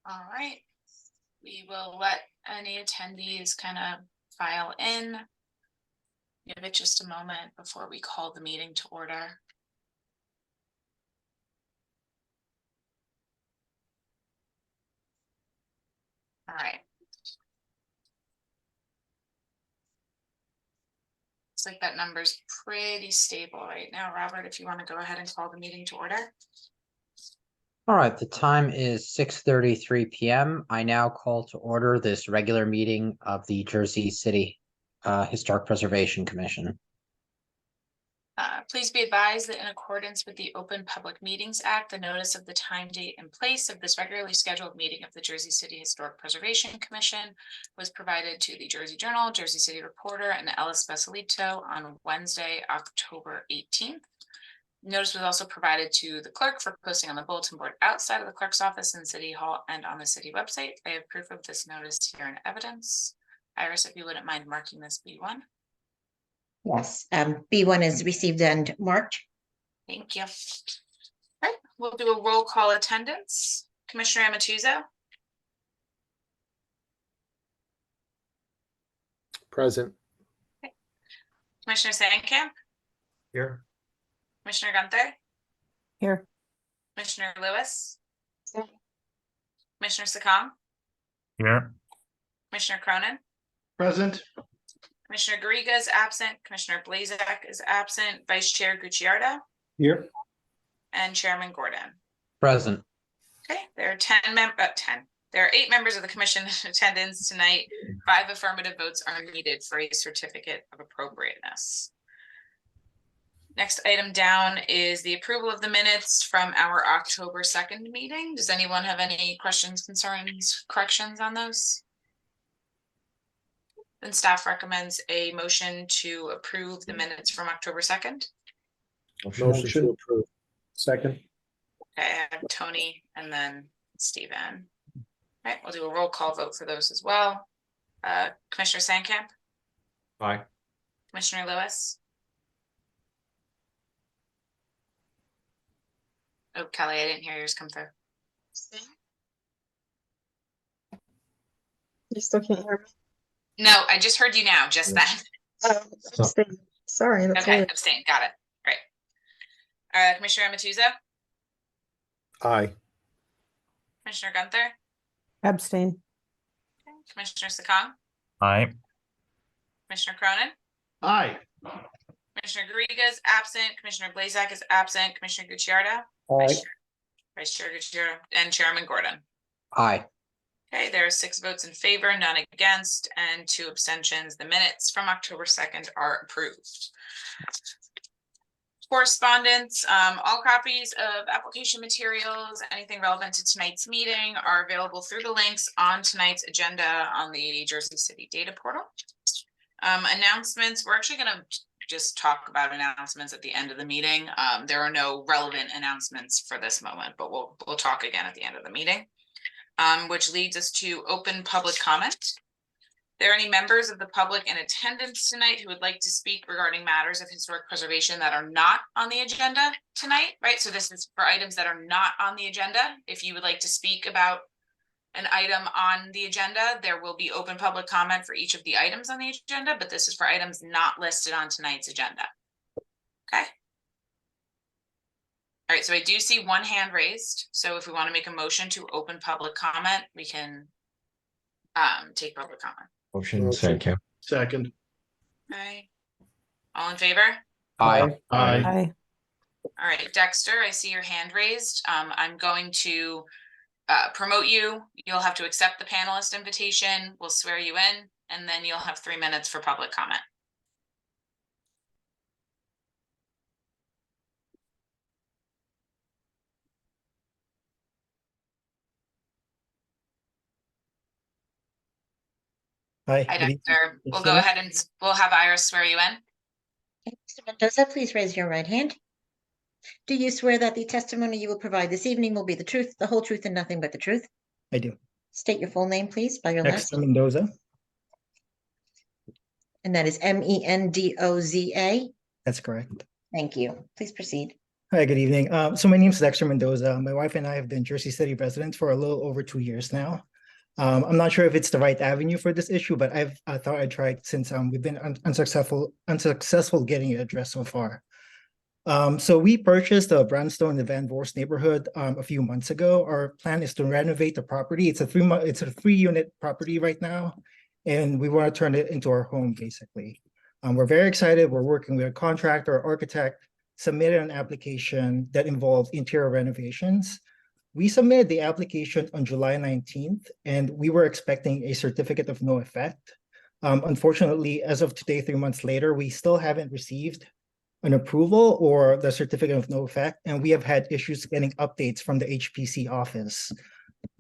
All right. We will let any attendees kind of file in. Give it just a moment before we call the meeting to order. All right. Looks like that number's pretty stable right now. Robert, if you want to go ahead and call the meeting to order. All right, the time is 6:33 p.m. I now call to order this regular meeting of the Jersey City Historic Preservation Commission. Please be advised that in accordance with the Open Public Meetings Act, the notice of the time, date, and place of this regularly scheduled meeting of the Jersey City Historic Preservation Commission was provided to the Jersey Journal, Jersey City Reporter, and the Ellis Specialito on Wednesday, October 18th. Notice was also provided to the clerk for posting on the bulletin board outside of the clerk's office in City Hall and on the city website. I have proof of this notice here in evidence. Iris, if you wouldn't mind marking this B1. Yes, B1 is received and marked. Thank you. All right, we'll do a roll call attendance. Commissioner Amatuzzo. Present. Okay. Commissioner Sandkamp. Here. Commissioner Gunther. Here. Commissioner Lewis. Here. Commissioner Sakong. Here. Commissioner Cronin. Present. Commissioner Garriga is absent. Commissioner Blazak is absent. Vice Chair Gucciardo. Here. And Chairman Gordon. Present. Okay, there are 8 members of the commission in attendance tonight. 5 affirmative votes are needed for a certificate of appropriateness. Next item down is the approval of the minutes from our October 2nd meeting. Does anyone have any questions, concerns, corrections on those? Then staff recommends a motion to approve the minutes from October 2nd. Motion to approve. Second. Okay, I have Tony and then Stephen. All right, we'll do a roll call vote for those as well. Commissioner Sandkamp. Aye. Commissioner Lewis. Oh, Kelly, I didn't hear yours come through. You still can't hear me? No, I just heard you now, just then. Abstain. Sorry. That's Okay, weird. abstain, got it, great. Commissioner Amatuzzo, Aye. Commissioner Gunther, Abstain. Commissioner Sakong, Aye. Commissioner Cronin, Aye. Commissioner Garriga is absent, Commissioner Blazak is absent, Commissioner Gucciardo, Aye. Vice Chair Gucciardo, and Chairman Gordon. Aye. Okay, there are 6 votes in favor, none against, and 2 abstentions. The minutes from October 2nd are approved. Correspondence, all copies of application materials, anything relevant to tonight's meeting are available through the links on tonight's agenda on the Jersey City Data Portal. Announcements, we're actually going to just talk about announcements at the end of the meeting. There are no relevant announcements for this moment, but we'll talk again at the end of the meeting. Which leads us to open public comment. There are any members of the public in attendance tonight who would like to speak regarding matters of historic preservation that are not on the agenda tonight, right? So this is for items that are not on the agenda. If you would like to speak about an item on the agenda, there will be open public comment for each of the items on the agenda, but this is for items not listed on tonight's agenda. Okay. All right, so I do see one hand raised. So if we want to make a motion to open public comment, we can take public comment. Motion. Second. Second. Okay. All in favor? Aye. Aye. All right, Dexter, I see your hand raised. I'm going to promote you. You'll have to accept the panelist invitation. We'll swear you in, and then you'll have 3 minutes for public comment. Hi. Hi, good evening. Dexter. We'll Yes, go sir. ahead and we'll have Iris swear you in. Mr. Mendoza, please raise your right hand. Do you swear that the testimony you will provide this evening will be the truth, the whole truth, and nothing but the truth? I do. State your full name, please, by your last Dexter Mendoza. and that is Mendoza. That's correct. Thank you. Please proceed. Hi, good evening. So my name is Dexter Mendoza. My wife and I have been Jersey City residents for a little over 2 years now. I'm not sure if it's the right avenue for this issue, but I thought I'd try it since we've been unsuccessful getting it addressed so far. So we purchased the Brownstone in the Van Voorst neighborhood a few months ago. Our plan is to renovate the property. It's a 3-unit property right now, and we want to turn it into our home basically. We're very excited. We're working with a contractor, architect, submitted an application that involves interior renovations. We submitted the application on July 19th, and we were expecting a certificate of no effect. Unfortunately, as of today, 3 months later, we still haven't received an approval or the certificate of no effect, and we have had issues getting updates from the HPC office.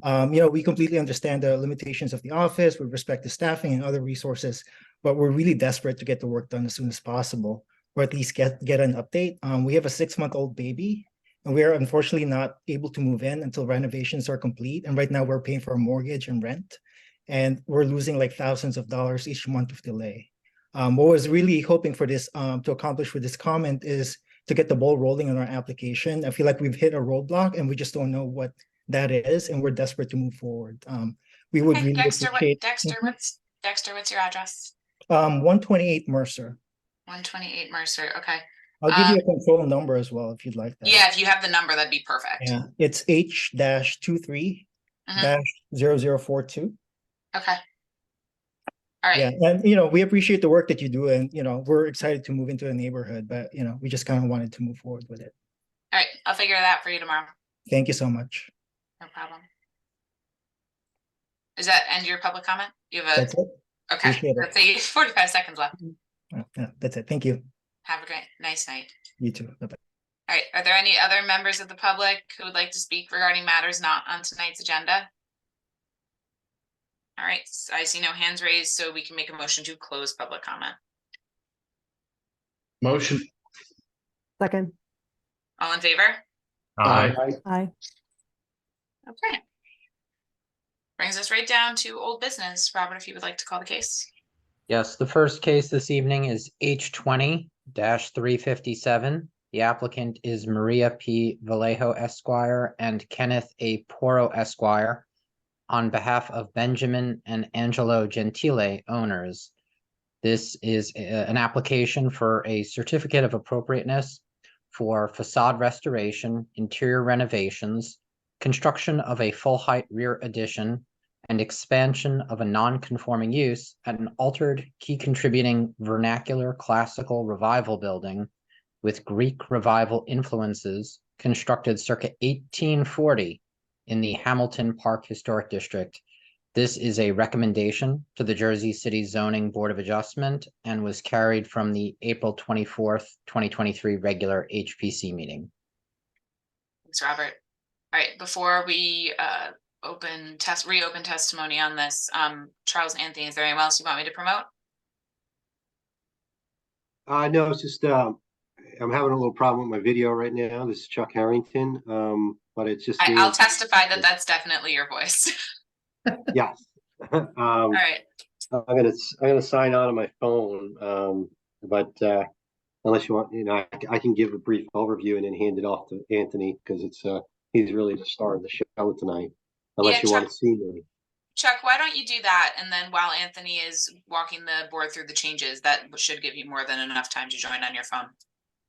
We completely understand the limitations of the office with respect to staffing and other resources, but we're really desperate to get the work done as soon as possible, or at least get an update. We have a 6-month-old baby, and we are unfortunately not able to move in until renovations are complete. And right now we're paying for a mortgage and rent, and we're losing like thousands of dollars each month of delay. What was really hoping for this to accomplish with this comment is to get the ball rolling on our application. I feel like we've hit a roadblock and we just don't know what that is, and we're desperate to move forward. We would Okay, really Dexter, appreciate Dexter, what's your address? 128 Mercer. 128 Mercer, okay. I'll give you a control number as well if you'd like that. Yeah, if you have the number, that'd be perfect. Yeah, it's H-23-0042. Okay. All right. Yeah, and we appreciate the work that you do, and we're excited to move into the neighborhood, but we just kind of wanted to move forward with it. All right, I'll figure it out for you tomorrow. Thank you so much. No problem. Does that end your public comment? You have That's it. Okay, Appreciate it. let's say 45 seconds left. Yeah, that's it. Thank you. Have a nice night. You too. Bye-bye. All right, are there any other members of the public who would like to speak regarding matters not on tonight's agenda? All right, I see no hands raised, so we can make a motion to close public comment. Motion. Second. All in favor? Aye. Aye. Okay. Brings us right down to old business. Robert, if you would like to call the case. Yes, the first case this evening is H20-357. The applicant is Maria P. Vallejo Esquire and Kenneth A. Porro Esquire on behalf of Benjamin and Angelo Gentile owners. This is an application for a certificate of appropriateness for facade restoration, interior renovations, construction of a full-height rear addition, and expansion of a non-conforming use at an altered key contributing vernacular classical revival building with Greek revival influences constructed circa 1840 in the Hamilton Park Historic District. This is a recommendation to the Jersey City Zoning Board of Adjustment and was carried from the April 24th, 2023 regular HPC meeting. Thanks, Robert. All right, before we reopen testimony on this, Charles Anthony, is there anyone else you want me to promote? No, it's just I'm having a little problem with my video right now. This is Chuck Harrington, but it's just I'll testify that that's definitely your voice. Yes. All right. I'm gonna sign on my phone, but unless you want, I can give a brief overview and then hand it off to Anthony because he's really the star of the show tonight. Unless you want to see me. Chuck, why don't you do that? And then while Anthony is walking the board through the changes, that should give you more than enough time to join on your phone.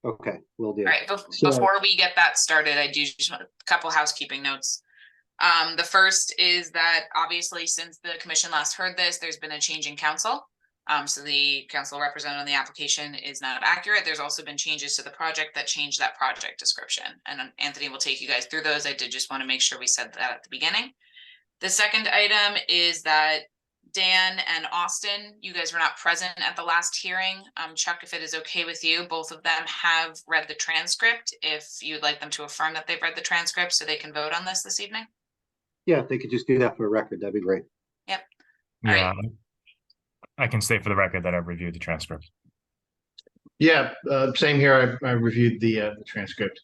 Okay, will do. All right, before we get that started, I do just want a couple housekeeping notes. The first is that obviously since the commission last heard this, there's been a change in council. So the council represented on the application is not accurate. There's also been changes to the project that changed that project description. And Anthony will take you guys through those. I did just want to make sure we said that at the beginning. The second item is that Dan and Austin, you guys were not present at the last hearing. Chuck, if it is okay with you, both of them have read the transcript. If you'd like them to affirm that they've read the transcript so they can vote on this evening. Yeah, if they could just do that for the record, that'd be great. Yep. Yeah, I can state for the record that I've reviewed the transcript. Yeah, same here. I reviewed the transcript.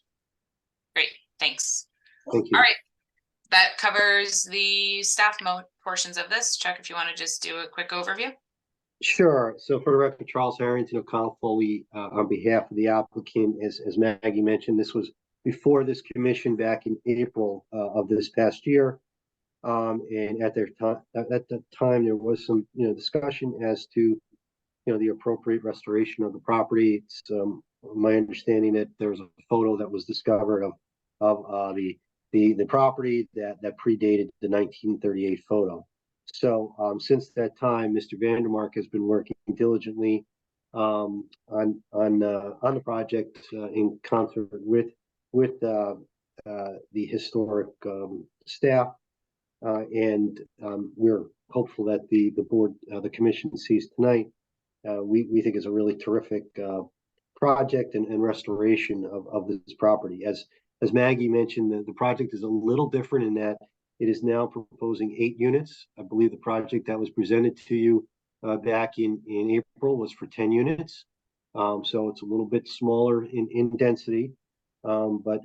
Great, thanks. Thank you. All right, that covers the staff portions of this. Chuck, if you want to just do a quick overview. Sure. So for the record, Charles Harrington of Connell Foley, on behalf of the applicant, as Maggie mentioned, this was before this commission back in April of this past year. And at the time, there was some, discussion as to, the appropriate restoration of the property. It's my understanding that there was a photo that was discovered of the property that predated the 1938 photo. So since that time, Mr. Vandermark has been working diligently on the project in concert with the historic staff, and we're hopeful that the board, the commission sees tonight. We think is a really terrific project and restoration of this property. As Maggie mentioned, the project is a little different in that it is now proposing 8 units. I believe the project that was presented to you back in April was for 10 units. So it's a little bit smaller in density, but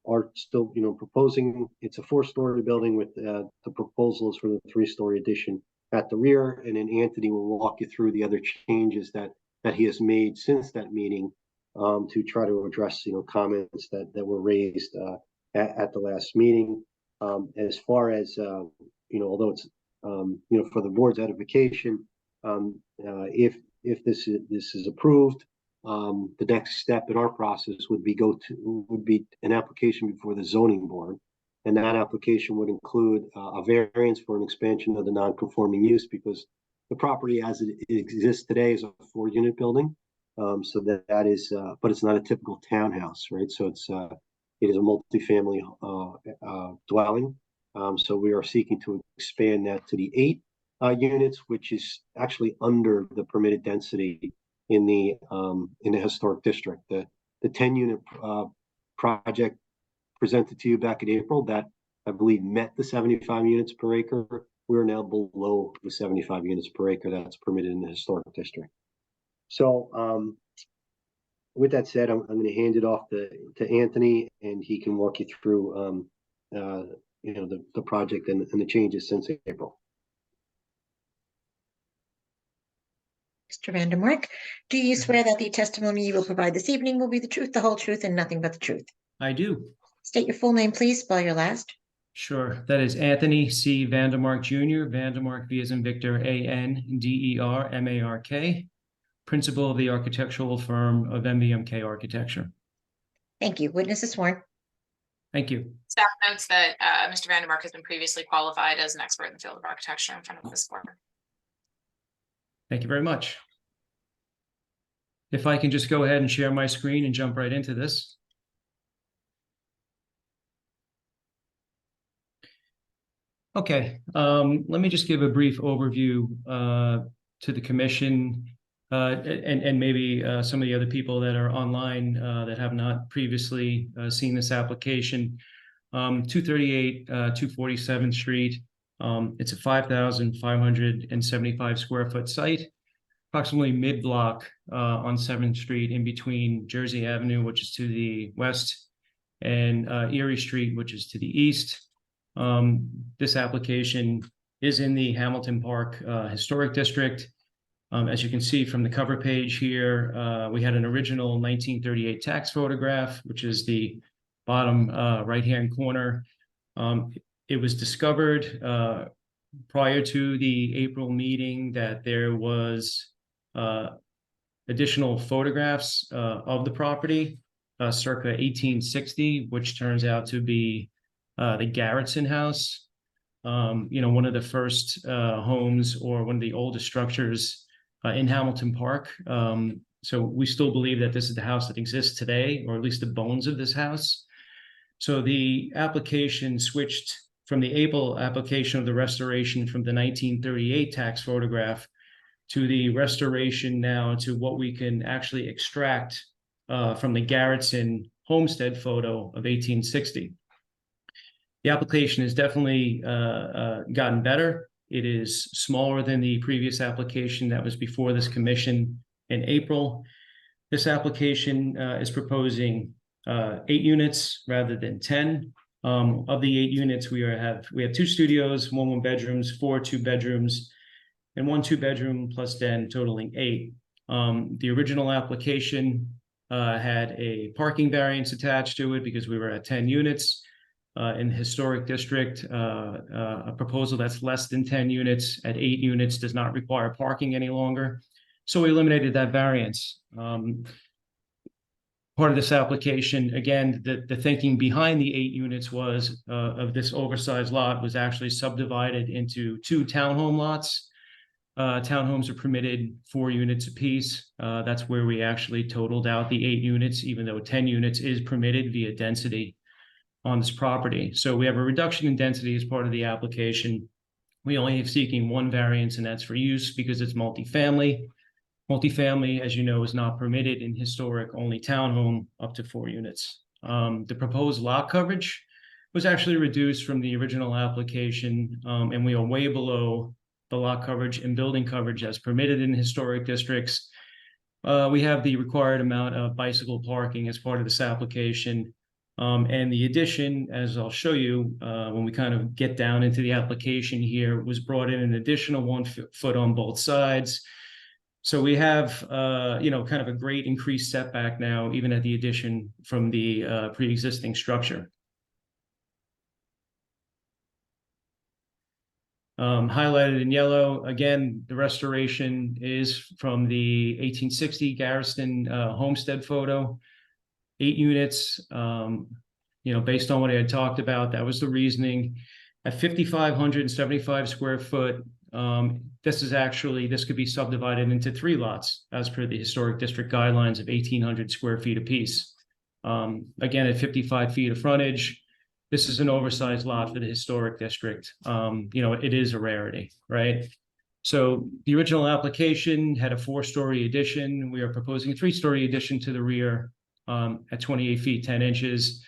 are still, proposing. It's a 4-story building with the proposals for the 3-story addition at the rear, and then Anthony will walk you through the other changes that he has made since that meeting to try to address, comments that were raised at the last meeting. As far as although it's for the board's edification, if this is approved, the next step in our process would be an application before the zoning board, and that application would include a variance for an expansion of the non-conforming use, because the property as it exists today is a 4-unit building. So that is, but it's not a typical townhouse, right? So it is a multifamily dwelling. So we are seeking to expand that to the 8 units, which is actually under the permitted density in the historic district. The 10-unit project presented to you back in April, that I believe met the 75 units per acre. We're now below the 75 units per acre that's permitted in the historic district. So with that said, I'm going to hand it off to Anthony, and he can walk you through the project and the changes since April. Mr. Vandermark, do you swear that the testimony you will provide this evening will be the truth, the whole truth, and nothing but the truth? I do. State your full name, please. Spell your last. Sure. That is Anthony C. Vandermark Jr., Vandermark V as in Victor, ANDERMARK, principal of the architectural firm of MVMK Architecture. Thank you. Witness is sworn. Thank you. Staff notes that Mr. Vandermark has been previously qualified as an expert in the field of architecture in front of this board. Thank you very much. If I can just go ahead and share my screen and jump right into this. Okay, let me just give a brief overview to the commission and maybe some of the other people that are online that have not previously seen this application. 238 247th Street. It's a 5,575 square foot site, approximately mid-block on 7th Street, in between Jersey Avenue, which is to the west, and Erie Street, which is to the east. This application is in the Hamilton Park Historic District. As you can see from the cover page here, we had an original 1938 tax photograph, which is the bottom right-hand corner. It was discovered prior to the April meeting that there was additional photographs of the property circa 1860, which turns out to be the Garrettson House, one of the first homes or one of the oldest structures in Hamilton Park. So we still believe that this is the house that exists today, or at least the bones of this house. So the application switched from the April application of the restoration from the 1938 tax photograph to the restoration now to what we can actually extract from the Garrettson homestead photo of 1860. The application has definitely gotten better. It is smaller than the previous application that was before this commission in April. This application is proposing 8 units rather than 10. Of the 8 units, we have 2 studios, 1 bedrooms, 4 2-bedrooms, and 1 2-bedroom plus den, totaling 8. The original application had a parking variance attached to it because we were at 10 units. In the historic district, a proposal that's less than 10 units at 8 units does not require parking any longer. So we eliminated that variance. Part of this application, again, the thinking behind the 8 units was of this oversized lot was actually subdivided into 2 townhome lots. Townhomes are permitted 4 units apiece. That's where we actually totaled out the 8 units, even though 10 units is permitted via density on this property. So we have a reduction in density as part of the application. We only have seeking 1 variance, and that's for use because it's multifamily. Multifamily, as you know, is not permitted in historic, only townhome up to 4 units. The proposed lot coverage was actually reduced from the original application, and we are way below the lot coverage and building coverage as permitted in historic districts. We have the required amount of bicycle parking as part of this application. And the addition, as I'll show you, when we kind of get down into the application here, was brought in an additional 1 foot on both sides. So we have, kind of a great increased setback now, even at the addition from the pre-existing structure. Highlighted in yellow, again, the restoration is from the 1860 Garrison homestead photo. 8 units, based on what I had talked about, that was the reasoning. At 5,575 square foot, this could be subdivided into 3 lots as per the historic district guidelines of 1,800 square feet apiece. Again, at 55 feet of frontage, this is an oversized lot for the historic district. It is a rarity, right? So the original application had a 4-story addition. We are proposing a 3-story addition to the rear at 28 feet, 10 inches.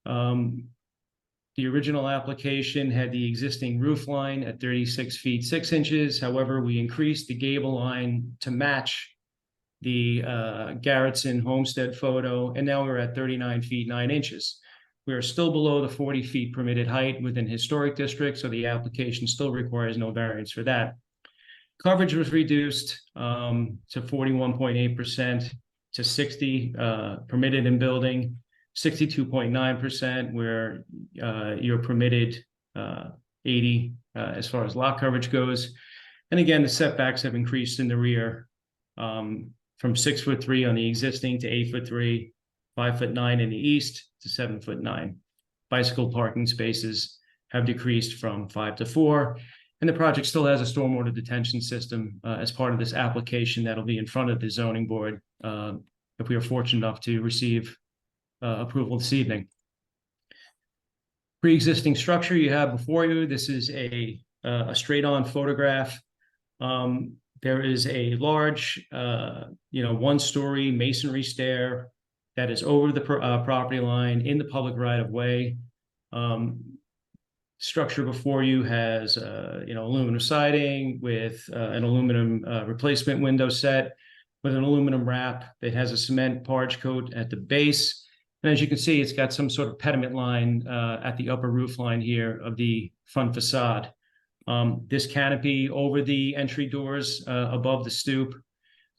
The original application had the existing roof line at 36 feet, 6 inches. However, we increased the gable line to match the Garrettson homestead photo, and now we're at 39 feet, 9 inches. We are still below the 40 feet permitted height within historic district, so the application still requires no variance for that. Coverage was reduced to 41.8% to 60 permitted in building, 62.9% where you're permitted 80 as far as lot coverage goes. And again, the setbacks have increased in the rear from 6'3" on the existing to 8'3", 5'9" in the east to 7'9". Bicycle parking spaces have decreased from 5 to 4. And the project still has a stormwater detention system as part of this application that'll be in front of the zoning board if we are fortunate enough to receive approval this evening. Pre-existing structure you have before you. This is a straight-on photograph. There is a large, 1-story masonry stair that is over the property line in the public right-of-way. Structure before you has, aluminum siding with an aluminum replacement window set with an aluminum wrap. It has a cement parge coat at the base. And as you can see, it's got some sort of pediment line at the upper roof line here of the front facade. This canopy over the entry doors above the stoop,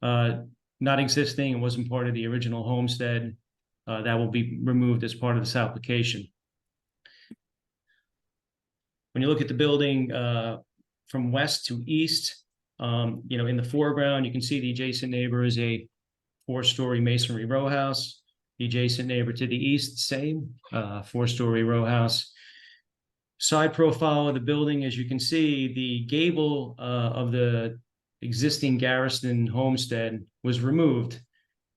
not existing and wasn't part of the original homestead. That will be removed as part of this application. When you look at the building from west to east, in the foreground, you can see the adjacent neighbor is a 4-story masonry row house. The adjacent neighbor to the east, same 4-story row house. Side profile of the building, as you can see, the gable of the existing Garrison homestead was removed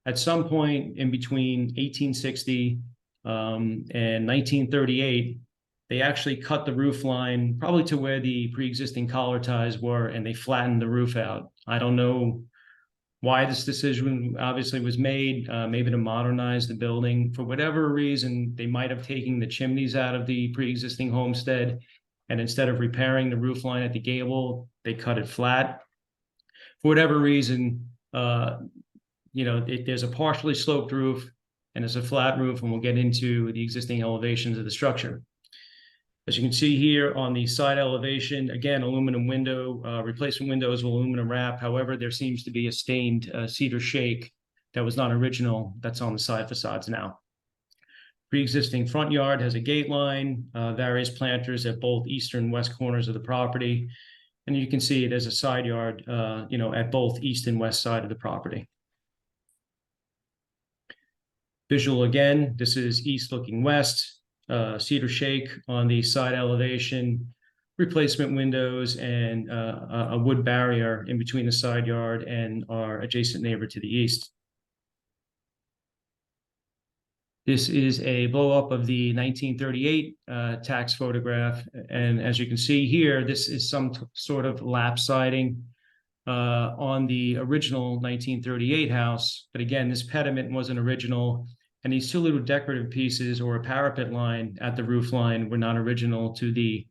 at some point in between 1860 and 1938. They actually cut the roof line probably to where the pre-existing collar ties were, and they flattened the roof out. I don't know why this decision obviously was made, maybe to modernize the building. For whatever reason, they might have taken the chimneys out of the pre-existing homestead, and instead of repairing the roof line at the gable, they cut it flat. For whatever reason, there's a partially sloped roof and there's a flat roof, and we'll get into the existing elevations of the structure. As you can see here on the side elevation, again, aluminum window, replacement windows with aluminum wrap. However, there seems to be a stained cedar shake that was not original, that's on the side facades now. Pre-existing front yard has a gate line, various planters at both east and west corners of the property. And you can see it as a side yard, at both east and west side of the property. Visual again, this is east looking west, cedar shake on the side elevation, replacement windows, and a wood barrier in between the side yard and our adjacent neighbor to the east. This is a blow up of the 1938 tax photograph. And as you can see here, this is some sort of lap siding on the original 1938 house. But again, this pediment wasn't original. And these two little decorative pieces or a parapet line at the roof line were not original to the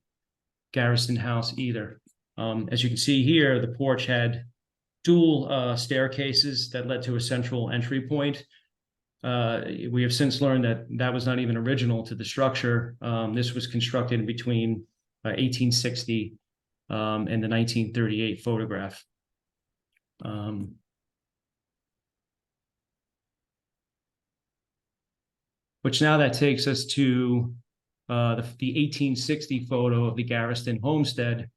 Garrison house either. As you can see here, the porch had dual staircases that led to a central entry point. We have since learned that that was not even original to the structure. This was constructed between 1860 and the 1938 photograph. Which now that takes us to the 1860 photo of the Garrison homestead.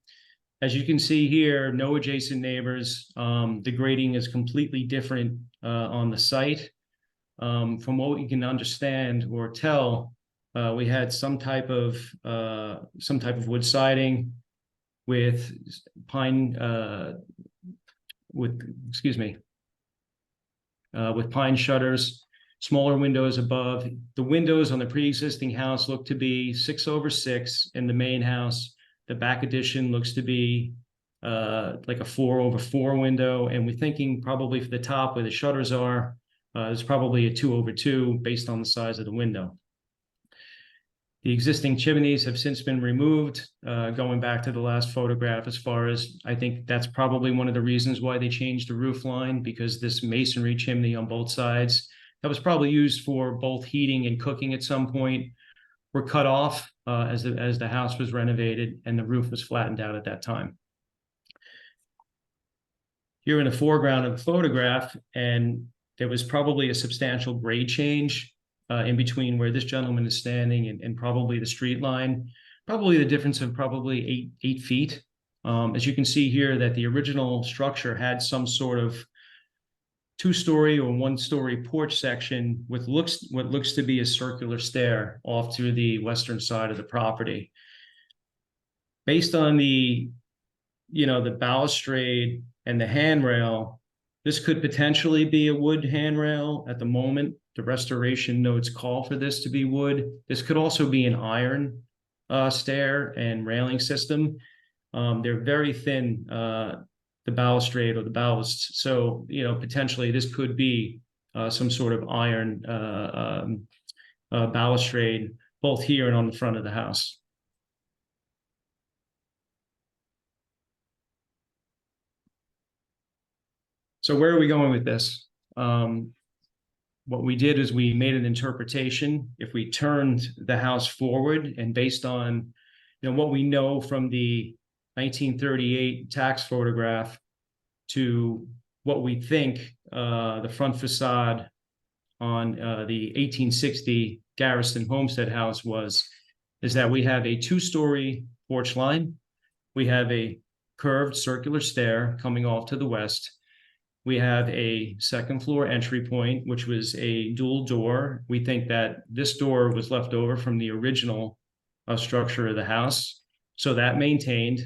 As you can see here, no adjacent neighbors. The grading is completely different on the site. From what we can understand or tell, we had some type of wood siding with pine with pine shutters, smaller windows above. The windows on the pre-existing house look to be 6/6 in the main house. The back addition looks to be like a 4/4 window, and we're thinking probably for the top where the shutters are, there's probably a 2/2 based on the size of the window. The existing chimneys have since been removed, going back to the last photograph. As far as I think that's probably one of the reasons why they changed the roof line, because this masonry chimney on both sides that was probably used for both heating and cooking at some point were cut off as the house was renovated and the roof was flattened out at that time. Here in the foreground of the photograph, and there was probably a substantial grade change in between where this gentleman is standing and probably the street line, probably the difference of probably eight feet. As you can see here, that the original structure had some sort of 2-story or 1-story porch section with what looks to be a circular stair off to the western side of the property. Based on the balustrade and the handrail, this could potentially be a wood handrail. At the moment, the restoration notes call for this to be wood. This could also be an iron stair and railing system. They're very thin, the balustrade or the ballasts. So, potentially this could be some sort of iron balustrade, both here and on the front of the house. So where are we going with this? What we did is we made an interpretation. If we turned the house forward and based on what we know from the 1938 tax photograph to what we think the front facade on the 1860 Garrison homestead house is that we have a 2-story porch line. We have a curved circular stair coming off to the west. We have a second floor entry point, which was a dual door. We think that this door was left over from the original structure of the house. So that maintained.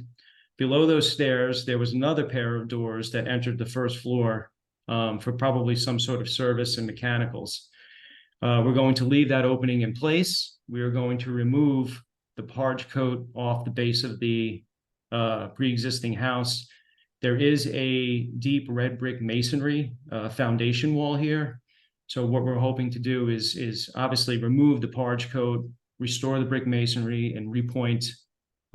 Below those stairs, there was another pair of doors that entered the first floor for probably some sort of service and mechanicals. We're going to leave that opening in place. We are going to remove the parge coat off the base of the pre-existing house. There is a deep red brick masonry foundation wall here. So what we're hoping to do is obviously remove the parge coat, restore the brick masonry, and repoint,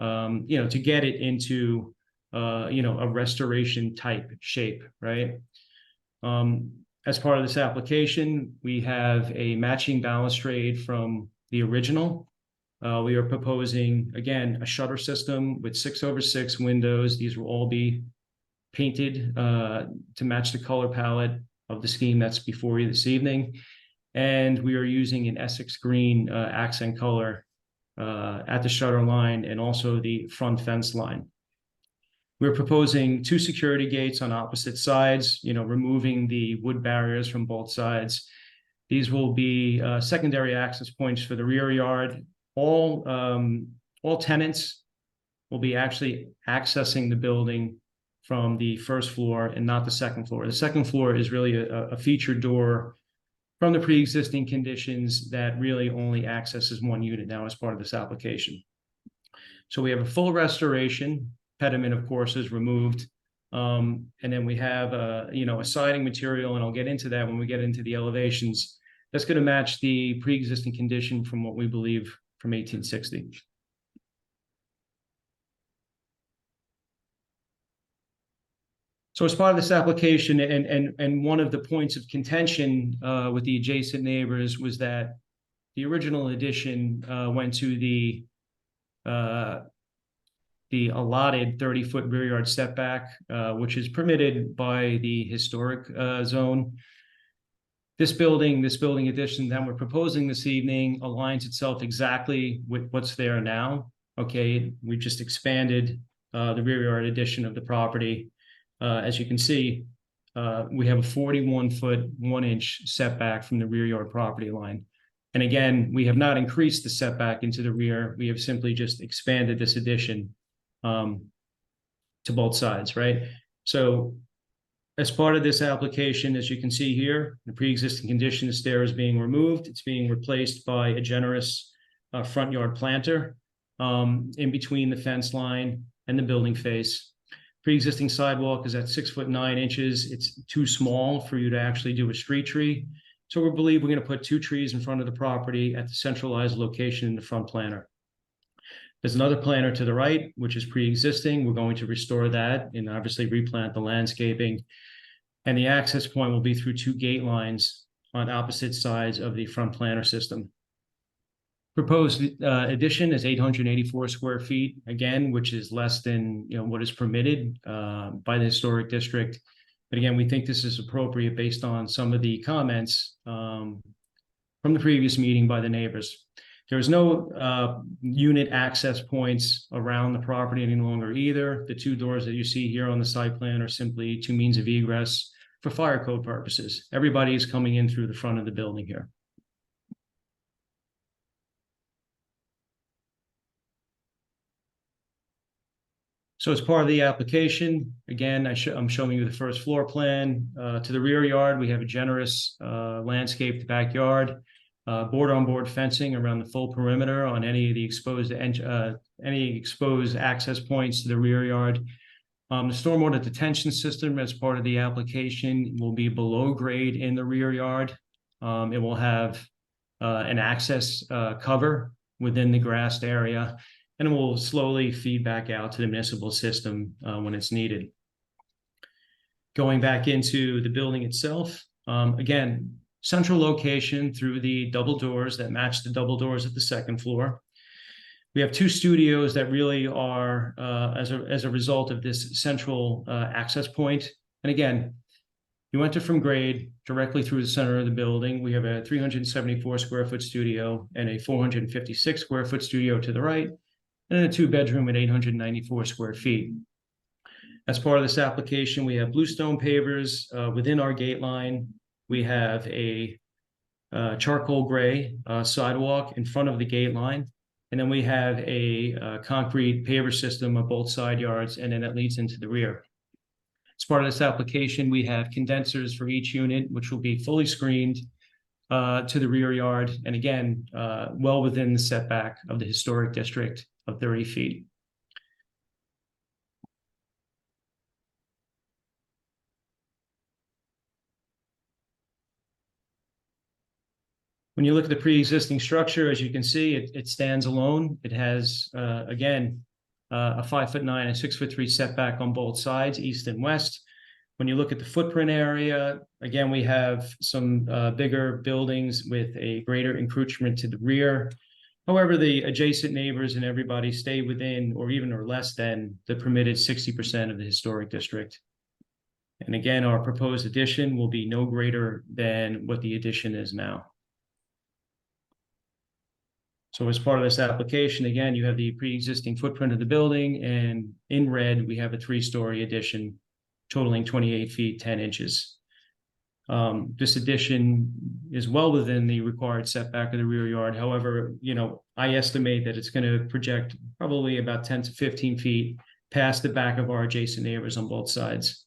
to get it into, a restoration type shape, right? As part of this application, we have a matching balustrade from the original. We are proposing, again, a shutter system with 6/6 windows. These will all be painted to match the color palette of the scheme that's before you this evening. And we are using an Essex green accent color at the shutter line and also the front fence line. We're proposing 2 security gates on opposite sides, removing the wood barriers from both sides. These will be secondary access points for the rear yard. All tenants will be actually accessing the building from the first floor and not the second floor. The second floor is really a feature door from the pre-existing conditions that really only accesses one unit now as part of this application. So we have a full restoration. Pediment, of course, is removed. And then we have a siding material, and I'll get into that when we get into the elevations. That's going to match the pre-existing condition from what we believe from 1860. So as part of this application, and one of the points of contention with the adjacent neighbors was that the original addition went to the allotted 30-foot rear yard setback, which is permitted by the historic zone. This building addition that we're proposing this evening aligns itself exactly with what's there now. Okay, we just expanded the rear yard addition of the property. As you can see, we have a 41-foot, 1-inch setback from the rear yard property line. And again, we have not increased the setback into the rear. We have simply just expanded this addition to both sides, right? So as part of this application, as you can see here, the pre-existing condition, the stair is being removed. It's being replaced by a generous front yard planter in between the fence line and the building face. Pre-existing sidewalk is at 6'9". It's too small for you to actually do a street tree. So we believe we're going to put 2 trees in front of the property at the centralized location in the front planter. There's another planter to the right, which is pre-existing. We're going to restore that and obviously replant the landscaping. And the access point will be through 2 gate lines on opposite sides of the front planter system. Proposed addition is 884 square feet, again, which is less than what is permitted by the historic district. But again, we think this is appropriate based on some of the comments from the previous meeting by the neighbors. There's no unit access points around the property any longer either. The 2 doors that you see here on the site plan are simply 2 means of egress for fire code purposes. Everybody is coming in through the front of the building here. So as part of the application, again, I'm showing you the first floor plan. To the rear yard, we have a generous landscaped backyard. Board-on-board fencing around the full perimeter on any of the exposed access points to the rear yard. The stormwater detention system as part of the application will be below grade in the rear yard. It will have an access cover within the grassed area, and it will slowly feed back out to the municipal system when it's needed. Going back into the building itself, again, central location through the double doors that match the double doors at the second floor. We have 2 studios that really are as a result of this central access point. And again, you enter from grade directly through the center of the building. We have a 374 square foot studio and a 456 square foot studio to the right, and then a 2-bedroom at 894 square feet. As part of this application, we have bluestone pavers within our gate line. We have a charcoal gray sidewalk in front of the gate line. And then we have a concrete paver system of both side yards, and then that leads into the rear. As part of this application, we have condensers for each unit, which will be fully screened to the rear yard. And again, well within the setback of the historic district of 30 feet. When you look at the pre-existing structure, as you can see, it stands alone. It has, again, a 5'9" and 6'3" setback on both sides, east and west. When you look at the footprint area, again, we have some bigger buildings with a greater encroachment to the rear. However, the adjacent neighbors and everybody stay within or less than the permitted 60% of the historic district. And again, our proposed addition will be no greater than what the addition is now. So as part of this application, again, you have the pre-existing footprint of the building, and in red, we have a 3-story addition totaling 28 feet, 10 inches. This addition is well within the required setback of the rear yard. However, I estimate that it's going to project probably about 10 to 15 feet past the back of our adjacent neighbors on both sides.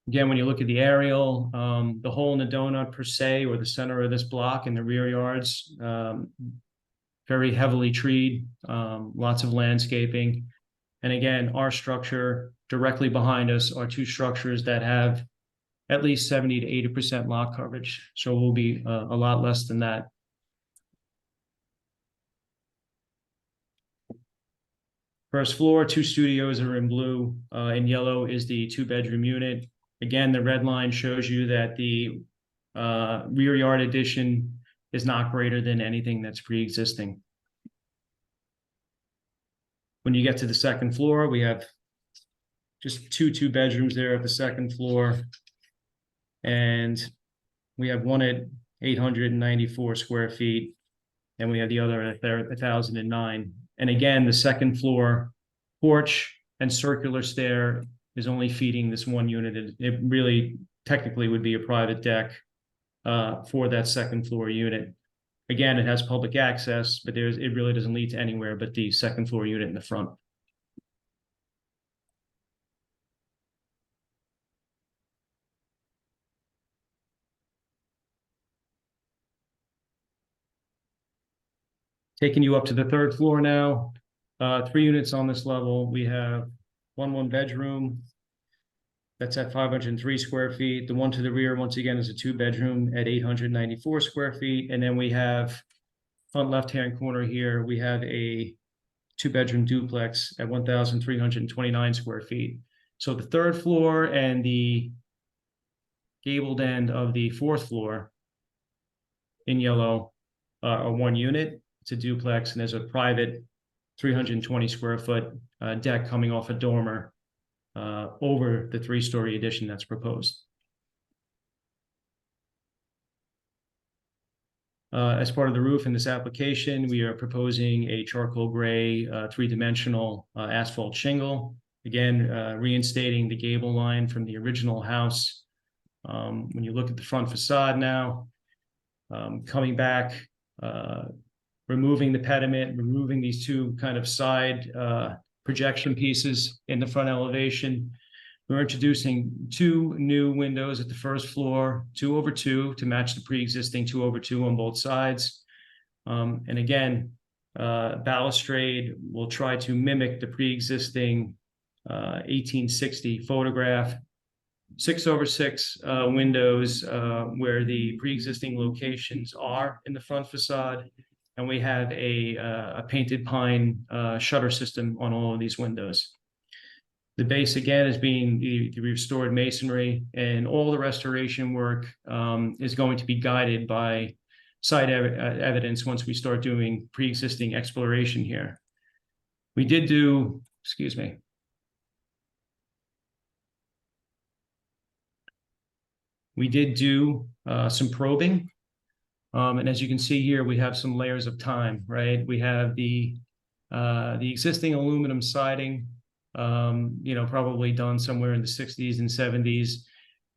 Again, when you look at the aerial, the hole in the donut per se, or the center of this block in the rear yards, very heavily treed, lots of landscaping. And again, our structure directly behind us are 2 structures that have at least 70 to 80% lot coverage. So we'll be a lot less than that. First floor, 2 studios are in blue. In yellow is the 2-bedroom unit. Again, the red line shows you that the rear yard addition is not greater than anything that's pre-existing. When you get to the second floor, we have just two bedrooms there at the second floor. And we have one at 894 square feet, and we have the other at 1,009. And again, the second floor porch and circular stair is only feeding this one unit. It really technically would be a private deck for that second floor unit. Again, it has public access, but it really doesn't lead to anywhere but the second floor unit in the front. Taking you up to the third floor now. 3 units on this level. We have one bedroom that's at 503 square feet. The one to the rear, once again, is a 2-bedroom at 894 square feet. And then we have, front left-hand corner here, we have a 2-bedroom duplex at 1,329 square feet. So the third floor and the gabled end of the fourth floor in yellow are 1 unit. It's a duplex, and there's a private 320 square foot deck coming off a dormer over the 3-story addition that's proposed. As part of the roof in this application, we are proposing a charcoal gray 3-dimensional asphalt shingle. Again, reinstating the gable line from the original house. When you look at the front facade now, coming back, removing the pediment, removing these 2 kind of side projection pieces in the front elevation. We're introducing 2 new windows at the first floor, 2/2 to match the pre-existing 2/2 on both sides. And again, balustrade will try to mimic the pre-existing 1860 photograph. 6/6 windows where the pre-existing locations are in the front facade. And we have a painted pine shutter system on all of these windows. The base, again, is being the restored masonry, and all the restoration work is going to be guided by site evidence once we start doing pre-existing exploration here. We did do, excuse me. We did do some probing. And as you can see here, we have some layers of time, right? We have the existing aluminum siding, probably done somewhere in the 60s and 70s.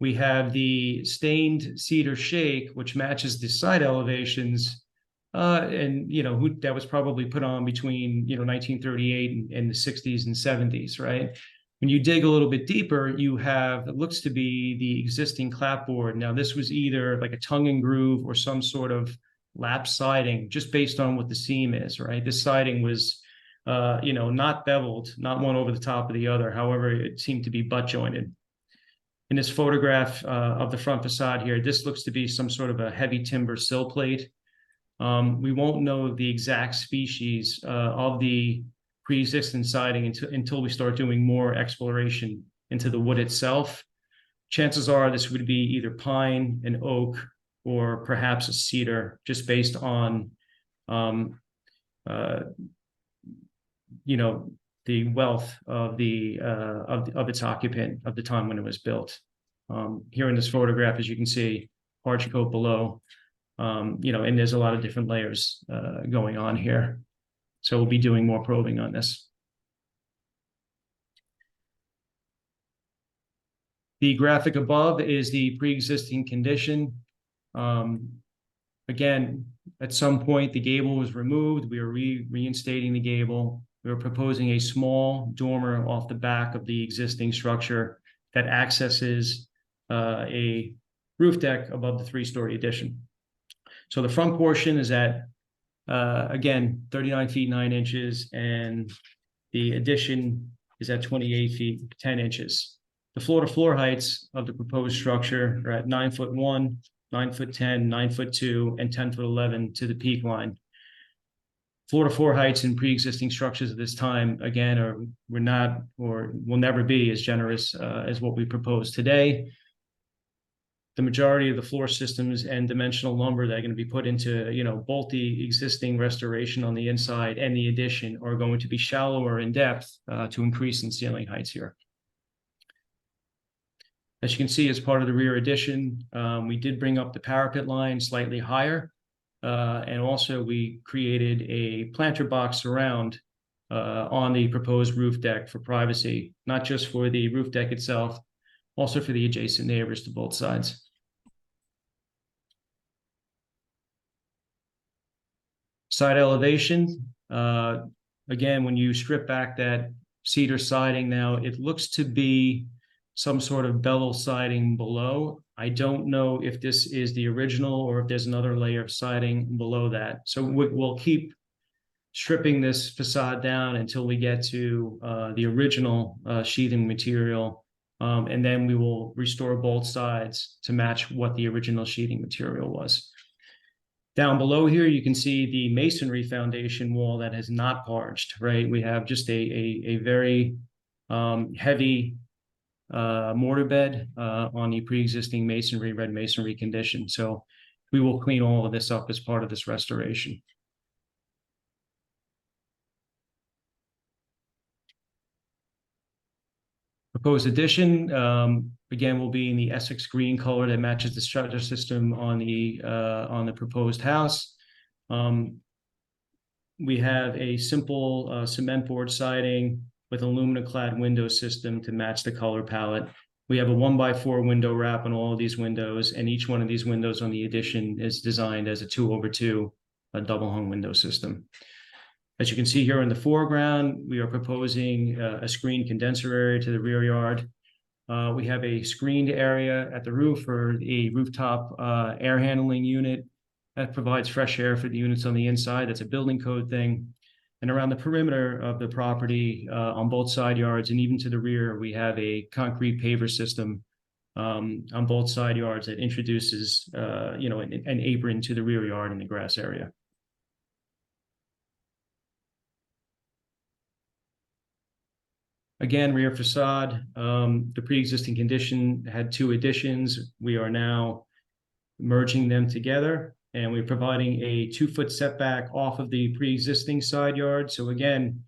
We have the stained cedar shake, which matches the side elevations, that was probably put on between 1938 and the 60s and 70s, right? When you dig a little bit deeper, you have, it looks to be the existing clapboard. Now, this was either like a tongue and groove or some sort of lap siding, just based on what the seam is, right? This siding was, not beveled, not one over the top of the other. However, it seemed to be butt jointed. In this photograph of the front facade here, this looks to be some sort of a heavy timber sill plate. We won't know the exact species of the pre-existing siding until we start doing more exploration into the wood itself. Chances are this would be either pine, an oak, or perhaps a cedar, just based on you know, the wealth of the of its occupant of the time when it was built. Here in this photograph, as you can see, arch coat below, you know, and there's a lot of different layers going on here. So we'll be doing more probing on this. The graphic above is the pre-existing condition. Again, at some point, the gable was removed. We are reinstating the gable. We are proposing a small dormer off the back of the existing structure that accesses a roof deck above the 3-story addition. So the front portion is at, again, 39 feet 9 inches, and the addition is at 28 feet 10 inches. The floor-to-floor heights of the proposed structure are at 9'1", 9'10", 9'2", and 10'11" to the peak line. Floor-to-floor heights in pre-existing structures at this time, again, were not or will never be as generous as what we propose today. The majority of the floor systems and dimensional lumber that are going to be put into, you know, both the existing restoration on the inside and the addition are going to be shallower in depth to increase in ceiling heights here. As you can see, as part of the rear addition, we did bring up the parapet line slightly higher. And also we created a planter box surround on the proposed roof deck for privacy, not just for the roof deck itself, also for the adjacent neighbors to both sides. Side elevation, again, when you strip back that cedar siding now, it looks to be some sort of bevel siding below. I don't know if this is the original or if there's another layer of siding below that. So we'll keep stripping this facade down until we get to the original sheathing material. And then we will restore both sides to match what the original sheathing material was. Down below here, you can see the masonry foundation wall that has not parged, right? We have just a very heavy mortar bed on the pre-existing masonry, red masonry condition. So we will clean all of this up as part of this restoration. Proposed addition, again, will be in the Essex green color that matches the structure system on the proposed house. We have a simple cement board siding with aluminum clad window system to match the color palette. We have a 1x4 window wrap on all of these windows, and each one of these windows on the addition is designed as a 2/2 double hung window system. As you can see here in the foreground, we are proposing a screened condenser area to the rear yard. We have a screened area at the roof for a rooftop air handling unit that provides fresh air for the units on the inside. That's a building code thing. And around the perimeter of the property, on both side yards and even to the rear, we have a concrete paver system on both side yards that introduces, you know, an apron to the rear yard in the grass area. Again, rear facade, the pre-existing condition had 2 additions. We are now merging them together, and we're providing a 2-foot setback off of the pre-existing side yard. So again,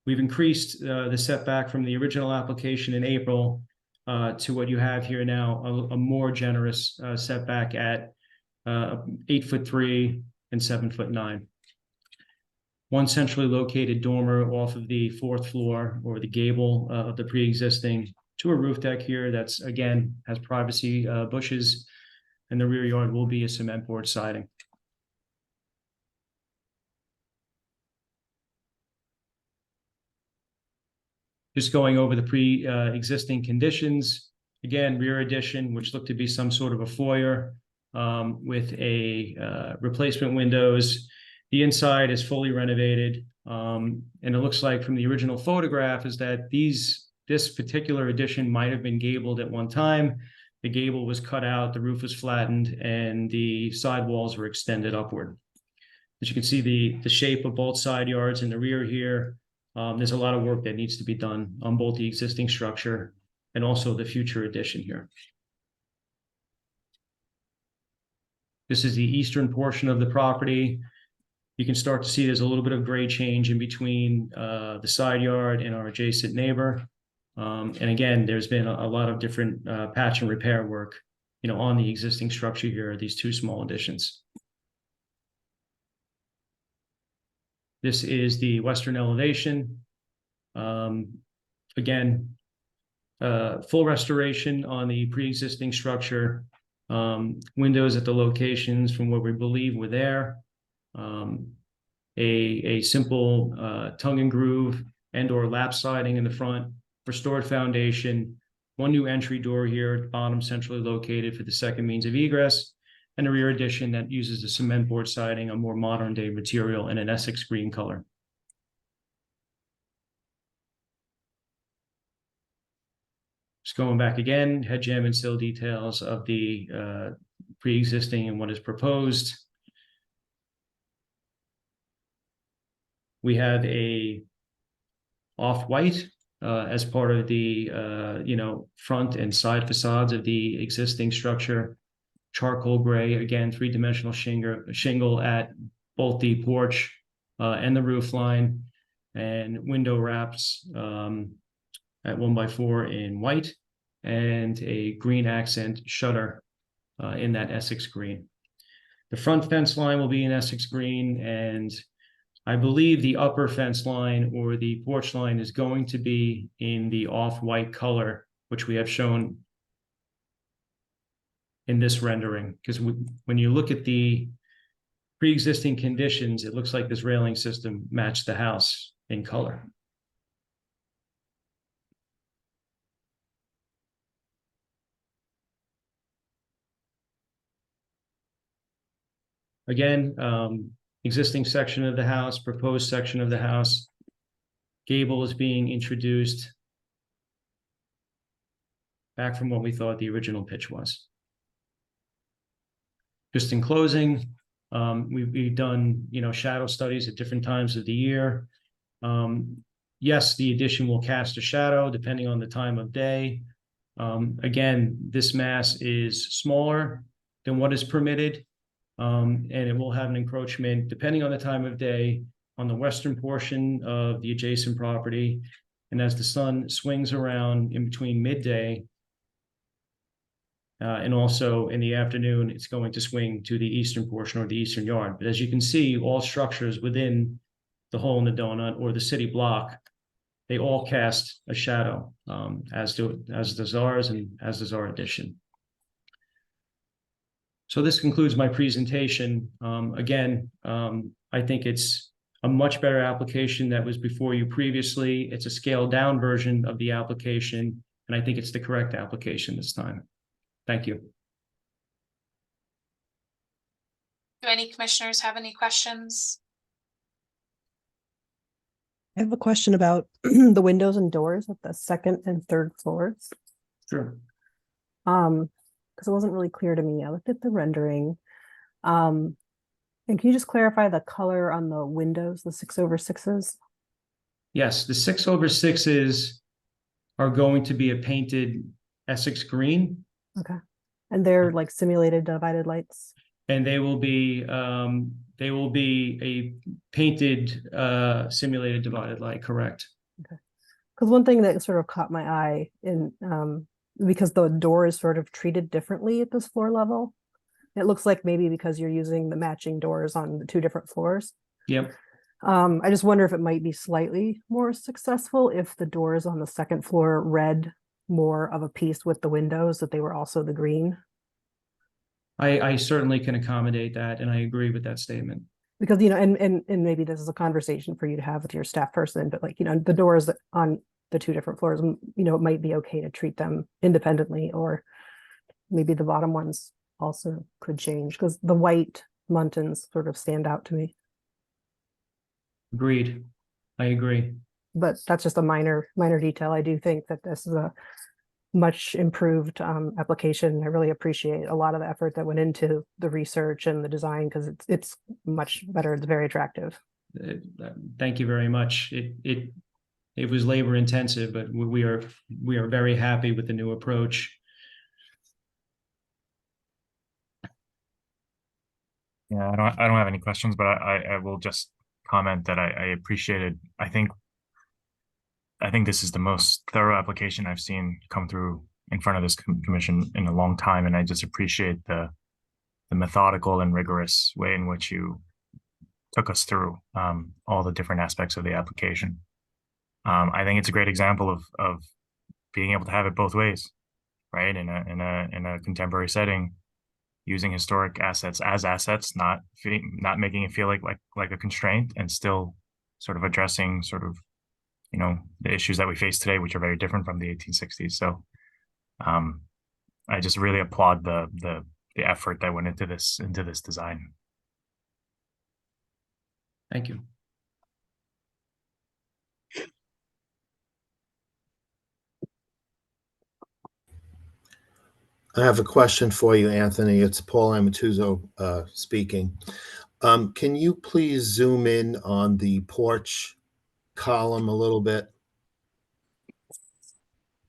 we've increased the setback from the original application in April to what you have here now, a more generous setback at 8'3" and 7'9". One centrally located dormer off of the 4th floor or the gable of the pre-existing to a roof deck here that's, again, has privacy bushes, and the rear yard will be a cement board siding. Just going over the pre-existing conditions, again, rear addition, which looked to be some sort of a foyer with a replacement windows. The inside is fully renovated, and it looks like from the original photograph is that this particular addition might have been gabled at one time. The gable was cut out, the roof was flattened, and the side walls were extended upward. As you can see, the shape of both side yards in the rear here, there's a lot of work that needs to be done on both the existing structure and also the future addition here. This is the eastern portion of the property. You can start to see there's a little bit of grade change in between the side yard and our adjacent neighbor. And again, there's been a lot of different patch and repair work, on the existing structure here, these two small additions. This is the western elevation. Again, full restoration on the pre-existing structure. Windows at the locations from what we believe were there. A simple tongue and groove and or lap siding in the front, restored foundation, one new entry door here at the bottom, centrally located for the second means of egress, and a rear addition that uses the cement board siding, a more modern day material in an Essex green color. Just going back again, head jam and sill details of the pre-existing and what is proposed. We have a off-white as part of the front and side facades of the existing structure. Charcoal gray, again, three-dimensional shingle at both the porch and the roof line, and window wraps at 1x4 in white, and a green accent shutter in that Essex green. The front fence line will be in Essex green, and I believe the upper fence line or the porch line is going to be in the off-white color, which we have shown in this rendering. Because when you look at the pre-existing conditions, it looks like this railing system matched the house in color. Again, existing section of the house, proposed section of the house. Gable is being introduced back from what we thought the original pitch was. Just in closing, we've done, shadow studies at different times of the year. Yes, the addition will cast a shadow depending on the time of day. Again, this mass is smaller than what is permitted. And it will have an encroachment depending on the time of day on the western portion of the adjacent property. And as the sun swings around in between midday and also in the afternoon, it's going to swing to the eastern portion or the eastern yard. But as you can see, all structures within the hole in the donut or the city block, they all cast a shadow, as does ours and as does our addition. So this concludes my presentation. Again, I think it's a much better application that was before you previously. It's a scaled down version of the application, and I think it's the correct application this time. Thank you. Do any commissioners have any questions? I have a question about the windows and doors at the second and third floors. Sure. Because it wasn't really clear to me. I looked at the rendering. And can you just clarify the color on the windows, the 6/6s? Yes, the 6/6s are going to be a painted Essex green. Okay. And they're like simulated divided lights? And they will be a painted simulated divided light, correct? Okay. Because one thing that sort of caught my eye in because the door is sort of treated differently at this floor level. It looks like maybe because you're using the matching doors on the two different floors. Yep. I just wonder if it might be slightly more successful if the doors on the second floor read more of a piece with the windows, that they were also the green. I certainly can accommodate that, and I agree with that statement. Because, and maybe this is a conversation for you to have with your staff person, but the doors that on the two different floors, it might be okay to treat them independently, or maybe the bottom ones also could change, because the white muntins sort of stand out to me. Agreed. I agree. But that's just a minor detail. I do think that this is a much improved application. I really appreciate a lot of the effort that went into the research and the design, because it's much better. It's very attractive. Thank you very much. It was labor intensive, but we are very happy with the new approach. Yeah, I don't have any questions, but I will just comment that I appreciated, I think this is the most thorough application I've seen come through in front of this commission in a long time, and I just appreciate the methodical and rigorous way in which you took us through all the different aspects of the application. I think it's a great example of being able to have it both ways, right? In a contemporary setting, using historic assets as assets, not making it feel like a constraint, and still sort of addressing sort of, you know, the issues that we face today, which are very different from the 1860s. So I just really applaud the effort that went into this design. Thank you. I have a question for you, Anthony. It's Paul Amatuzzo speaking. Can you please zoom in on the porch column a little bit?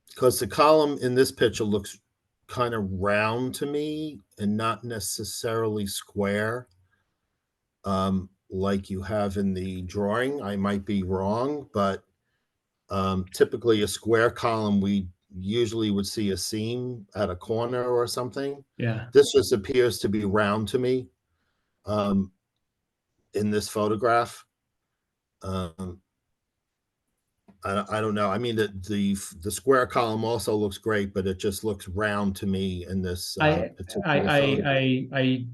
Because the column in this picture looks kind of round to me and not necessarily square, like you have in the drawing. I might be wrong, but typically a square column, we usually would see a seam at a corner or something. Yeah. This just appears to be round to me in this photograph. I don't know. I mean, the square column also looks great, but it just looks round to me in this particular photograph.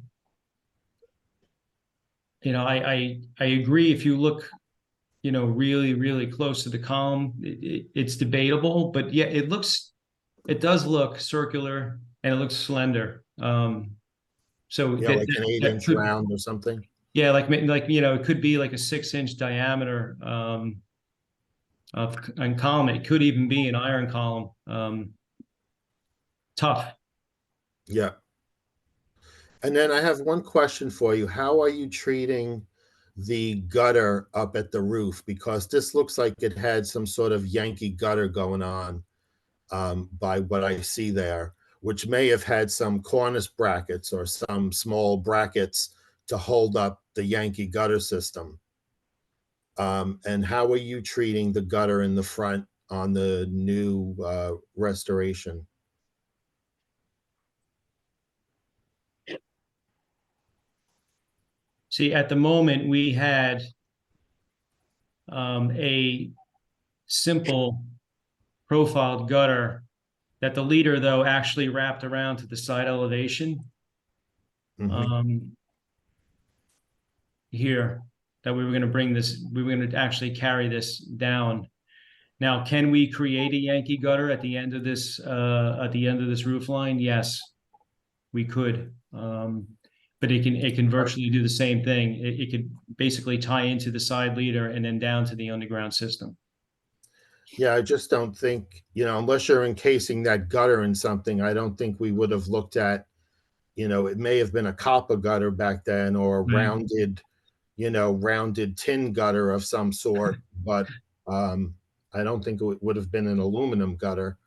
You know, I agree. If you look, you know, really, really close to the column, it's debatable, but yeah, it does look circular and it looks slender. So Yeah, like an 8-inch round or something. Yeah, like, you know, it could be like a 6-inch diameter of column. It could even be an iron column. Tough. Yeah. And then I have one question for you. How are you treating the gutter up at the roof? Because this looks like it had some sort of Yankee gutter going on by what I see there, which may have had some cornice brackets or some small brackets to hold up the Yankee gutter system. And how are you treating the gutter in the front on the new restoration? See, at the moment, we had a simple profiled gutter that the leader, though, actually wrapped around to the side elevation. Here, that we were going to bring this, we were going to actually carry this down. Now, can we create a Yankee gutter at the end of this roof line? Yes, we could. But it can virtually do the same thing. It could basically tie into the side leader and then down to the underground system. Yeah, I just don't think, you know, unless you're encasing that gutter in something, I don't think we would have looked at, you know, it may have been a copper gutter back then or a rounded, you know, rounded tin gutter of some sort, but I don't think it would have been an aluminum gutter.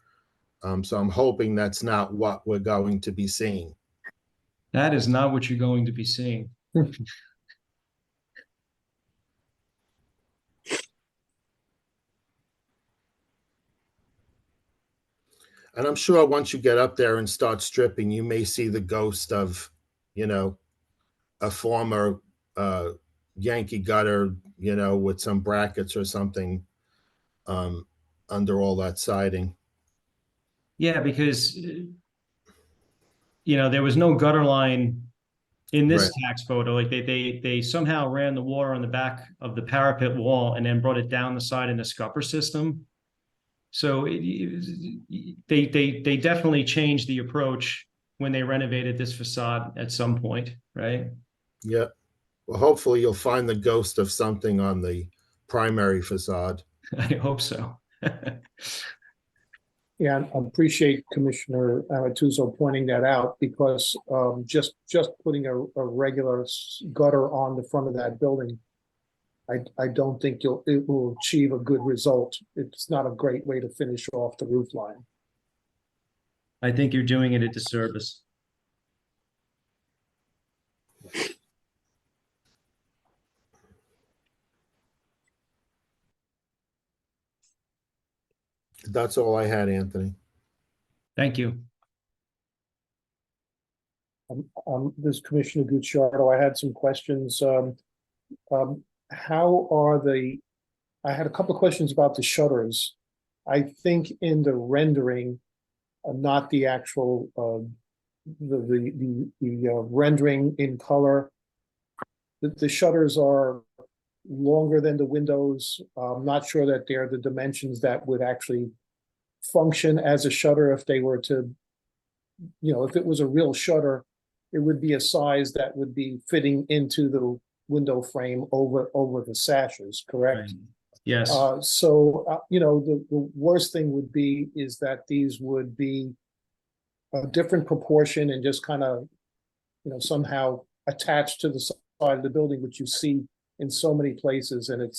So I'm hoping that's not what we're going to be seeing. That is not what you're going to be seeing. And I'm sure once you get up there and start stripping, you may see the ghost of, you know, a former Yankee gutter, you know, with some brackets or something under all that siding. Yeah, because, you know, there was no gutter line in this tax photo. Like they somehow ran the water on the back of the parapet wall and then brought it down the side in the scupper system. So they definitely changed the approach when they renovated this facade at some point, right? Yeah. Well, hopefully you'll find the ghost of something on the primary facade. I hope so. Yeah, I appreciate Commissioner Amatuzzo pointing that out, because just putting a regular gutter on the front of that building, I don't think it will achieve a good result. It's not a great way to finish off the roof line. I think you're doing it a disservice. That's all I had, Anthony. Thank you. This is Commissioner Gucciardo. I had some questions. How are I had a couple of questions about the shutters. I think in the rendering, not the actual, the rendering in color, the shutters are longer than the windows. I'm not sure that they're the dimensions that would actually function as a shutter if they were to, if it was a real shutter, it would be a size that would be fitting into the window frame over the sashes, correct? Yes. The worst thing would be is that these would be a different proportion and just kind of, somehow attached to the side of the building, which you see in so many places, and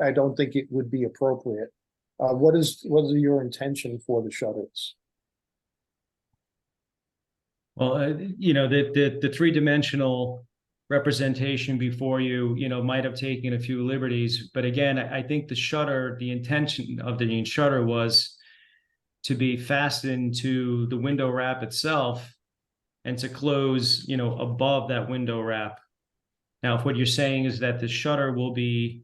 I don't think it would be appropriate. What is your intention for the shutters? Well, the three-dimensional representation before you, might have taken a few liberties, but again, I think the intention of the shutter was to be fastened to the window wrap itself and to close, above that window wrap. Now, if what you're saying is that the shutter will be,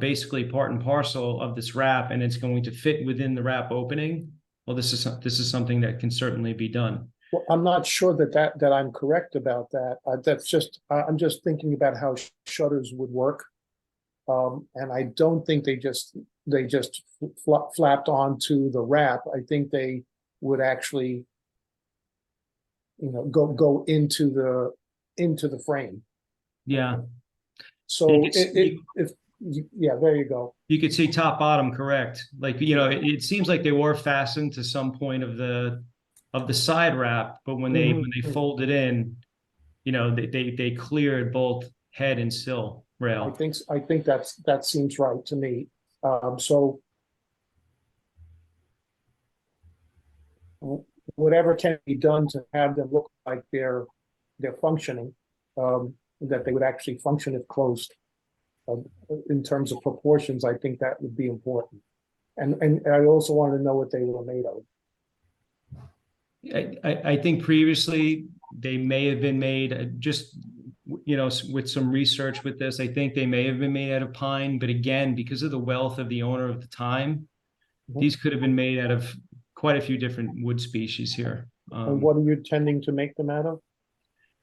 basically part and parcel of this wrap and it's going to fit within the wrap opening, well, this is something that can certainly be done. Well, I'm not sure that I'm correct about that. I'm just thinking about how shutters would work. And I don't think they just flapped onto the wrap. I think they would actually, go into the frame. Yeah. So yeah, there you go. You could see top, bottom, correct. Like, it seems like they were fastened to some point of the side wrap, but when they folded in, they cleared both head and sill rail. I think that seems right to me. So whatever can be done to have them look like they're functioning, that they would actually function if closed. In terms of proportions, I think that would be important. And I also want to know what they were made of. I think previously they may have been made just, with some research with this, I think they may have been made out of pine, but again, because of the wealth of the owner of the time, these could have been made out of quite a few different wood species here. And what are you intending to make them out of?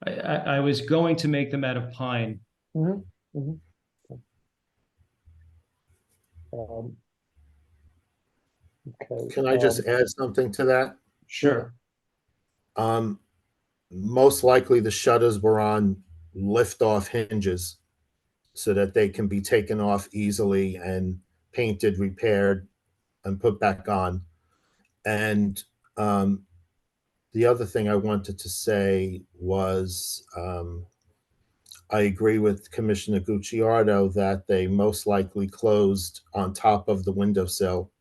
I was going to make them out of pine. Okay. Can I just add something to that? Sure. Most likely the shutters were on lift-off hinges so that they can be taken off easily and painted, repaired, and put back on. And the other thing I wanted to say was I agree with Commissioner Gucciardo that they most likely closed on top of the windowsill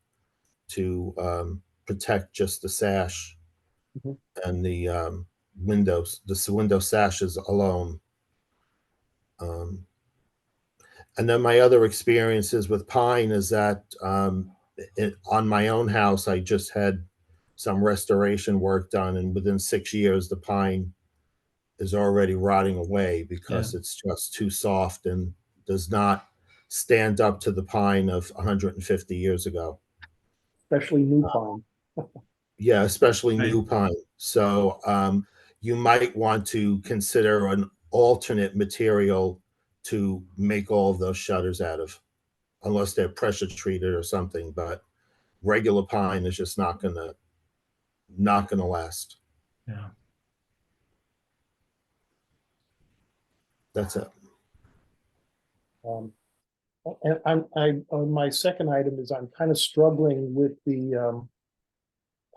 to protect just the sash and the windows, the window sashes alone. And then my other experiences with pine is that on my own house, I just had some restoration work done, and within 6 years, the pine is already rotting away because it's just too soft and does not stand up to the pine of 150 years ago. Especially new pine. Yeah, especially new pine. So you might want to consider an alternate material to make all of those shutters out of, unless they're pressure treated or something. But regular pine is just not gonna last. Yeah. That's it. And my second item is I'm kind of struggling with the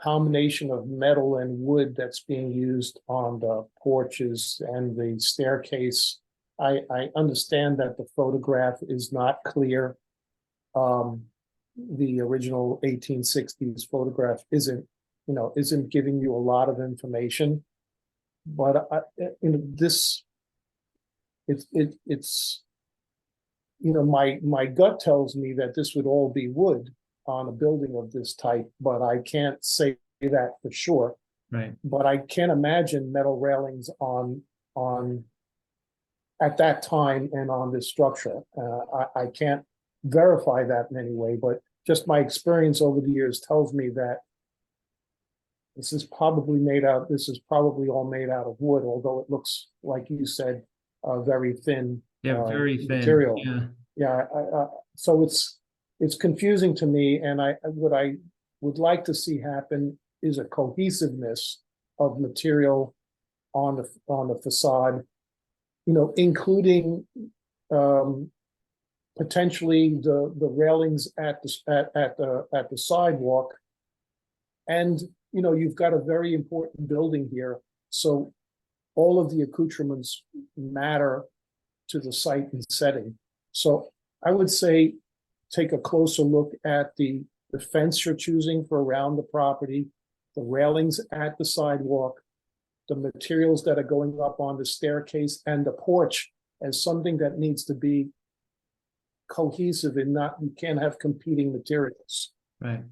combination of metal and wood that's being used on the porches and the staircase. I understand that the photograph is not clear. The original 1860s photograph isn't giving you a lot of information, but it's my gut tells me that this would all be wood, on a building of this type, but I can't say that for sure. Right. But I can't imagine metal railings on at that time and on this structure. I can't verify that in any way, but just my experience over the years tells me that this is probably all made out of wood, although it looks, like you said, very thin. Yeah, very thin. Material. Yeah. Yeah, so it's confusing to me, and what I would like to see happen is a cohesiveness of material on the facade, including potentially the railings at the sidewalk. And you've got a very important building here, so all of the accoutrements matter to the site and setting. So I would say take a closer look at the fence you're choosing for around the property, the railings at the sidewalk, the materials that are going up on the staircase, and the porch as something that needs to be cohesive and you can't have competing materials. Right.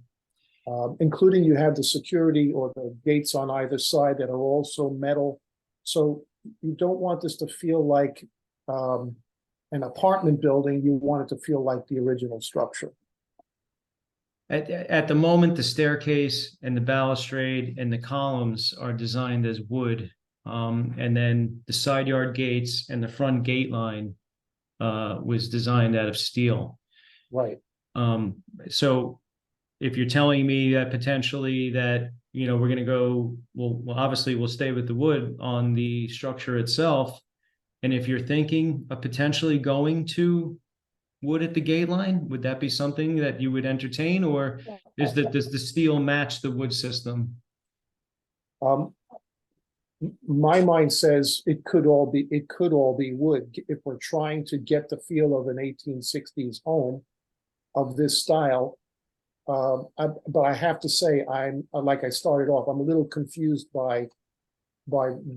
Including you have the security or the gates on either side that are also metal. So you don't want this to feel like an apartment building. You want it to feel like the original structure. At the moment, the staircase and the balustrade and the columns are designed as wood. And then the side yard gates and the front gate line was designed out of steel. Right. So if you're telling me that potentially that, we're going to go, well, obviously we'll stay with the wood on the structure itself. And if you're thinking of potentially going to wood at the gate line, would that be something that you would entertain, or does the steel match the wood system? My mind says it could all be wood if we're trying to get the feel of an 1860s home of this style. But I have to say, I'm like I started off, I'm a little confused by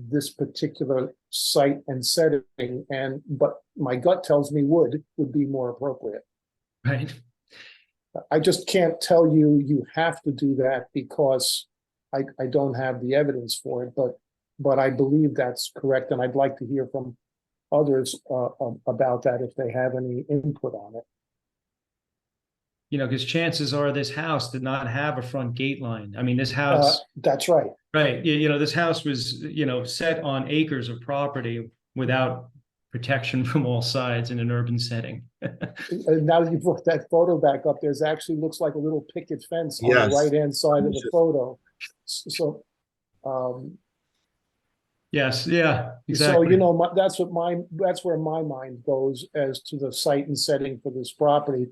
this particular site and setting, but my gut tells me wood would be more appropriate. Right. I just can't tell you have to do that because I don't have the evidence for it, but I believe that's correct, and I'd like to hear from others about that if they have any input on it. Because chances are this house did not have a front gate line. I mean, this house. That's right. Right. This house was, set on acres of property without protection from all sides in an urban setting. And now that you brought that photo back up, there's actually looks like a little picket fence on Yes. the right-hand side of the photo. So, Yes. Yeah. Exactly. So, that's where my mind goes as to the site and setting for this property.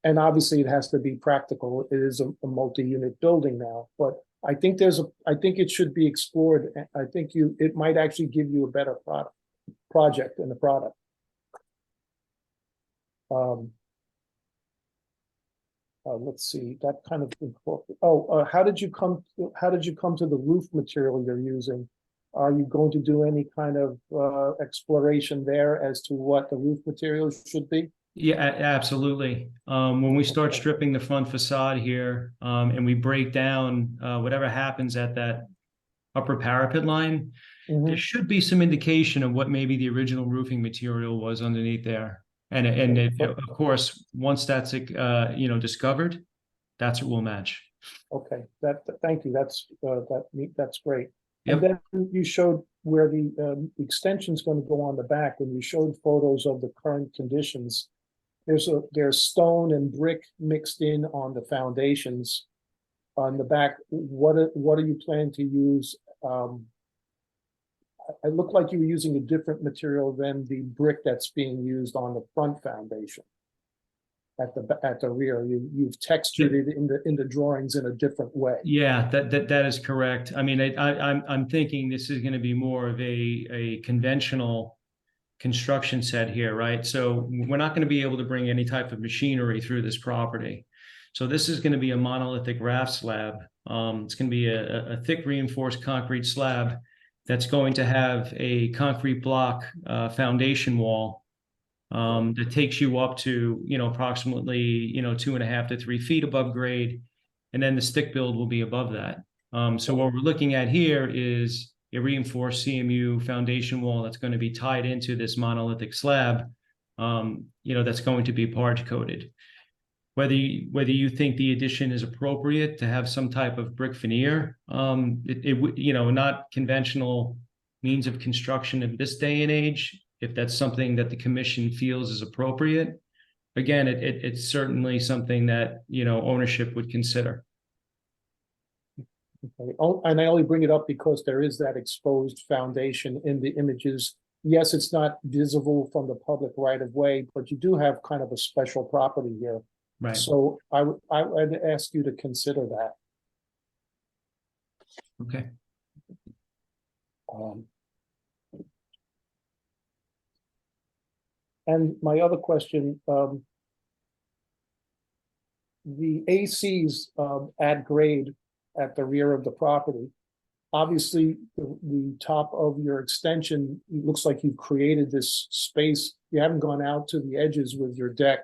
And obviously it has to be practical. It is a multi-unit building now, but I think it should be explored. I think it might actually give you a better project and a product. Let's see, that kind of, how did you come to the roof material you're using? Are you going to do any kind of exploration there as to what the roof material should be? Yeah, absolutely. When we start stripping the front facade here, and we break down whatever happens at that upper parapet line, there should be some indication of what maybe the original roofing material was underneath there. And of course, once that's discovered, that's what we'll match. Okay, thank you. That's great. Yep. And then you showed where the extension is going to go on the back. When you showed photos of the current conditions, there's stone and brick mixed in on the foundations on the back. What are you planning to use? It looked like you were using a different material than the brick that's being used on the front foundation. At the rear, you've textured it in the drawings in a different way. Yeah, that is correct. I mean, I'm thinking this is going to be more of a conventional construction set here, right? So we're not going to be able to bring any type of machinery through this property. So this is going to be a monolithic raft slab. It's going to be a thick reinforced concrete slab that's going to have a concrete block foundation wall that takes you up to, approximately, 2.5 to 3 feet above grade. And then the stick build will be above that. So what we're looking at here is a reinforced CMU foundation wall that's going to be tied into this monolithic slab, that's going to be barge coated. Whether you think the addition is appropriate to have some type of brick veneer, not conventional means of construction in this day and age, if that's something that the commission feels is appropriate, again, it's certainly something that, ownership would consider. Okay. Oh, and I only bring it up because there is that exposed foundation in the images. Yes, it's not visible from the public right of way, but you do have kind of a special property here. Right. So I would ask you to consider that. Okay. And my other question, the ACs at grade at the rear of the property, obviously the top of your extension, it looks like you've created this space. You haven't gone out to the edges with your deck,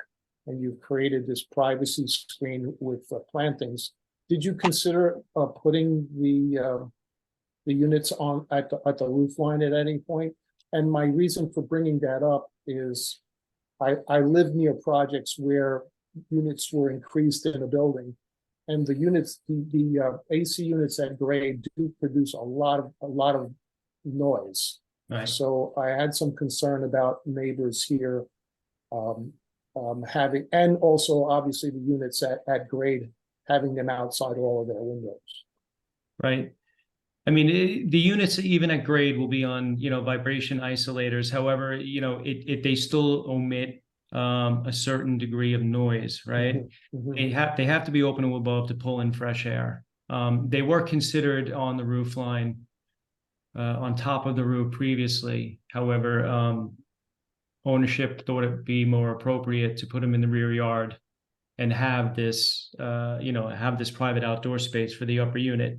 and you've created this privacy screen with plantings. Did you consider putting the units on at the roof line at any point? And my reason for bringing that up is I live near projects where units were increased in a building, and the units, the AC units at grade do produce a lot of noise. Right. So I had some concern about neighbors here having, and also obviously the units at grade, having them outside all of their windows. Right. I mean, the units even at grade will be on, vibration isolators. However, they still omit a certain degree of noise, right? Mm-hmm. They have to be open to above to pull in fresh air. They were considered on the roof line, on top of the roof previously. However, ownership thought it'd be more appropriate to put them in the rear yard and have this, have this private outdoor space for the upper unit.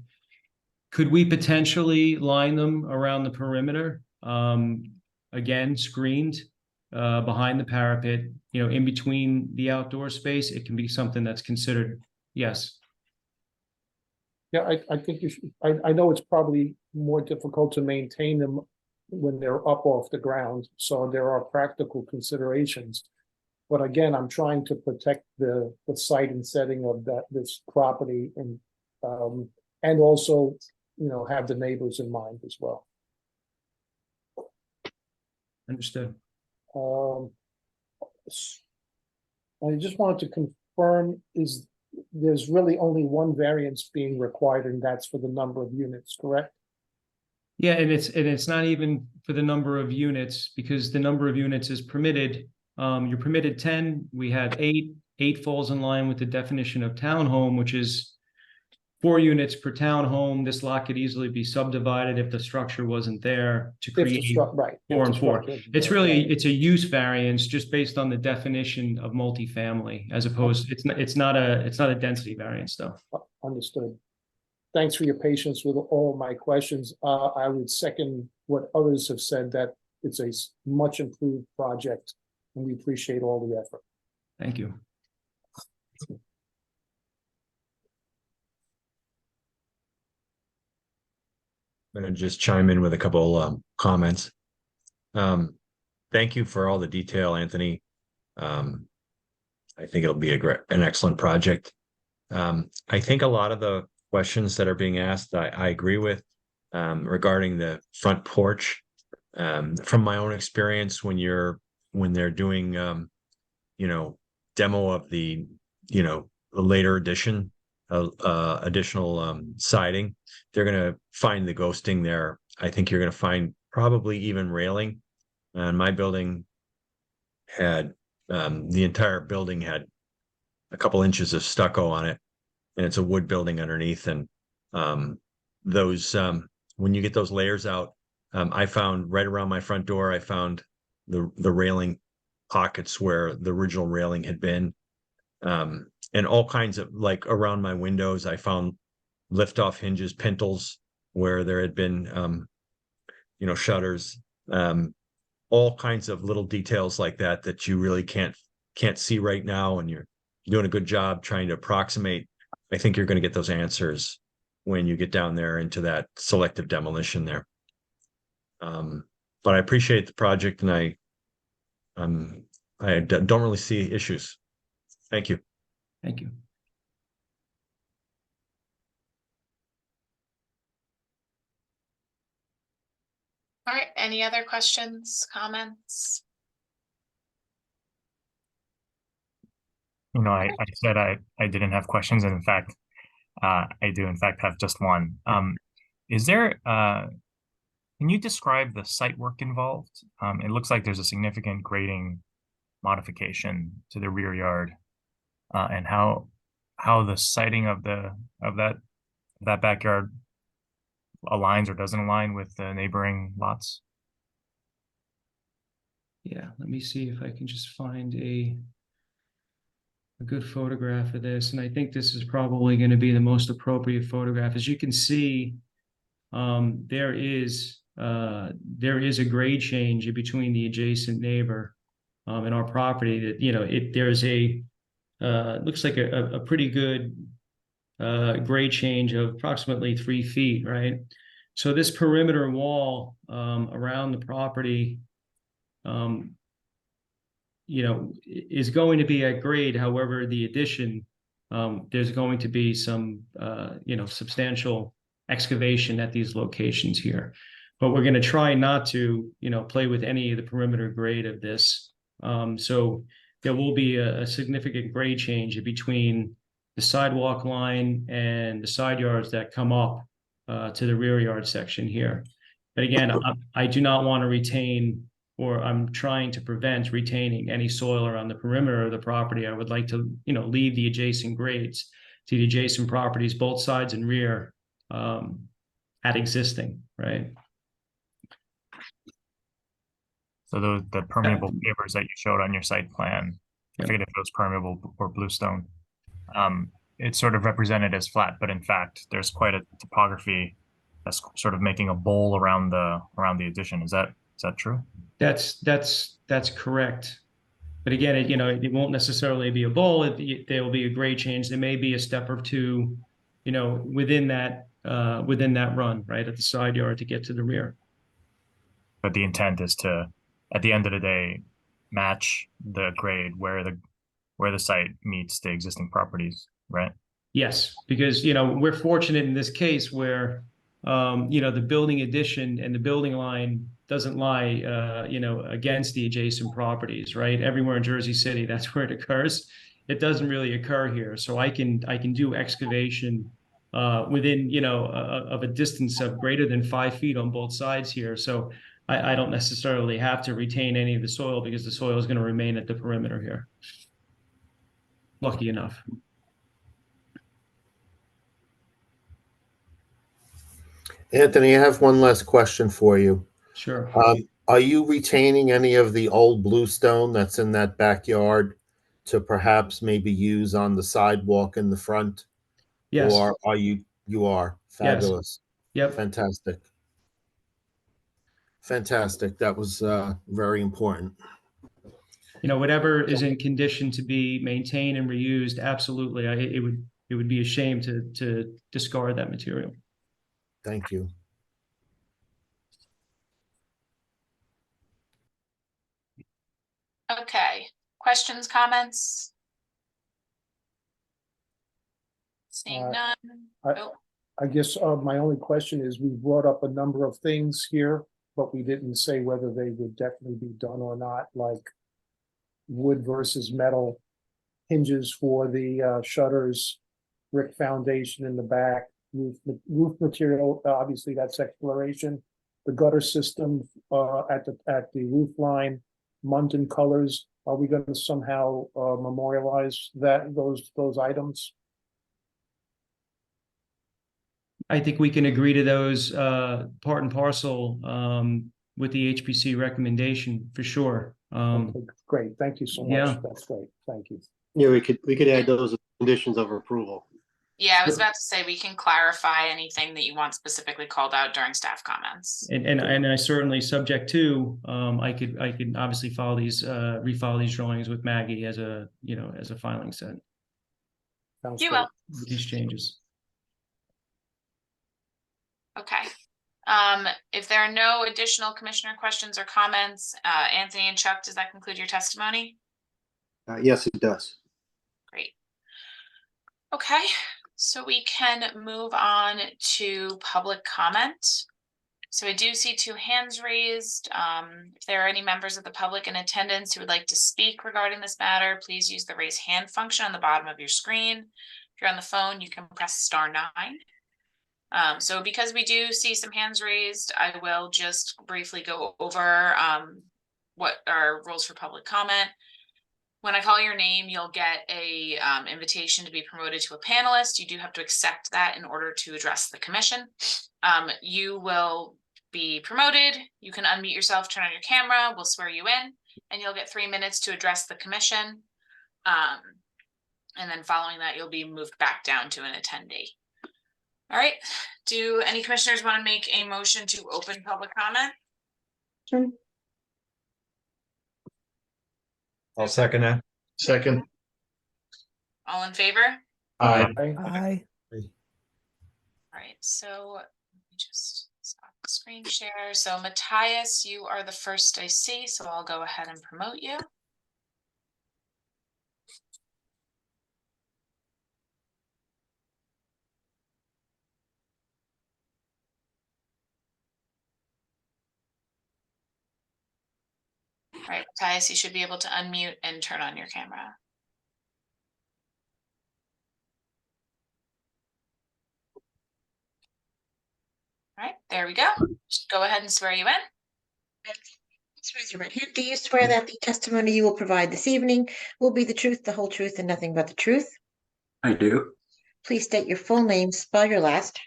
Could we potentially line them around the perimeter? Again, screened behind the parapet, in between the outdoor space. It can be something that's considered, yes. Yeah, I think you should. I know it's probably more difficult to maintain them when they're up off the ground, so there are practical considerations. But again, I'm trying to protect the site and setting of this property, and also, have the neighbors in mind as well. Understood. I just wanted to confirm, there's really only one variance being required, and that's for the number of units, correct? Yeah, and it's not even for the number of units, because the number of units is permitted. You're permitted 10. We have 8. 8 falls in line with the definition of townhome, which is 4 units per townhome. This lot could easily be subdivided if the structure wasn't there to create 4 and 4. It's really, it's a use variance just based on the definition of multifamily, as opposed, it's not a density variance though. Understood. Thanks for your patience with all my questions. I would second what others have said, that it's a much improved project, and we appreciate all the effort. Thank you. I'm going to just chime in with a couple comments. Thank you for all the detail, Anthony. I think it'll be an excellent project. I think a lot of the questions that are being asked, I agree with, regarding the front porch. From my own experience, when they're doing, demo of the, the later addition, additional siding, they're going to find the ghosting there. I think you're going to find probably even railing. And my building had, the entire building had a couple inches of stucco on it, and it's a wood building underneath. And those, when you get those layers out, I found right around my front door, I found the railing pockets where the original railing had been. And all kinds of, like around my windows, I found lift-off hinges, pintles where there had been, shutters. all kinds of little details like that that you really can't see right now, and you're doing a good job trying to approximate. I think you're going to get those answers when you get down there into that selective demolition there. But I appreciate the project, and I don't really see issues. Thank you. Thank you. All right, any other questions, comments? You know, I said I didn't have questions, and in fact, I do in fact have just one. Is there, can you describe the site work involved? It looks like there's a significant grading modification to the rear yard, and how the siting of that backyard aligns or doesn't align with the neighboring lots. Yeah, let me see if I can just find a good photograph of this. And I think this is probably going to be the most appropriate photograph. As you can see, there is a grade change between the adjacent neighbor and our property. That, you know, there's a looks like a pretty good grade change of approximately 3 feet, right? So this perimeter wall around the property, you know, is going to be at grade. However, the addition, there's going to be some, you know, substantial excavation at these locations here. But we're going to try not to, you know, play with any of the perimeter grade of this. So there will be a significant grade change between the sidewalk line and the side yards that come up to the rear yard section here. But again, I do not want to retain, or I'm trying to prevent retaining any soil around the perimeter of the property. I would like to, you know, leave the adjacent grades to the adjacent properties, both sides and rear, at existing, right? So the permeable pavers that you showed on your site plan, I forget if it was permeable or bluestone. It's sort of represented as flat, but in fact, there's quite a topography that's sort of making a bowl around the addition. Is that true? That's correct. But again, it won't necessarily be a bowl. There will be a grade change. There may be a step or two, you know, within that run, right, at the side yard to get to the rear. But the intent is to, at the end of the day, match the grade where the site meets the existing properties, right? Yes, because, you know, we're fortunate in this case where, you know, the building addition and the building line doesn't lie, you know, against the adjacent properties, right? Everywhere in Jersey City, that's where it occurs. It doesn't really occur here. So I can do excavation within, you know, of a distance of greater than 5 feet on both sides here. So I don't necessarily have to retain any of the soil because the soil is going to remain at the perimeter here. Lucky enough. Anthony, I have one last question for you. Sure. Are you retaining any of the old bluestone that's in that backyard to perhaps maybe use on the sidewalk in the front? Yes. Or are you are fabulous. Yes. Yep. Fantastic. Fantastic. That was very important. You know, whatever is in condition to be maintained and reused, absolutely. It would be a shame to discard that material. Thank you. Okay, questions, comments? Seeing none. I guess my only question is, we brought up a number of things here, but we didn't say whether they would definitely be done or not, like wood versus metal hinges for the shutters, brick foundation in the back, roof material, obviously that's exploration, the gutter system at the roof line, Muntin colors. Are we going to somehow memorialize those items? I think we can agree to those part and parcel with the HPC recommendation for sure. Okay, great. Thank you so much. Yeah. That's great. Thank you. Yeah, we could add those as conditions of approval. Yeah, I was about to say, we can clarify anything that you want specifically called out during staff comments. And I certainly, subject to, I could obviously follow these, refollow these drawings with Maggie as a, you know, as a filing set. Sounds You good. will. With these changes. Okay. If there are no additional commissioner questions or comments, Anthony and Chuck, does that conclude your testimony? Yes, it does. Great. Okay, so we can move on to public comment. So I do see 2 hands raised. If there are any members of the public in attendance who would like to speak regarding this matter, please use the raise hand function on the bottom of your screen. If you're on the phone, you can press *9. So because we do see some hands raised, I will just briefly go over what are rules for public comment. When I call your name, you'll get a invitation to be promoted to a panelist. You do have to accept that in order to address the commission. You will be promoted. You can unmute yourself, turn on your camera, we'll swear you in, and you'll get 3 minutes to address the commission. And then following that, you'll be moved back down to an attendee. All right, do any commissioners want to make a motion to open public comment? Sure. I'll second that. Second. All in favor? Aye. Aye. All right, so let me just stop the screen share. So Matthias, you are the first I see, so I'll go ahead and promote you. All right, Matthias, you should be able to unmute and turn on your camera. All right, there we go. Just go ahead and swear you in. Please raise your right hand. Do you swear that the testimony you will provide this evening will be the truth, the whole truth, and nothing but the truth? I do. Please state your full name, spell your last.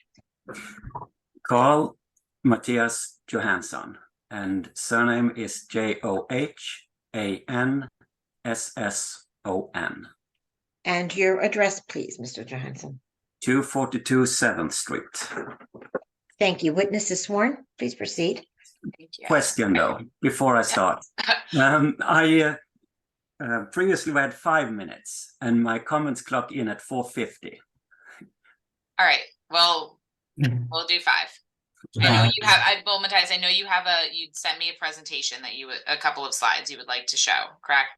Carl Matthias Johansson, and surname is Johannsson. And your address, please, Mr. Johansson. 242 7th Street. Thank you. Witness is sworn. Please proceed. Question though, before I start. I previously had 5 minutes and my comments clock in at 4:50. All right, well, we'll do 5. I know you have, Matthias, I know you have you'd sent me a presentation that a couple of slides you would like to show, correct?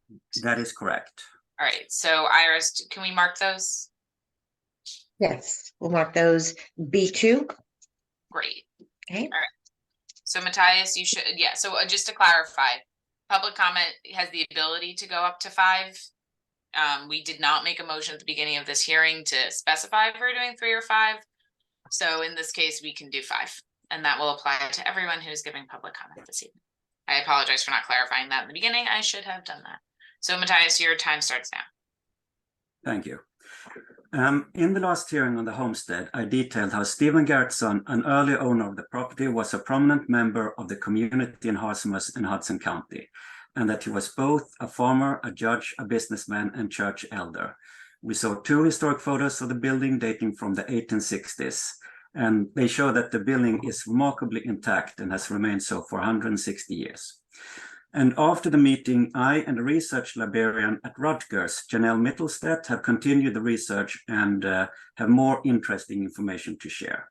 That is correct. All right, so Iris, can we mark those? Yes, we'll mark those B2. Great. Okay. All right. So Matthias, you should, yeah, so just to clarify, public comment has the ability to go up to 5. We did not make a motion at the beginning of this hearing to specify if we're doing 3 or 5. So in this case, we can do 5, and that will apply to everyone who's giving public comment this evening. I apologize for not clarifying that in the beginning. I should have done that. So Matthias, your time starts now. Thank you. In the last hearing on the homestead, I detailed how Stephen Gerritsen, an early owner of the property, was a prominent member of the community in Harsmas in Hudson County, and that he was both a farmer, a judge, a businessman, and church elder. We saw 2 historic photos of the building dating from the 1860s, and they show that the building is remarkably intact and has remained so for 160 years. And after the meeting, I and the research librarian at Rutgers, Janelle Mittelstedt, have continued the research and have more interesting information to share.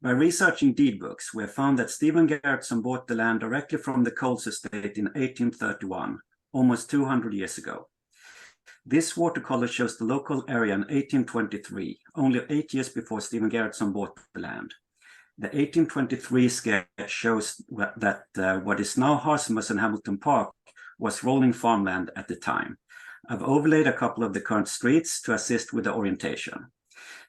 By researching deed books, we have found that Stephen Gerritsen bought the land directly from the Coles estate in 1831, almost 200 years ago. This watercolor shows the local area in 1823, only 8 years before Stephen Gerritsen bought the land. The 1823 sketch shows that what is now Harsmas and Hamilton Park was rolling farmland at the time. I've overlaid a couple of the current streets to assist with the orientation.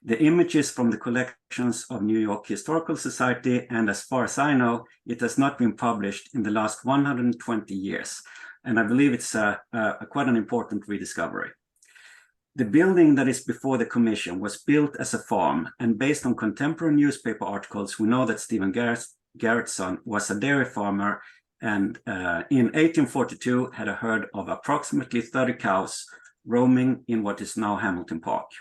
The image is from the collections of New York Historical Society, and as far as I know, it has not been published in the last 120 years. And I believe it's quite an important rediscovery. The building that is before the commission was built as a farm, and based on contemporary newspaper articles, we know that Stephen Gerritsen was a dairy farmer and in 1842 had a herd of approximately 30 cows roaming in what is now Hamilton Park.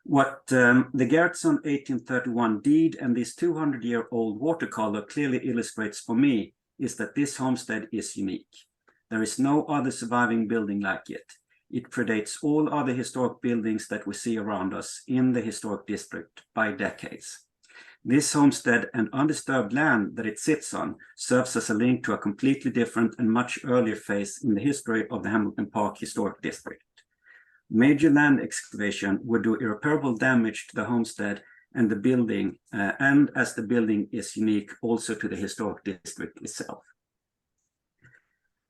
What the Gerritsen 1831 deed and this 200-year-old watercolor clearly illustrates for me is that this homestead is unique. There is no other surviving building like it. It predates all other historic buildings that we see around us in the historic district by decades. This homestead and undisturbed land that it sits on serves as a link to a completely different and much earlier phase in the history of the Hamilton Park Historic District. Major land excavation would do irreparable damage to the homestead and the building, and as the building is unique also to the historic district itself.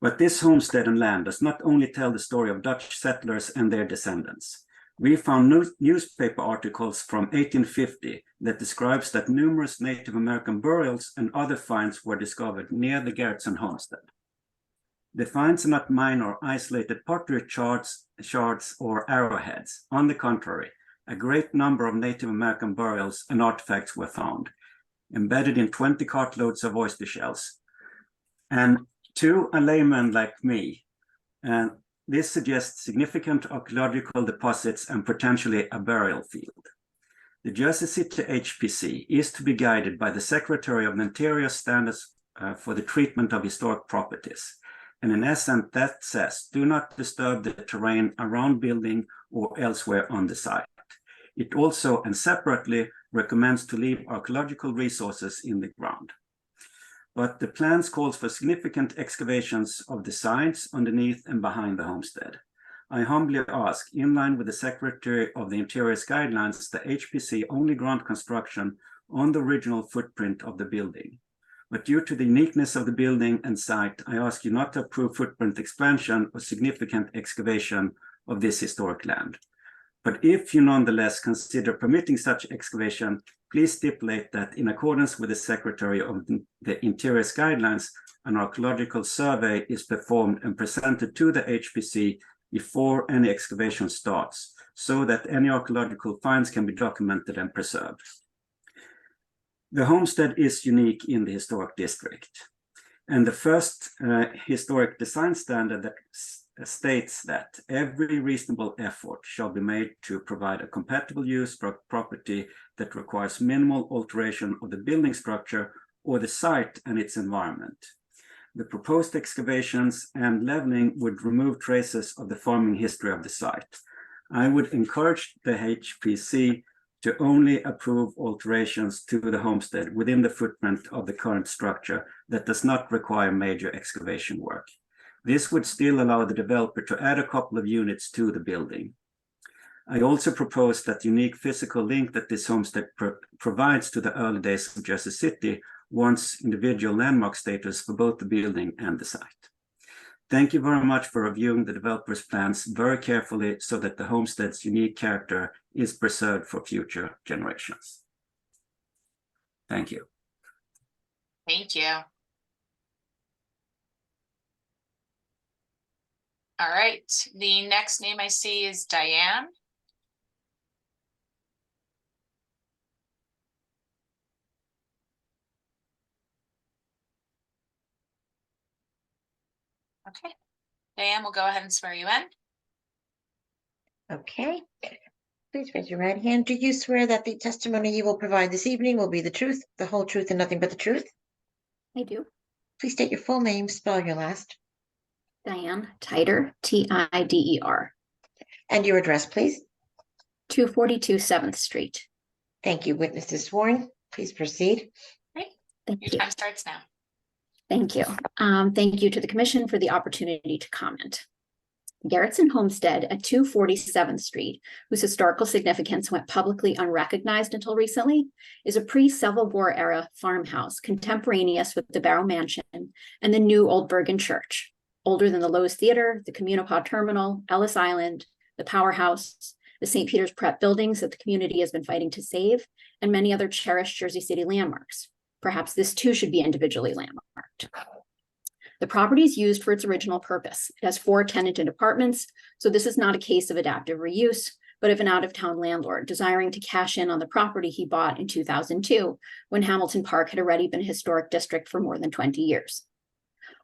But this homestead and land does not only tell the story of Dutch settlers and their descendants. We found newspaper articles from 1850 that describes that numerous Native American burials and other finds were discovered near the Gerritsen homestead. The finds are not minor isolated pottery shards or arrowheads. On the contrary, a great number of Native American burials and artifacts were found, embedded in 20 cartloads of oyster shells. And to a layman like me, this suggests significant archaeological deposits and potentially a burial field. The Jersey City HPC is to be guided by the Secretary of the Interior Standards for the Treatment of Historic Properties. And in essence, that says, do not disturb the terrain around building or elsewhere on the site. It also and separately recommends to leave archaeological resources in the ground. But the plans calls for significant excavations of the sides, underneath and behind the homestead. I humbly ask, in line with the Secretary of the Interior's guidelines, the HPC only grant construction on the original footprint of the building. But due to the uniqueness of the building and site, I ask you not to approve footprint expansion or significant excavation of this historic land. But if you nonetheless consider permitting such excavation, please stipulate that in accordance with the Secretary of the Interior's guidelines, an archaeological survey is performed and presented to the HPC before any excavation starts, so that any archaeological finds can be documented and preserved. The homestead is unique in the historic district, and the first historic design standard that states that every reasonable effort shall be made to provide a compatible use for a property that requires minimal alteration of the building structure or the site and its environment. The proposed excavations and leveling would remove traces of the farming history of the site. I would encourage the HPC to only approve alterations to the homestead within the footprint of the current structure that does not require major excavation work. This would still allow the developer to add a couple of units to the building. I also propose that the unique physical link that this homestead provides to the early days of Jersey City warrants individual landmark status for both the building and the site. Thank you very much for reviewing the developer's plans very carefully so that the homestead's unique character is preserved for future generations. Thank you. Thank you. All right, the next name I see is Diane. Okay, Diane, we'll go ahead and swear you in. Okay. Please raise your right hand. Do you swear that the testimony you will provide this evening will be the truth, the whole truth, and nothing but the truth? I do. Please state your full name, spell your last. Diane Tider, Tider. And your address, please. 242 7th Street. Thank you. Witness is sworn. Please proceed. Great. Thank Your you. time starts now. Thank you. Thank you to the Commission for the opportunity to comment. Gerritsen Homestead at 247th Street, whose historical significance went publicly unrecognized until recently, is a pre-Civil War era farmhouse contemporaneous with the Barrow Mansion and the new Old Bergen Church, older than the Lowe's Theater, the Communipod Terminal, Ellis Island, the Powerhouse, the St. Peter's Prep buildings that the community has been fighting to save, and many other cherished Jersey City landmarks. Perhaps this too should be individually landmarked. The property is used for its original purpose. It has 4 tenanted apartments, so this is not a case of adaptive reuse, but of an out-of-town landlord desiring to cash in on the property he bought in 2002, when Hamilton Park had already been a historic district for more than 20 years.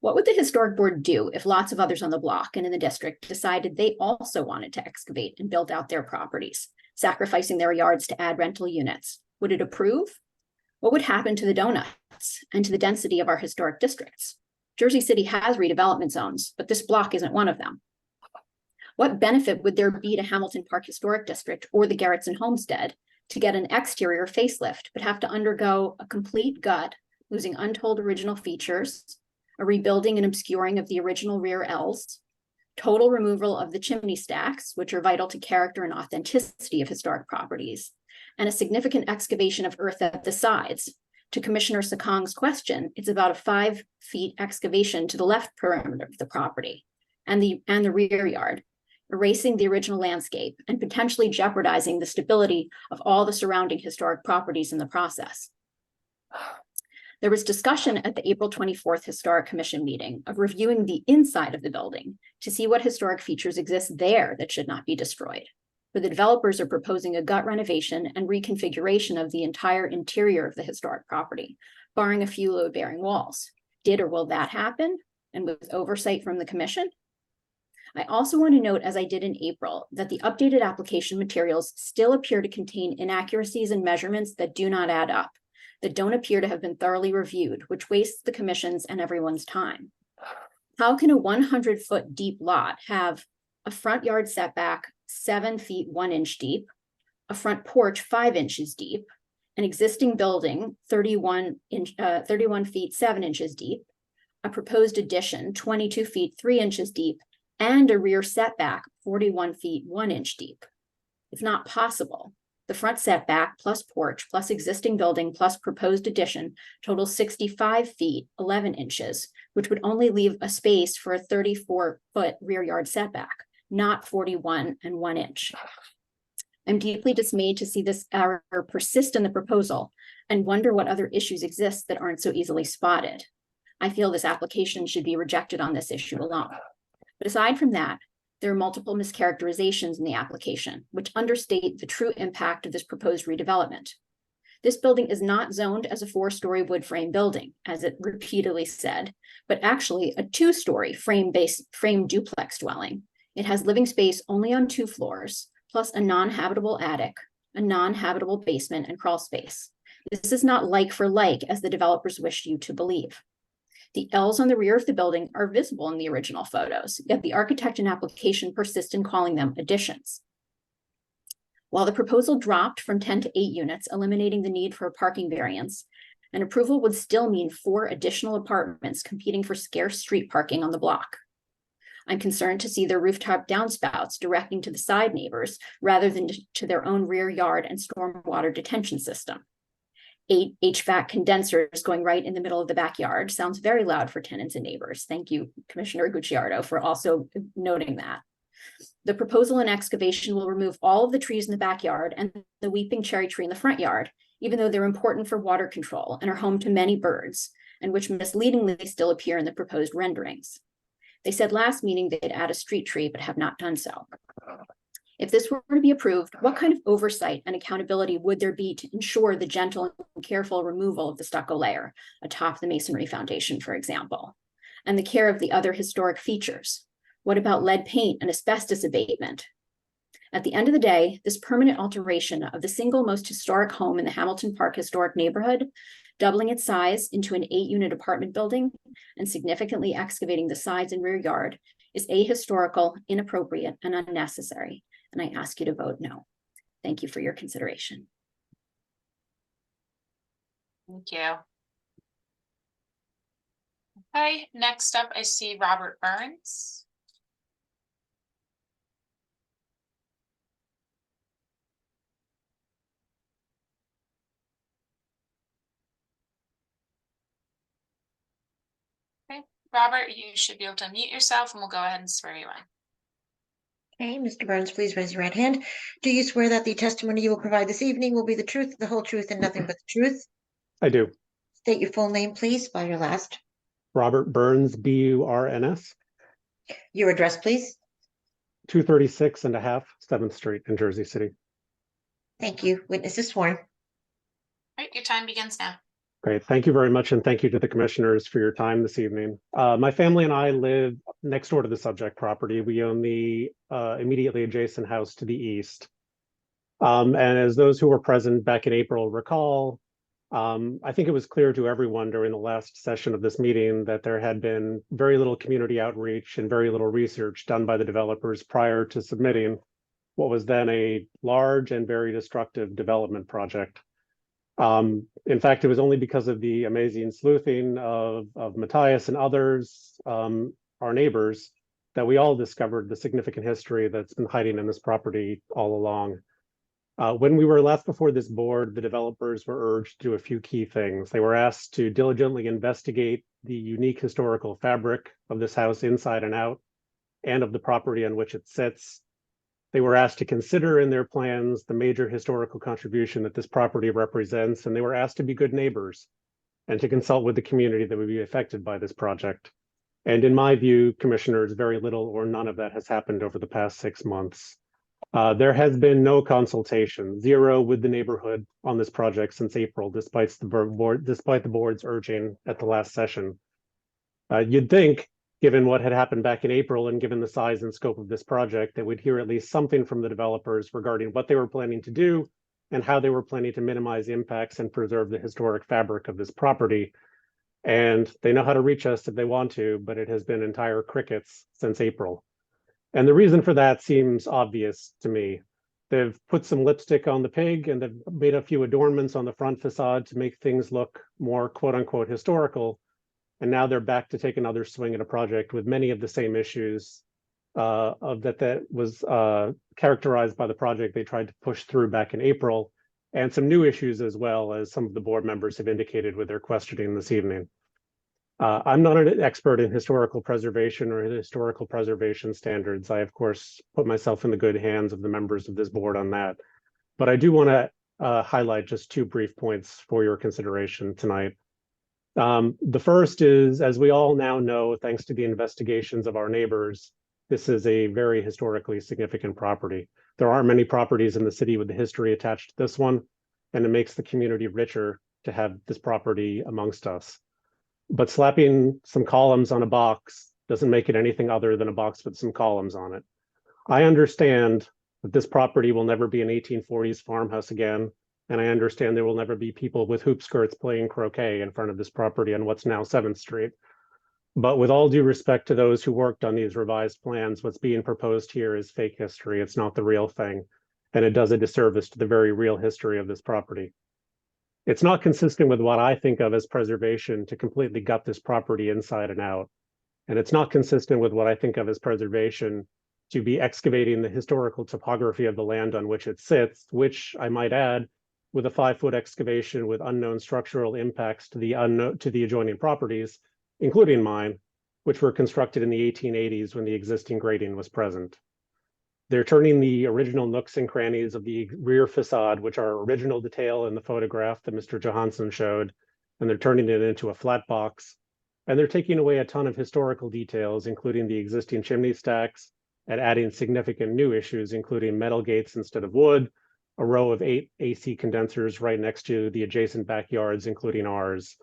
What would the historic board do if lots of others on the block and in the district decided they also wanted to excavate and build out their properties, sacrificing their yards to add rental units. Would it approve? What would happen to the donuts and to the density of our historic districts? Jersey City has redevelopment zones, but this block isn't one of them. What benefit would there be to Hamilton Park Historic District or the Garrettson Homestead to get an exterior facelift, but have to undergo a complete gut, losing untold original features, a rebuilding and obscuring of the original rear Ls, total removal of the chimney stacks, which are vital to character and authenticity of historic properties, and a significant excavation of earth at the sides? To Commissioner Sakong's question, it's about a 5 feet excavation to the left perimeter of the property and the rear yard, erasing the original landscape and potentially jeopardizing the stability of all the surrounding historic properties in the process. There was discussion at the April 24th Historic Commission meeting of reviewing the inside of the building to see what historic features exist there that should not be destroyed. But the developers are proposing a gut renovation and reconfiguration of the entire interior of the historic property, barring a few load-bearing walls. Did or will that happen? And with oversight from the commission? I also want to note, as I did in April, that the updated application materials still appear to contain inaccuracies and measurements that do not add up, that don't appear to have been thoroughly reviewed, which wastes the commission's and everyone's time. How can a 100-foot deep lot have a front yard setback 7 feet 1 inch deep, a front porch 5 inches deep, an existing building 31 feet 7 inches deep, a proposed addition 22 feet 3 inches deep, and a rear setback 41 feet 1 inch deep? If not possible, the front setback plus porch plus existing building plus proposed addition totals 65 feet 11 inches, which would only leave a space for a 34-foot rear yard setback, not 41 and 1 inch. I'm deeply dismayed to see this error persist in the proposal and wonder what other issues exist that aren't so easily spotted. I feel this application should be rejected on this issue alone. But aside from that, there are multiple mischaracterizations in the application, which understate the true impact of this proposed redevelopment. This building is not zoned as a 4-story wood frame building, as it repeatedly said, but actually a 2-story frame duplex dwelling. It has living space only on 2 floors, plus a non-habitable attic, a non-habitable basement, and crawl space. This is not like for like, as the developers wish you to believe. The L's on the rear of the building are visible in the original photos, yet the architect and application persist in calling them additions. While the proposal dropped from 10 to 8 units, eliminating the need for a parking variance, an approval would still mean 4 additional apartments competing for scarce street parking on the block. I'm concerned to see their rooftop downspouts directing to the side neighbors rather than to their own rear yard and stormwater detention system. 8 HVAC condensers going right in the middle of the backyard sounds very loud for tenants and neighbors. Thank you, Commissioner Gucciardo, for also noting that. The proposal and excavation will remove all of the trees in the backyard and the weeping cherry tree in the front yard, even though they're important for water control and are home to many birds, and which misleadingly still appear in the proposed renderings. They said last meeting they'd add a street tree, but have not done so. If this were to be approved, what kind of oversight and accountability would there be to ensure the gentle and careful removal of the stucco layer atop the masonry foundation, for example, and the care of the other historic features? What about lead paint and asbestos abatement? At the end of the day, this permanent alteration of the single most historic home in the Hamilton Park historic neighborhood, doubling its size into an 8-unit apartment building and significantly excavating the sides and rear yard, is ahistorical, inappropriate, and unnecessary. And I ask you to vote no. Thank you for your consideration. Thank you. Okay, next up, I see Robert Burns. Okay, Robert, you should be able to unmute yourself and we'll go ahead and swear you in. Okay, Mr. Burns, please raise your right hand. Do you swear that the testimony you will provide this evening will be the truth, the whole truth, and nothing but the truth? I do. State your full name, please, by your last. Robert Burns, B-U-R-N-S. Your address, please. 236 and a half 7th Street in Jersey City. Thank you. Witness is sworn. All right, your time begins now. Great. Thank you very much. And thank you to the commissioners for your time this evening. My family and I live next door to the subject property. We own the immediately adjacent house to the east. And as those who were present back in April recall, I think it was clear to everyone during the last session of this meeting that there had been very little community outreach and very little research done by the developers prior to submitting what was then a large and very destructive development project. In fact, it was only because of the amazing sleuthing of Matthias and others, our neighbors, that we all discovered the significant history that's been hiding in this property all along. When we were left before this board, the developers were urged to do a few key things. They were asked to diligently investigate the unique historical fabric of this house inside and out, and of the property on which it sits. They were asked to consider in their plans the major historical contribution that this property represents, and they were asked to be good neighbors and to consult with the community that would be affected by this project. And in my view, commissioners, very little or none of that has happened over the past 6 months. There has been no consultation, zero with the neighborhood on this project since April, despite the board's urging at the last session. You'd think, given what had happened back in April and given the size and scope of this project, that we'd hear at least something from the developers regarding what they were planning to do and how they were planning to minimize impacts and preserve the historic fabric of this property. And they know how to reach us if they want to, but it has been entire crickets since April. And the reason for that seems obvious to me. They've put some lipstick on the pig and they've made a few adornments on the front facade to make things look more quote unquote historical. And now they're back to take another swing at a project with many of the same issues that was characterized by the project they tried to push through back in April, and some new issues as well, as some of the board members have indicated with their questioning this evening. I'm not an expert in historical preservation or historical preservation standards. I, of course, put myself in the good hands of the members of this board on that. But I do want to highlight just 2 brief points for your consideration tonight. The first is, as we all now know, thanks to the investigations of our neighbors, this is a very historically significant property. There aren't many properties in the city with the history attached to this one, and it makes the community richer to have this property amongst us. But slapping some columns on a box doesn't make it anything other than a box with some columns on it. I understand that this property will never be an 1840s farmhouse again, and I understand there will never be people with hoop skirts playing croquet in front of this property on what's now 7th Street. But with all due respect to those who worked on these revised plans, what's being proposed here is fake history. It's not the real thing, and it does a disservice to the very real history of this property. It's not consistent with what I think of as preservation to completely gut this property inside and out. And it's not consistent with what I think of as preservation to be excavating the historical topography of the land on which it sits, which I might add, with a 5-foot excavation with unknown structural impacts to the adjoining properties, including mine, which were constructed in the 1880s when the existing grading was present. They're turning the original nooks and crannies of the rear facade, which are original detail in the photograph that Mr. Johansson showed, and they're turning it into a flat box. And they're taking away a ton of historical details, including the existing chimney stacks, and adding significant new issues, including metal gates instead of wood, a row of 8 AC condensers right next to the adjacent backyards, including ours.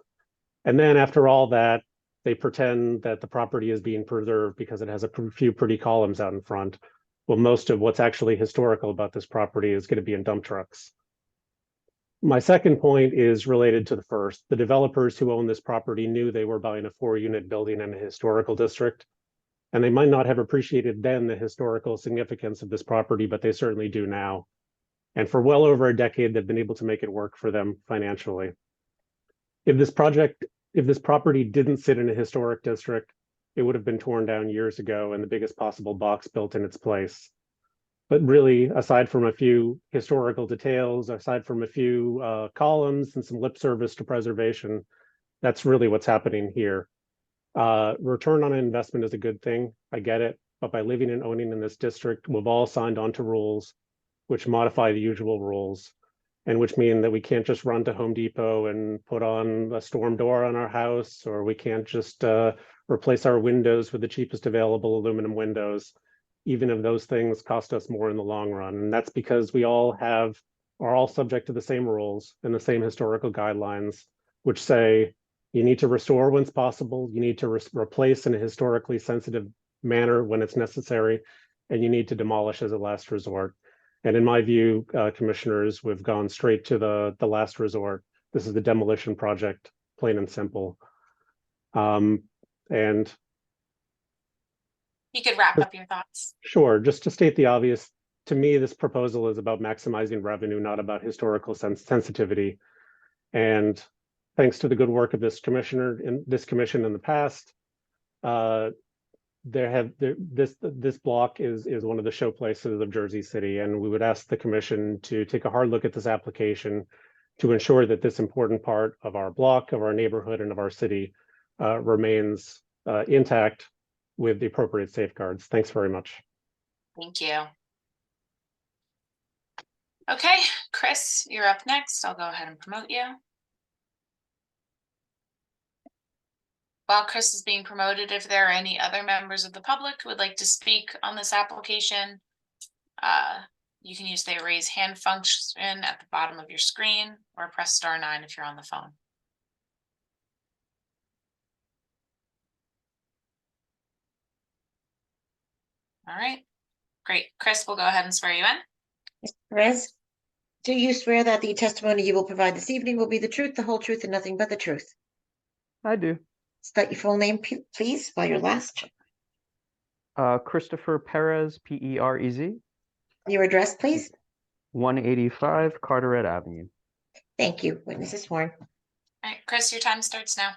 And then after all that, they pretend that the property is being preserved because it has a few pretty columns out in front. Well, most of what's actually historical about this property is going to be in dump trucks. My second point is related to the first. The developers who own this property knew they were buying a 4-unit building in a historical district, and they might not have appreciated then the historical significance of this property, but they certainly do now. And for well over a decade, they've been able to make it work for them financially. If this property didn't sit in a historic district, it would have been torn down years ago and the biggest possible box built in its place. But really, aside from a few historical details, aside from a few columns and some lip service to preservation, that's really what's happening here. Return on investment is a good thing, I get it, but by living and owning in this district, we've all signed on to rules which modify the usual rules, and which mean that we can't just run to Home Depot and put on a storm door on our house, or we can't just replace our windows with the cheapest available aluminum windows, even if those things cost us more in the long run. And that's because we are all subject to the same rules and the same historical guidelines, which say you need to restore when it's possible, you need to replace in a historically sensitive manner when it's necessary, and you need to demolish as a last resort. And in my view, commissioners, we've gone straight to the last resort. This is the demolition project, plain and simple. And You could wrap up your thoughts. sure, just to state the obvious, to me, this proposal is about maximizing revenue, not about historical sensitivity. And thanks to the good work of this commissioner in this commission in the past, this block is one of the showplaces of Jersey City, and we would ask the commission to take a hard look at this application to ensure that this important part of our block, of our neighborhood, and of our city remains intact with the appropriate safeguards. Thanks very much. Thank you. Okay, Chris, you're up next. I'll go ahead and promote you. While Chris is being promoted, if there are any other members of the public who would like to speak on this application, you can use the raise hand function at the bottom of your screen or press *9 if you're on the phone. All right, great. Chris, we'll go ahead and swear you in. Mr. Perez, do you swear that the testimony you will provide this evening will be the truth, the whole truth, and nothing but the truth? I do. State your full name, please, spell your last. Christopher Perez, Perez. Your address, please. 185 Carteret Avenue. Thank you. Witness is sworn. All right, Chris, your time starts now.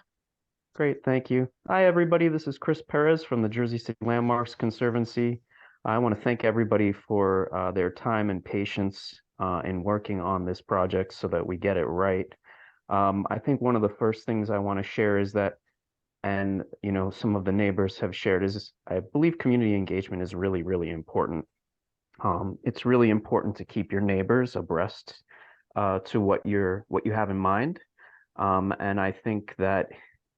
Great, thank you. Hi, everybody. This is Chris Perez from the Jersey City Landmarks Conservancy. I want to thank everybody for their time and patience in working on this project so that we get it right. I think one of the first things I want to share is that, and you know, some of the neighbors have shared, is I believe community engagement is really, really important. It's really important to keep your neighbors abreast to what you have in mind. And I think that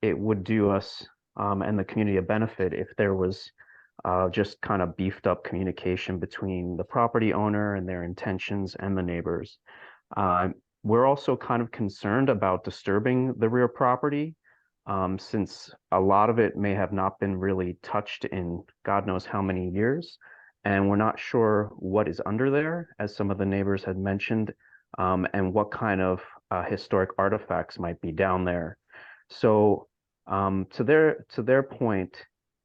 it would do us and the community a benefit if there was just kind of beefed up communication between the property owner and their intentions and the neighbors. We're also kind of concerned about disturbing the rear property since a lot of it may have not been really touched in God knows how many years. And we're not sure what is under there, as some of the neighbors had mentioned, and what kind of historic artifacts might be down there. So to their point,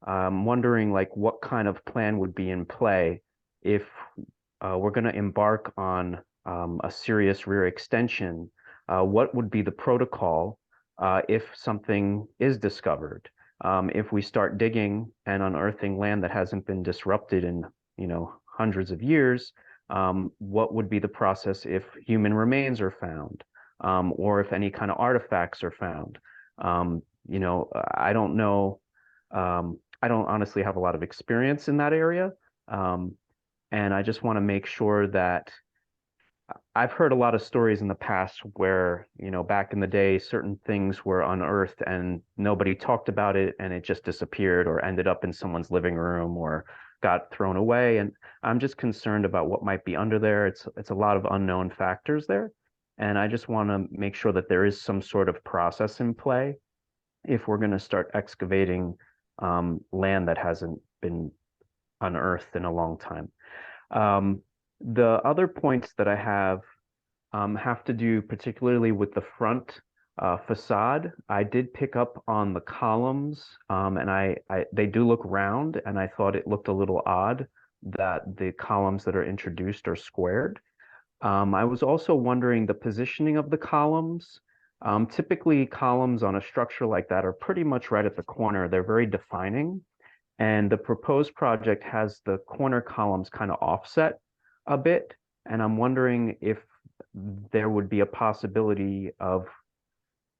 I'm wondering like what kind of plan would be in play if we're going to embark on a serious rear extension. What would be the protocol if something is discovered? If we start digging and unearthing land that hasn't been disrupted in hundreds of years, what would be the process if human remains are found, or if any kind of artifacts are found? I don't know. I don't honestly have a lot of experience in that area. And I just want to make sure that I've heard a lot of stories in the past where, back in the day, certain things were unearthed and nobody talked about it and it just disappeared or ended up in someone's living room or got thrown away. And I'm just concerned about what might be under there. It's a lot of unknown factors there. And I just want to make sure that there is some sort of process in play if we're going to start excavating land that hasn't been unearthed in a long time. The other points that I have to do particularly with the front facade. I did pick up on the columns, and they do look round, and I thought it looked a little odd that the columns that are introduced are squared. I was also wondering the positioning of the columns. Typically, columns on a structure like that are pretty much right at the corner. They're very defining. And the proposed project has the corner columns kind of offset a bit. And I'm wondering if there would be a possibility of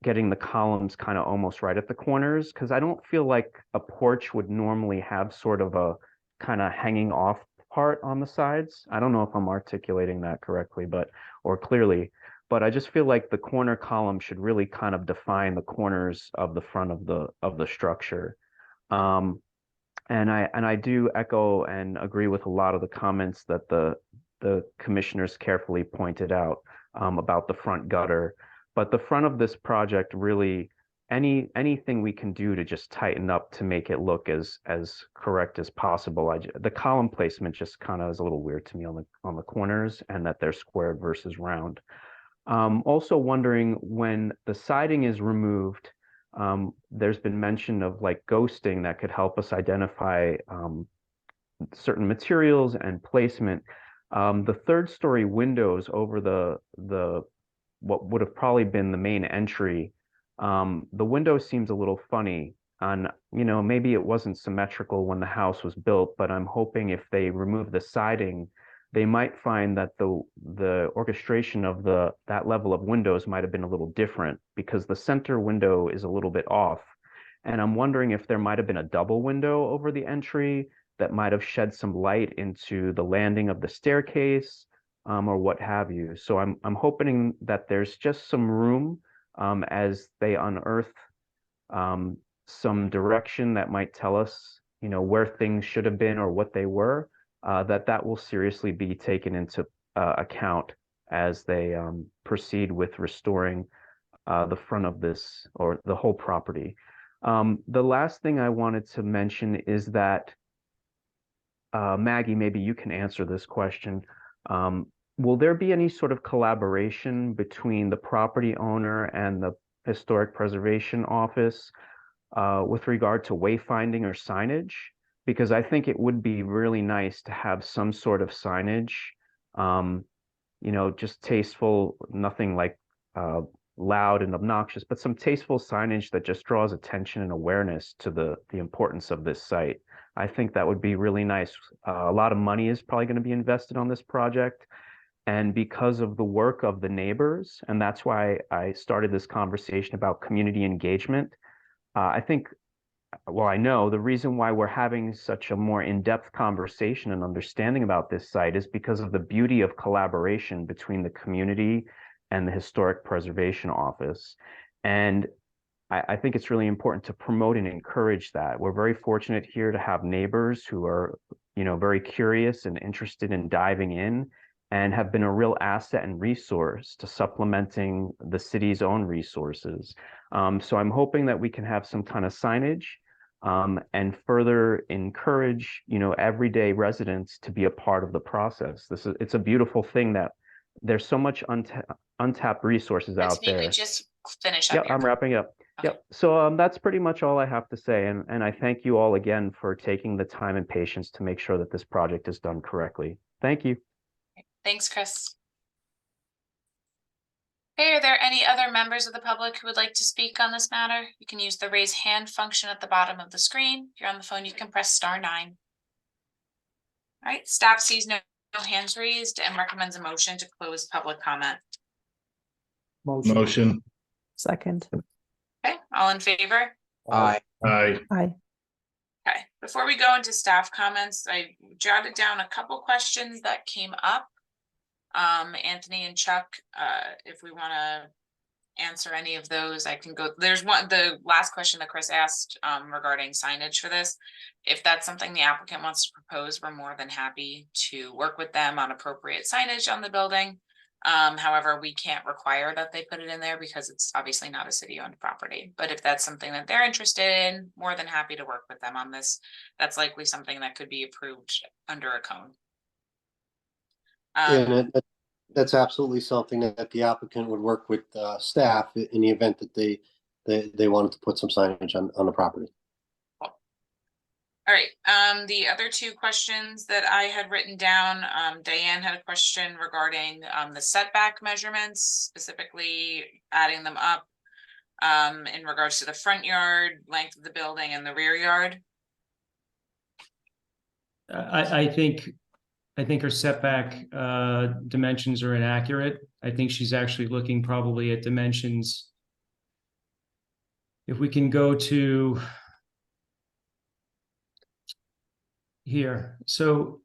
getting the columns kind of almost right at the corners, because I don't feel like a porch would normally have sort of a kind of hanging off part on the sides. I don't know if I'm articulating that correctly, or clearly. But I just feel like the corner column should really kind of define the corners of the front of the structure. And I do echo and agree with a lot of the comments that the commissioners carefully pointed out about the front gutter. But the front of this project really anything we can do to just tighten up to make it look as correct as possible. The column placement just kind of is a little weird to me on the corners, and that they're squared versus round. Also wondering, when the siding is removed, there's been mention of like ghosting that could help us identify certain materials and placement. The third-story windows over the what would have probably been the main entry, the window seems a little funny. And maybe it wasn't symmetrical when the house was built, but I'm hoping if they remove the siding, they might find that the orchestration of that level of windows might have been a little different, because the center window is a little bit off. And I'm wondering if there might have been a double window over the entry that might have shed some light into the landing of the staircase, or what have you. So I'm hoping that there's just some room, as they unearth some direction that might tell us, where things should have been or what they were, that will seriously be taken into account as they proceed with restoring the front of this, or the whole property. The last thing I wanted to mention is that, Maggie, maybe you can answer this question. Will there be any sort of collaboration between the property owner and the Historic Preservation Office with regard to wayfinding or signage? Because I think it would be really nice to have some sort of signage, just tasteful, nothing like loud and obnoxious, but some tasteful signage that just draws attention and awareness to the importance of this site. I think that would be really nice. A lot of money is probably going to be invested on this project. And because of the work of the neighbors, and that's why I started this conversation about community engagement, I know the reason why we're having such a more in-depth conversation and understanding about this site is because of the beauty of collaboration between the community and the Historic Preservation Office. And I think it's really important to promote and encourage that. We're very fortunate here to have neighbors who are, very curious and interested in diving in, and have been a real asset and resource to supplementing the city's own resources. So I'm hoping that we can have some kind of signage, and further encourage, everyday residents to be a part of the process. It's a beautiful thing that there's so much untapped resources out there. We just finish up. Yep, I'm wrapping up. Okay. Yep. So that's pretty much all I have to say. And I thank you all again for taking the time and patience to make sure that this project is done correctly. Thank you. Thanks, Chris. Okay, are there any other members of the public who would like to speak on this matter? You can use the raise hand function at the bottom of the screen. If you're on the phone, you can press *9. All right, staff sees no hands raised and recommends a motion to close public comment. Motion. Second. Okay, all in favor? Aye. Aye. Aye. Okay, before we go into staff comments, I jotted down a couple questions that came up. Anthony and Chuck, if we want to answer any of those, I can go. There's the last question that Chris asked regarding signage for this. If that's something the applicant wants to propose, we're more than happy to work with them on appropriate signage on the building. However, we can't require that they put it in there because it's obviously not a city-owned property. But if that's something that they're interested in, more than happy to work with them on this. That's likely something that could be approved under a cone. And that's absolutely something that the applicant would work with staff in the event that they wanted to put some signage on the property. All right, the other two questions that I had written down, Diane had a question regarding the setback measurements, specifically adding them up in regards to the front yard, length of the building, and the rear yard. I think her setback dimensions are inaccurate. I think she's actually looking probably at dimensions. If we can go to here. So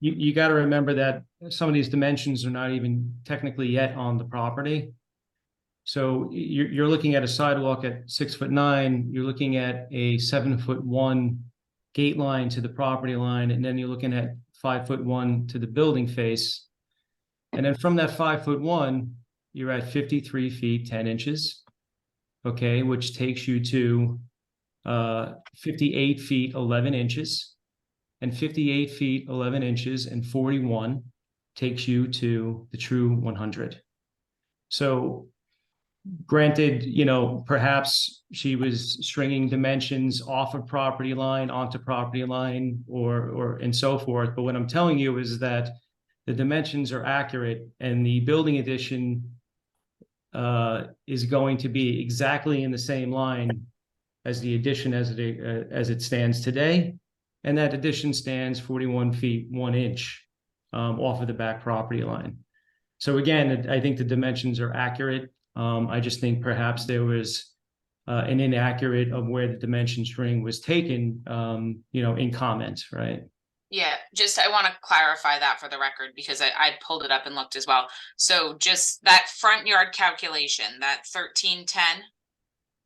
you got to remember that some of these dimensions are not even technically yet on the property. So you're looking at a sidewalk at 6'9". You're looking at a 7'1" gate line to the property line, and then you're looking at 5'1" to the building face. And then from that 5'1", you're at 53 feet, 10 inches. okay, which takes you to 58 feet 11 inches, and 58 feet 11 inches and 41 takes you to the true 100. So granted, you know, perhaps she was stringing dimensions off of property line onto property line or and so forth. But what I'm telling you is that the dimensions are accurate, and the building addition is going to be exactly in the same line as the addition as it stands today. And that addition stands 41 feet 1 inch off of the back property line. So again, I think the dimensions are accurate. I just think perhaps there was an inaccurate of where the dimension string was taken, you know, in comments, right? Yeah, just I want to clarify that for the record, because I pulled it up and looked as well. So just that front yard calculation, that 1310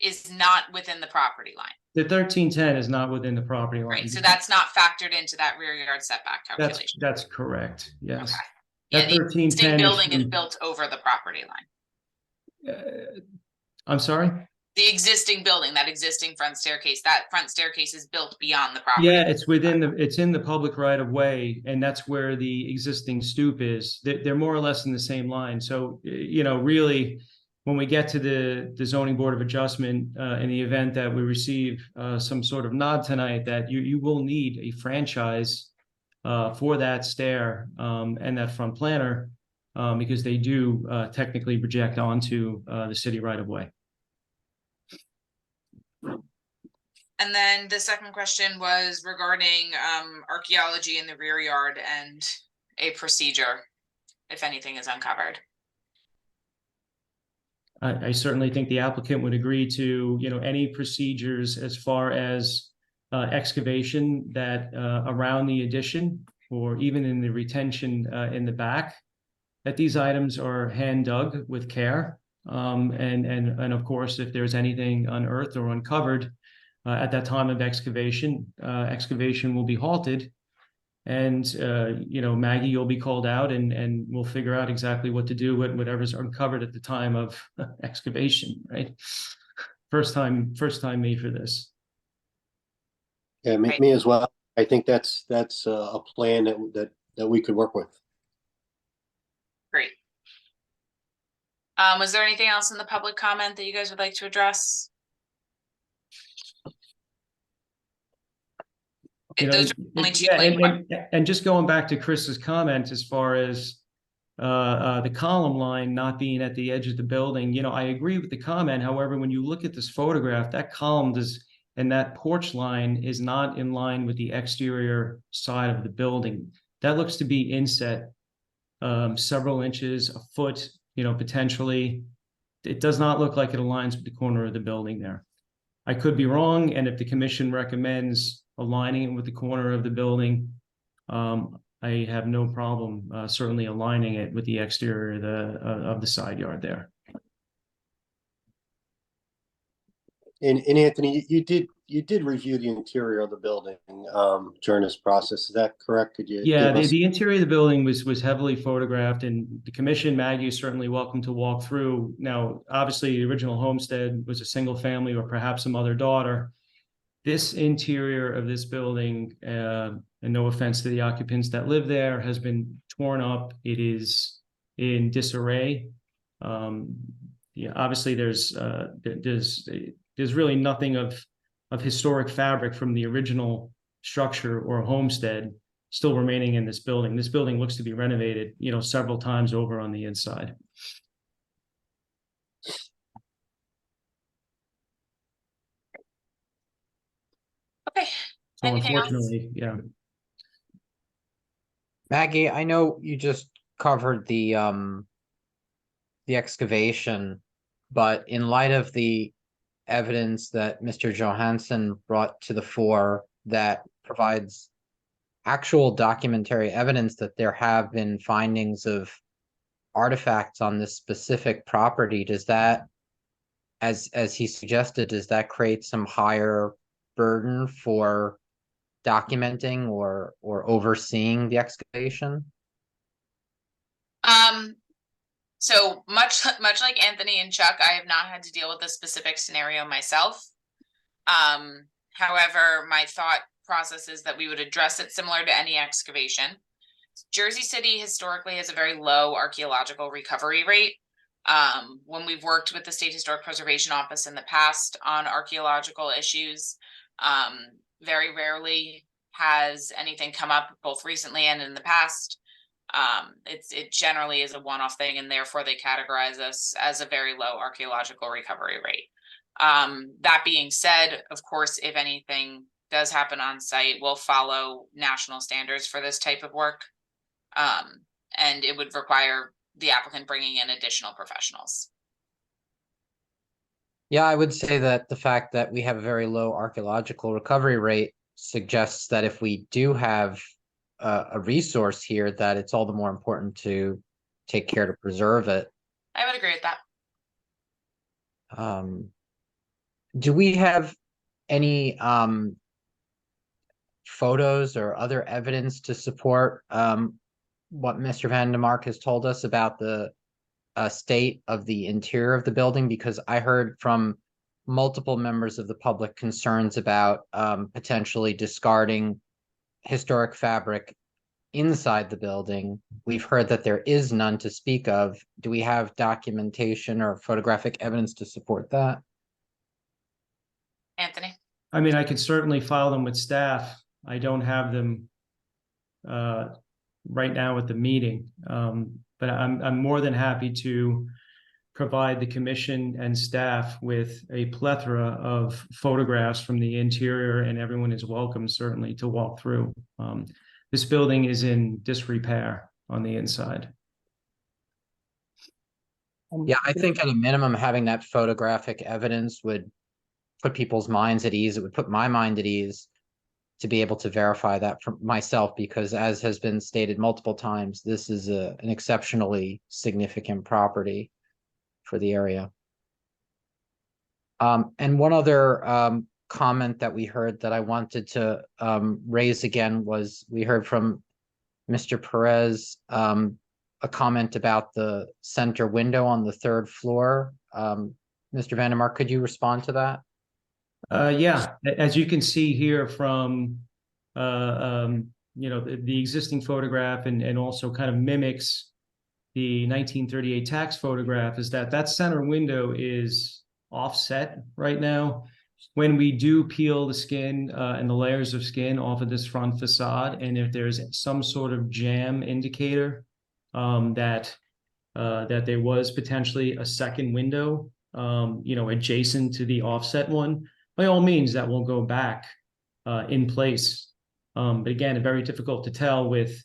is not within the property line. The 1310 is not within the property line. Right, so that's not factored into that rear yard setback calculation. That's correct, yes. Okay. Yeah, That the existing 1310 building is from- built over the property line. I'm sorry? The existing building, that existing front staircase is built beyond the property. Yeah, it's in the public right of way, and that's where the existing stoop is. They're more or less in the same line. So, you know, really, when we get to the zoning board of adjustment, in the event that we receive some sort of nod tonight, that you will need a franchise for that stair and that front planter, because they do technically project onto the city right of way. And then the second question was regarding archaeology in the rear yard and a procedure, if anything is uncovered. I certainly think the applicant would agree to, you know, any procedures as far as excavation that around the addition or even in the retention in the back, that these items are hand dug with care. And of course, if there's anything unearthed or uncovered at that time of excavation, excavation will be halted. And, you know, Maggie, you'll be called out and we'll figure out exactly what to do with whatever's uncovered at the time of excavation, right? First time me for this. Yeah, me as well. I think that's a plan that we could work with. Great. Was there anything else in the public comment that you guys would like to address? You know, Those are only two. and just going back to Chris's comment as far as the column line not being at the edge of the building, you know, I agree with the comment. However, when you look at this photograph, that column and that porch line is not in line with the exterior side of the building. That looks to be inset several inches, a foot, you know, potentially. It does not look like it aligns with the corner of the building there. I could be wrong, and if the commission recommends aligning it with the corner of the building, I have no problem certainly aligning it with the exterior of the side yard there. And Anthony, you did review the interior of the building during this process. Is that correct? Could you? Yeah, the interior of the building was heavily photographed, and the commission, Maggie, is certainly welcome to walk through. Now, obviously, the original homestead was a single family or perhaps a mother-daughter. This interior of this building, and no offense to the occupants that live there, has been torn up. It is in disarray. Yeah, obviously, there's really nothing of historic fabric from the original structure or homestead still remaining in this building. This building looks to be renovated, you know, several times over on the inside. Okay. So Anything else? unfortunately, yeah. Maggie, I know you just covered the excavation, but in light of the evidence that Mr. Johansson brought to the fore that provides actual documentary evidence that there have been findings of artifacts on this specific property, does that, as he suggested, does that create some higher burden for documenting or overseeing the excavation? So much like Anthony and Chuck, I have not had to deal with this specific scenario myself. However, my thought process is that we would address it similar to any excavation. Jersey City historically has a very low archaeological recovery rate. When we've worked with the State Historic Preservation Office in the past on archaeological issues, very rarely has anything come up, both recently and in the past. It generally is a one-off thing, and therefore they categorize us as a very low archaeological recovery rate. That being said, of course, if anything does happen on site, we'll follow national standards for this type of work. And it would require the applicant bringing in additional professionals. Yeah, I would say that the fact that we have a very low archaeological recovery rate suggests that if we do have a resource here, that it's all the more important to take care to preserve it. I would agree with that. Do we have any photos or other evidence to support what Mr. Vandermark has told us about the state of the interior of the building? Because I heard from multiple members of the public concerns about potentially discarding historic fabric inside the building. We've heard that there is none to speak of. Do we have documentation or photographic evidence to support that? Anthony? I mean, I could certainly file them with staff. I don't have them right now at the meeting, but I'm more than happy to provide the commission and staff with a plethora of photographs from the interior, and everyone is welcome certainly to walk through. This building is in disrepair on the inside. Yeah, I think at a minimum, having that photographic evidence would put people's minds at ease. It would put my mind at ease to be able to verify that for myself, because as has been stated multiple times, this is an exceptionally significant property for the area. And one other comment that we heard that I wanted to raise again was, we heard from Mr. Perez a comment about the center window on the third floor. Mr. Vandermark, could you respond to that? Yeah, as you can see here from the existing photograph, and also kind of mimics the 1938 tax photograph, is that center window is offset right now. When we do peel the skin and the layers of skin off of this front facade, and if there's some sort of jam indicator that there was potentially a second window, adjacent to the offset one, by all means, that will go back in place. But again, very difficult to tell with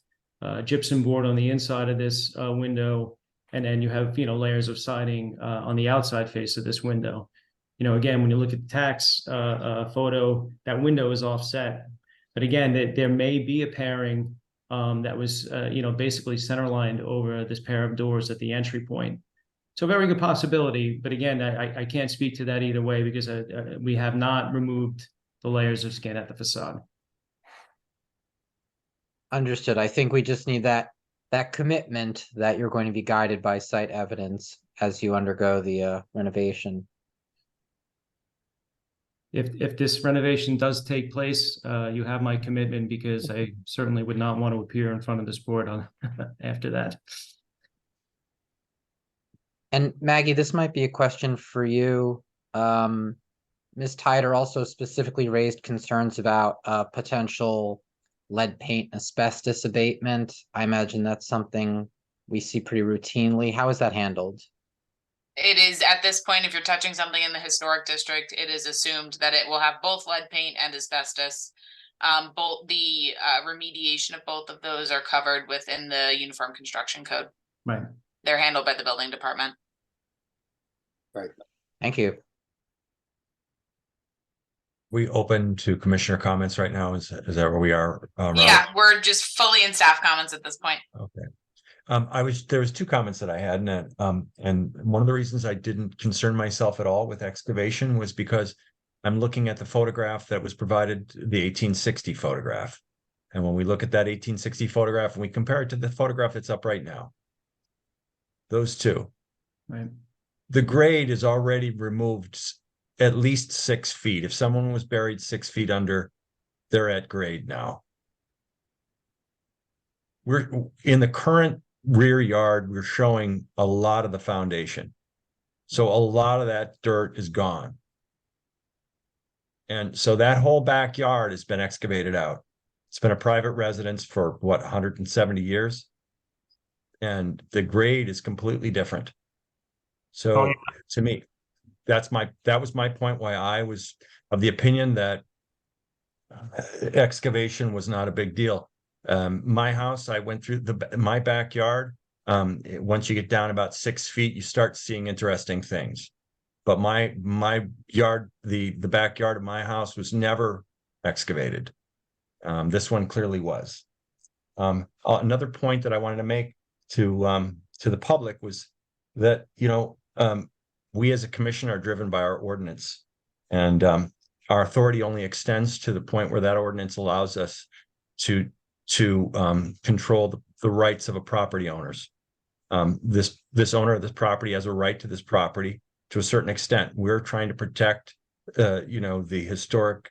gypsum board on the inside of this window, and then you have layers of siding on the outside face of this window. Again, when you look at the tax photo, that window is offset. But again, there may be a pairing that was basically centerlined over this pair of doors at the entry point. So very good possibility, but again, I can't speak to that either way, because we have not removed the layers of skin at the facade. Understood. I think we just need that commitment that you're going to be guided by site evidence as you undergo the renovation. If this renovation does take place, you have my commitment, because I certainly would not want to appear in front of this board after that. And Maggie, this might be a question for you. Ms. Tyder also specifically raised concerns about potential lead paint asbestos abatement. I imagine that's something we see pretty routinely. How is that handled? It is, at this point, if you're touching something in the historic district, it is assumed that it will have both lead paint and asbestos. Both the remediation of both of those are covered within the Uniform Construction Code. Right. They're handled by the building department. Right. Thank you. We open to commissioner comments right now? Is that where we are? Robert? Yeah, we're just fully in staff comments at this point. Okay. There was two comments that I had, and one of the reasons I didn't concern myself at all with excavation was because I'm looking at the photograph that was provided, the 1860 photograph. And when we look at that 1860 photograph and we compare it to the photograph that's up right now, those two. Right. The grade is already removed at least 6 feet. If someone was buried 6 feet under, they're at grade now. We're in the current rear yard, we're showing a lot of the foundation. So a lot of that dirt is gone. And so that whole backyard has been excavated out. It's been a private residence for what, 170 years? And the grade is completely different. So to me, that was my point why I was of the opinion that excavation was not a big deal. My house, I went through my backyard. Once you get down about 6 feet, you start seeing interesting things. But my yard, the backyard of my house was never excavated. This one clearly was. Another point that I wanted to make to the public was that, you know, we as a commission are driven by our ordinance, and our authority only extends to the point where that ordinance allows us to control the rights of a property owners. This owner of this property has a right to this property to a certain extent. We're trying to protect, you know, the historic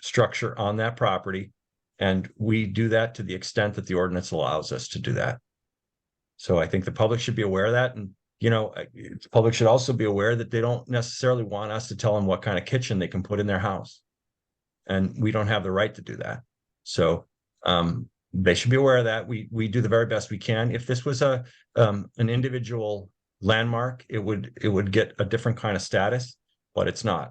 structure on that property, and we do that to the extent that the ordinance allows us to do that. So I think the public should be aware of that, and you know, the public should also be aware that they don't necessarily want us to tell them what kind of kitchen they can put in their house, and we don't have the right to do that. So they should be aware of that. We do the very best we can. If this was an individual landmark, it would get a different kind of status, but it's not.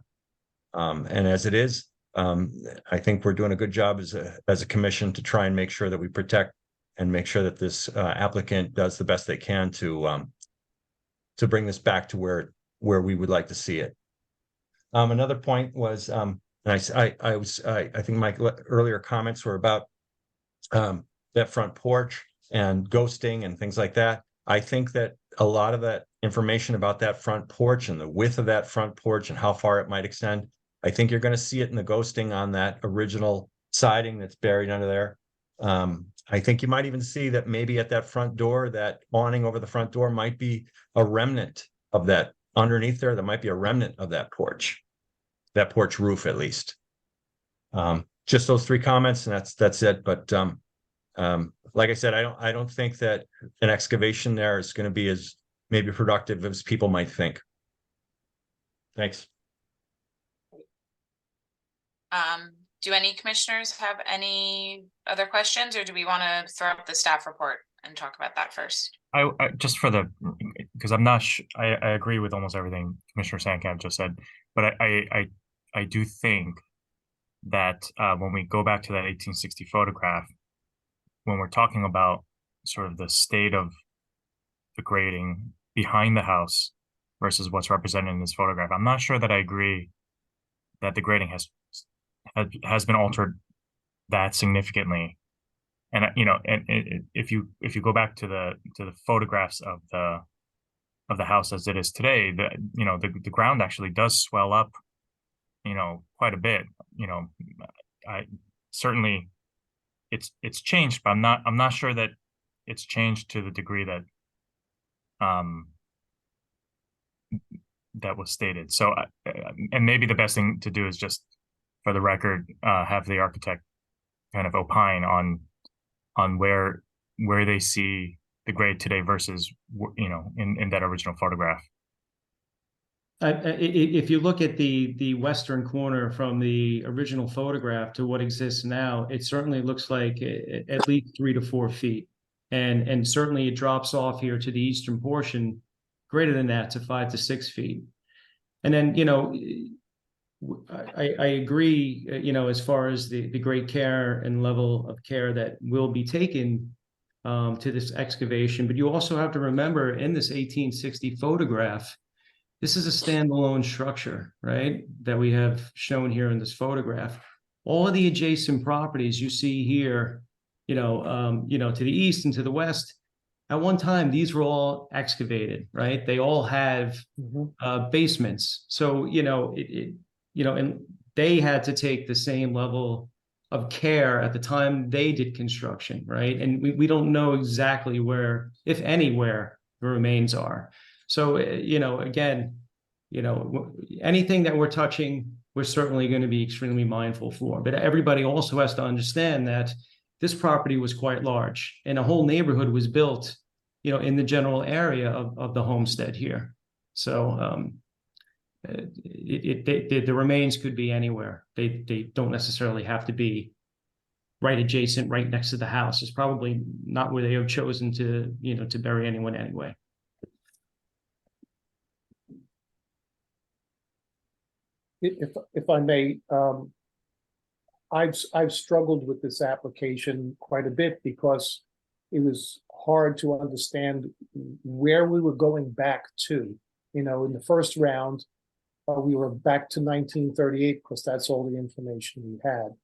And as it is, I think we're doing a good job as a commission to try and make sure that we protect and make sure that this applicant does the best they can to bring this back to where we would like to see it. Another point was, and I think my earlier comments were about that front porch and ghosting and things like that. I think that a lot of that information about that front porch and the width of that front porch and how far it might extend, I think you're going to see it in the ghosting on that original siding that's buried under there. I think you might even see that maybe at that front door, that awning over the front door might be a remnant of that underneath there. That might be a remnant of that porch roof at least. Just those 3 comments, and that's it. But like I said, I don't think that an excavation there is going to be as maybe productive as people might think. Thanks. Do any commissioners have any other questions, or do we want to throw up the staff report and talk about that first? I just for because I'm not I agree with almost everything Commissioner Sandkamp just said, but I do think that when we go back to that 1860 photograph, when we're talking about sort of the state of the grading behind the house versus what's represented in this photograph, I'm not sure that I agree that the grading has been altered that significantly. And you know, and if you go back to the photographs of the house as it is today, the ground actually does swell up, you know, quite a bit. You know, I certainly it's changed, but I'm not sure that it's changed to the degree that that was stated. So and maybe the best thing to do is just, for the record, have the architect kind of opine on where they see the grade today versus, you know, in that original photograph. If you look at the western corner from the original photograph to what exists now, it certainly looks like at least 3 to 4 feet, and certainly it drops off here to the eastern portion, greater than that, to 5 to 6 feet. And then, you know, I agree, you know, as far as the great care and level of care that will be taken to this excavation. But you also have to remember, in this 1860 photograph, this is a standalone structure, right, that we have shown here in this photograph. All of the adjacent properties you see here, you know, to the east and to the west, at one time, these were all excavated, right? They all have basements. So, you know, and they had to take the same level of care at the time they did construction, right? And we don't know exactly where, if anywhere, the remains are. So, you know, again, you know, anything that we're touching, we're certainly going to be extremely mindful for. But everybody also has to understand that this property was quite large and a whole neighborhood was built, you know, in the general area of the homestead here. So the remains could be anywhere. They don't necessarily have to be right adjacent, right next to the house. It's probably not where they have chosen to, you know, to bury anyone anyway. If I may, I've struggled with this application quite a bit because it was hard to understand where we were going back to. You know, in the first round, we were back to 1938 because that's all the information we had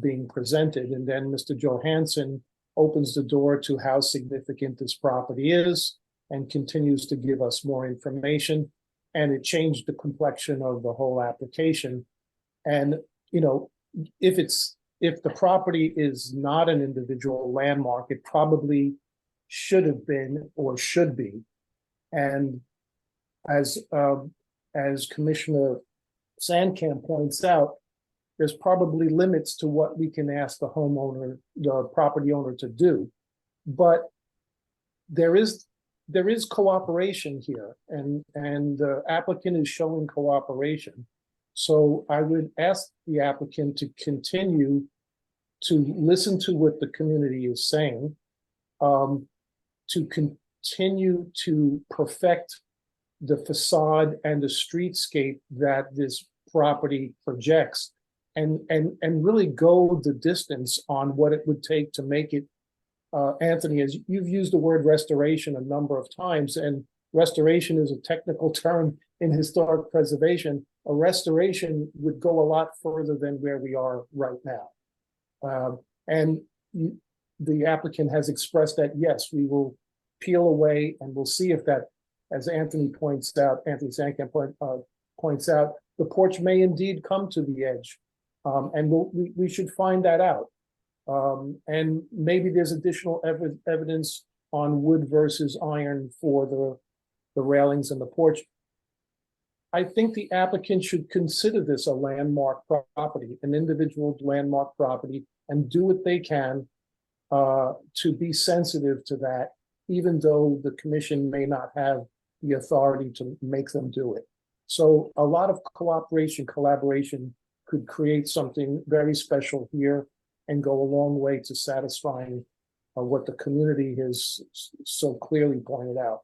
being presented. And then Mr. Johansson opens the door to how significant this property is and continues to give us more information. And it changed the complexion of the whole application. And, you know, if the property is not an individual landmark, it probably should have been or should be. And as Commissioner Sandkamp points out, there's probably limits to what we can ask the homeowner, the property owner, to do. But there is cooperation here, and the applicant is showing cooperation. So I would ask the applicant to continue to listen to what the community is saying, to continue to perfect the facade and the streetscape that this property projects, and really go the distance on what it would take to make it. Anthony, as you've used the word restoration a number of times, and restoration is a technical term in historic preservation. A restoration would go a lot further than where we are right now. The applicant has expressed that, yes, we will peel away and we'll see if that, as Anthony points out, Anthony Sandkamp points out, the porch may indeed come to the edge. And we should find that out. And maybe there's additional evidence on wood versus iron for the railings and the porch. I think the applicant should consider this a landmark property, an individual landmark property, and do what they can to be sensitive to that, even though the commission may not have the authority to make them do it. So a lot of cooperation, collaboration could create something very special here and go a long way to satisfying what the community has so clearly pointed out.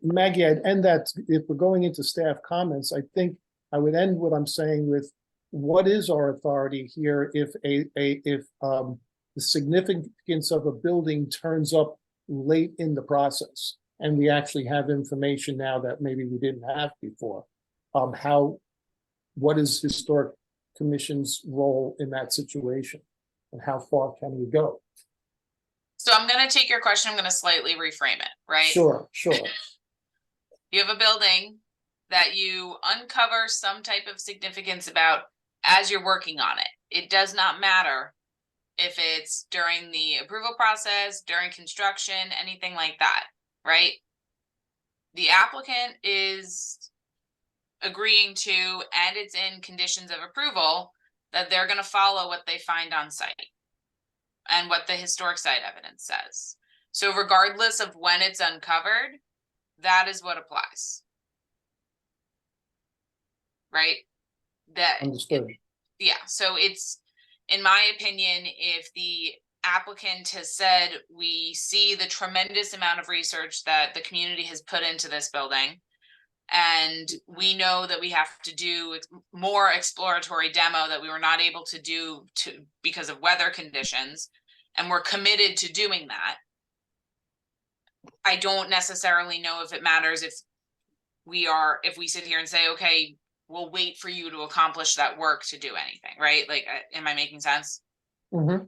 Maggie, I'd end that, if we're going into staff comments, I think I would end what I'm saying with, what is our authority here if the significance of a building turns up late in the process, and we actually have information now that maybe we didn't have before? What is Historic Commission's role in that situation, and how far can we go? So I'm going to take your question, I'm going to slightly reframe it, right? Sure. You have a building that you uncover some type of significance about as you're working on it. It does not matter if it's during the approval process, during construction, anything like that, right? The applicant is agreeing to, and it's in conditions of approval, that they're going to follow what they find on site and what the historic site evidence says. So regardless of when it's uncovered, that is what applies. Right? Understood. Yeah, so it's, in my opinion, if the applicant has said, we see the tremendous amount of research that the community has put into this building, and we know that we have to do more exploratory demo that we were not able to do because of weather conditions, and we're committed to doing that. I don't necessarily know if it matters if we sit here and say, okay, we'll wait for you to accomplish that work to do anything, right? Like, am I making sense? Mm-hmm.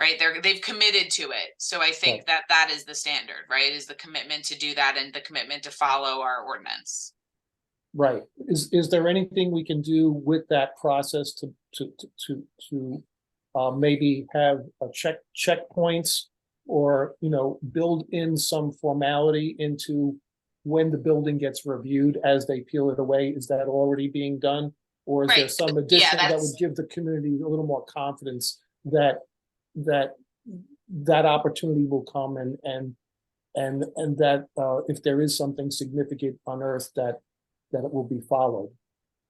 right? They've committed to it. So I think Right. that that is the standard, right? Is the commitment to do that and the commitment to follow our ordinance. Right. Is there anything we can do with that process to maybe have a checkpoints or, you know, build in some formality into when the building gets reviewed as they peel it away? Is that already being done? Or is there Right. some Yeah, addition that that's- would give the community a little more confidence that that opportunity will come and that if there is something significant unearthed that it will be followed?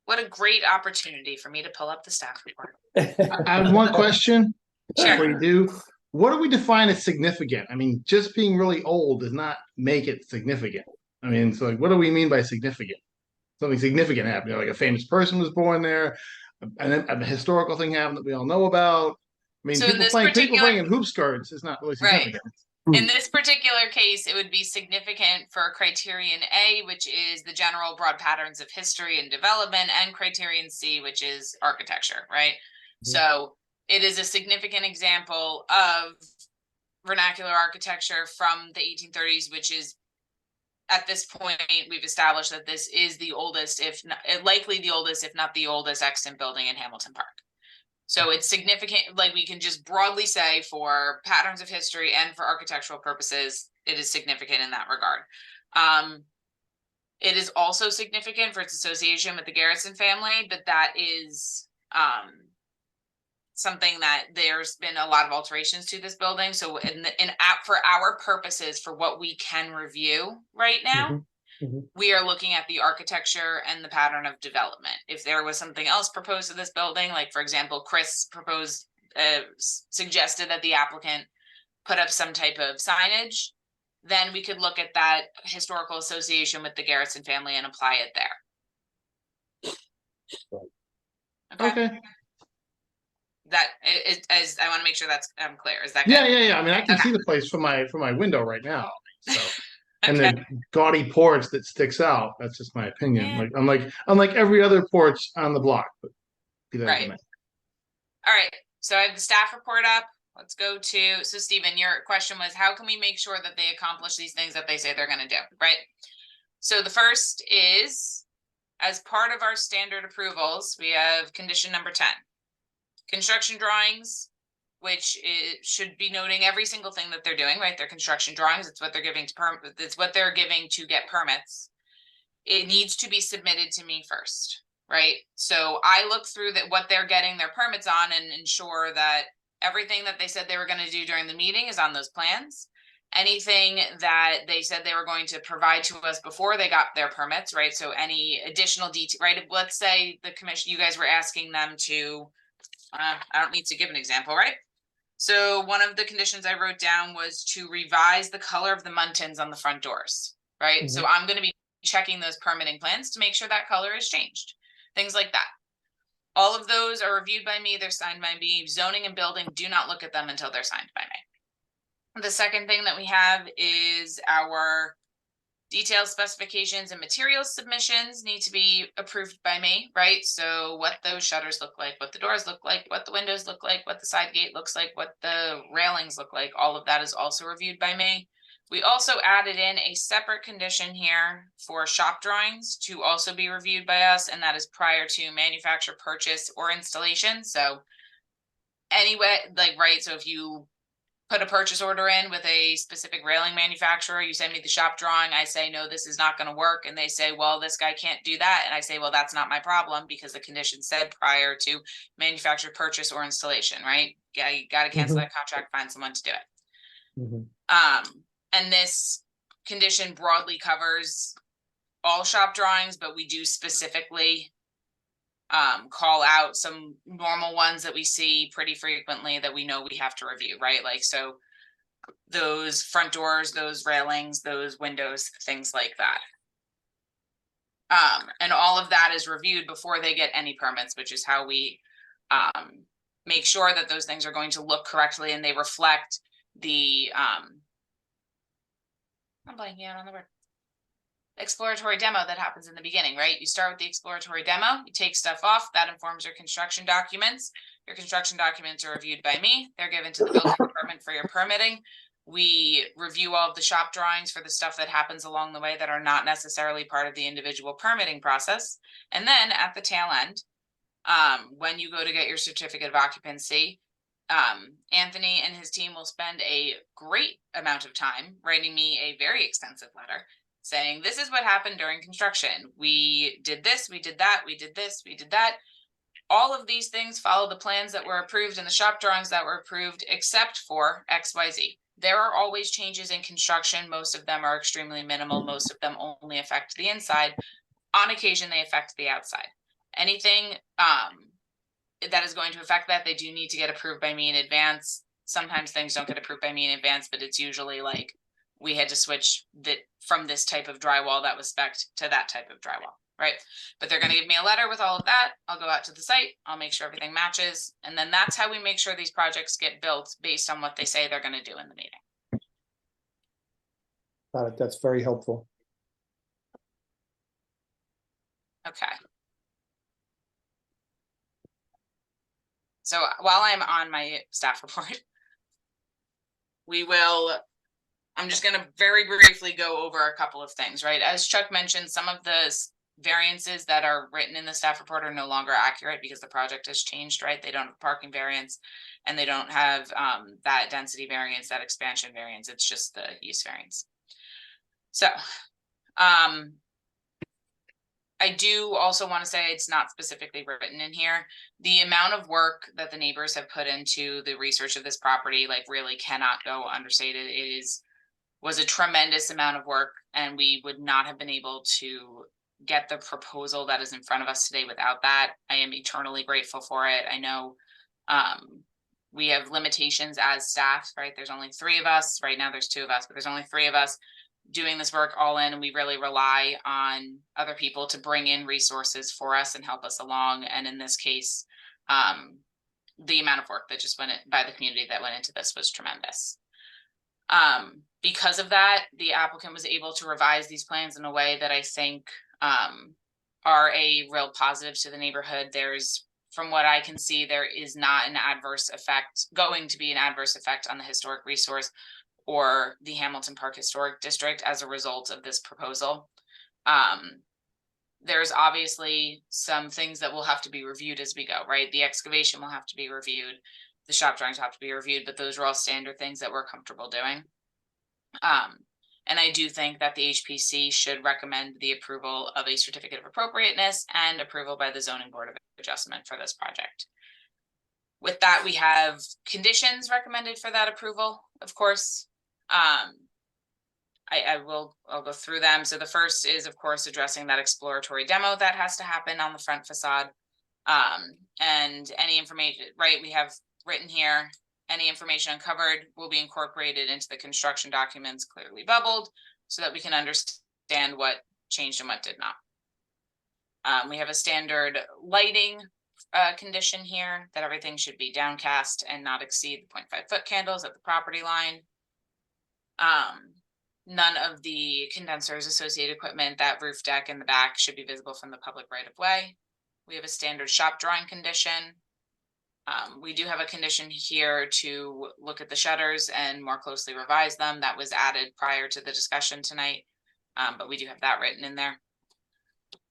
What a great opportunity for me to pull up the staff report. I have one question. Sure. Before you do, what do we define as significant? I mean, just being really old does not make it significant. I mean, so like, what do we mean by significant? Something significant happened, like a famous person was born there, a historical thing happened that we all know about. I mean, So in people this playing particular- in hoop skirts is not really Right. significant. In this particular case, it would be significant for criterion A, which is the general broad patterns of history and development, and criterion C, which is architecture, right? So it is a significant example of vernacular architecture from the 1830s, which is, at this point, we've established that this is the oldest, if not, likely the oldest, if not the oldest extant building in Hamilton Park. So it's significant, like we can just broadly say for patterns of history and for architectural purposes, it is significant in that regard. It is also significant for its association with the Garretson family, but that is something that there's been a lot of alterations to this building. So for our purposes, for what we can review right now, we are looking at the architecture and the pattern of development. If there was something else proposed to this building, like for example, Chris proposed, suggested that the applicant put up some type of signage, then we could look at that historical association with the Garretson family and apply it there. Okay. That is, I want to make sure that's clear. Is that Yeah, good? yeah, yeah. I mean, I can Okay. see the place from my window right now. So, and Okay. the gaudy porch that sticks out. That's just my opinion. Yeah. Like unlike every other porch on the block. But be that as it Right. may. All right, so I have the staff report up. Let's go to, so Stephen, your question was, how can we make sure that they accomplish these things that they say they're gonna do, right? So the first is, as part of our standard approvals, we have condition number 10. Construction drawings, which should be noting every single thing that they're doing, right? Their construction drawings, it's what they're giving to it's what they're giving to get permits. It needs to be submitted to me first, right? So I look through what they're getting their permits on and ensure that everything that they said they were going to do during the meeting is on those plans. Anything that they said they were going to provide to us before they got their permits, right? So any additional detail, right? Let's say the commission, you guys were asking them to, I don't need to give an example, right? So one of the conditions I wrote down was to revise the color of the muntins on the front doors, right? So I'm going to be checking those permitting plans to make sure that color is changed, things like that. All of those are reviewed by me. They're signed by me. Zoning and building, do not look at them until they're signed by me. The second thing that we have is our detailed specifications and materials submissions need to be approved by me, right? So what those shutters look like, what the doors look like, what the windows look like, what the side gate looks like, what the railings look like, all of that is also reviewed by me. We also added in a separate condition here for shop drawings to also be reviewed by us, and that is prior to manufacture, purchase, or installation. So anyway, like, right, so if you put a purchase order in with a specific railing manufacturer, you send me the shop drawing, I say, no, this is not going to work. And they say, well, this guy can't do that. And I say, well, that's not my problem because the condition said prior to manufacture, purchase, or installation, right? Yeah, you got to cancel that contract, find someone to do it. And this condition broadly covers all shop drawings, but we do specifically call out some normal ones that we see pretty frequently that we know we have to review, right? Like, so those front doors, those railings, those windows, things like that. And all of that is reviewed before they get any permits, which is how we make sure that those things are going to look correctly and they reflect the I'm blanking out on the word. Exploratory demo that happens in the beginning, right? You start with the exploratory demo, you take stuff off, that informs your construction documents. Your construction documents are reviewed by me. They're given to the building department for your permitting. We review all of the shop drawings for the stuff that happens along the way that are not necessarily part of the individual permitting process. And then at the tail end, when you go to get your certificate of occupancy, Anthony and his team will spend a great amount of time writing me a very extensive letter saying, this is what happened during construction. We did this, we did that, we did this, we did that. All of these things follow the plans that were approved and the shop drawings that were approved, except for XYZ. There are always changes in construction. Most of them are extremely minimal. Most of them only affect the inside. On occasion, they affect the outside. Anything that is going to affect that, they do need to get approved by me in advance. Sometimes things don't get approved by me in advance, but it's usually like we had to switch from this type of drywall that was spec'd to that type of drywall, right? But they're going to give me a letter with all of that. I'll go out to the site. I'll make sure everything matches. And then that's how we make sure these projects get built based on what they say they're going to do in the meeting. Got it. That's very helpful. Okay. So while I'm on my staff report, I'm just going to very briefly go over a couple of things, right? As Chuck mentioned, some of the variances that are written in the staff report are no longer accurate because the project has changed, right? They don't have parking variance and they don't have that density variance, that expansion variance. It's just the use variance. So, I do also want to say it's not specifically written in here. The amount of work that the neighbors have put into the research of this property, like, really cannot go understated. It was a tremendous amount of work, and we would not have been able to get the proposal that is in front of us today without that. I am eternally grateful for it. I know we have limitations as staff, right? There's only 3 of us. Right now there's 2 of us, but there's only 3 of us doing this work all in, and we really rely on other people to bring in resources for us and help us along. And in this case, the amount of work that just went by the community that went into this was tremendous. Because of that, the applicant was able to revise these plans in a way that I think are a real positive to the neighborhood. There's, from what I can see, there is not an adverse effect, going to be an adverse effect on the historic resource or the Hamilton Park Historic District as a result of this proposal. There's obviously some things that will have to be reviewed as we go, right? The excavation will have to be reviewed. The shop drawings have to be reviewed, but those are all standard things that we're comfortable doing. And I do think that the HPC should recommend the approval of a certificate of appropriateness and approval by the Zoning Board of Adjustment for this project. With that, we have conditions recommended for that approval, of course. I'll go through them. So the first is, of course, addressing that exploratory demo that has to happen on the front facade. And any information, right, we have written here, any information uncovered will be incorporated into the construction documents, clearly bubbled, so that we can understand what changed and what did not. We have a standard lighting condition here, that everything should be downcast and not exceed the 0.5 foot candles at the property line. None of the condensers, associated equipment, that roof deck in the back should be visible from the public right of way. We have a standard shop drawing condition. We do have a condition here to look at the shutters and more closely revise them. That was added prior to the discussion tonight, but we do have that written in there.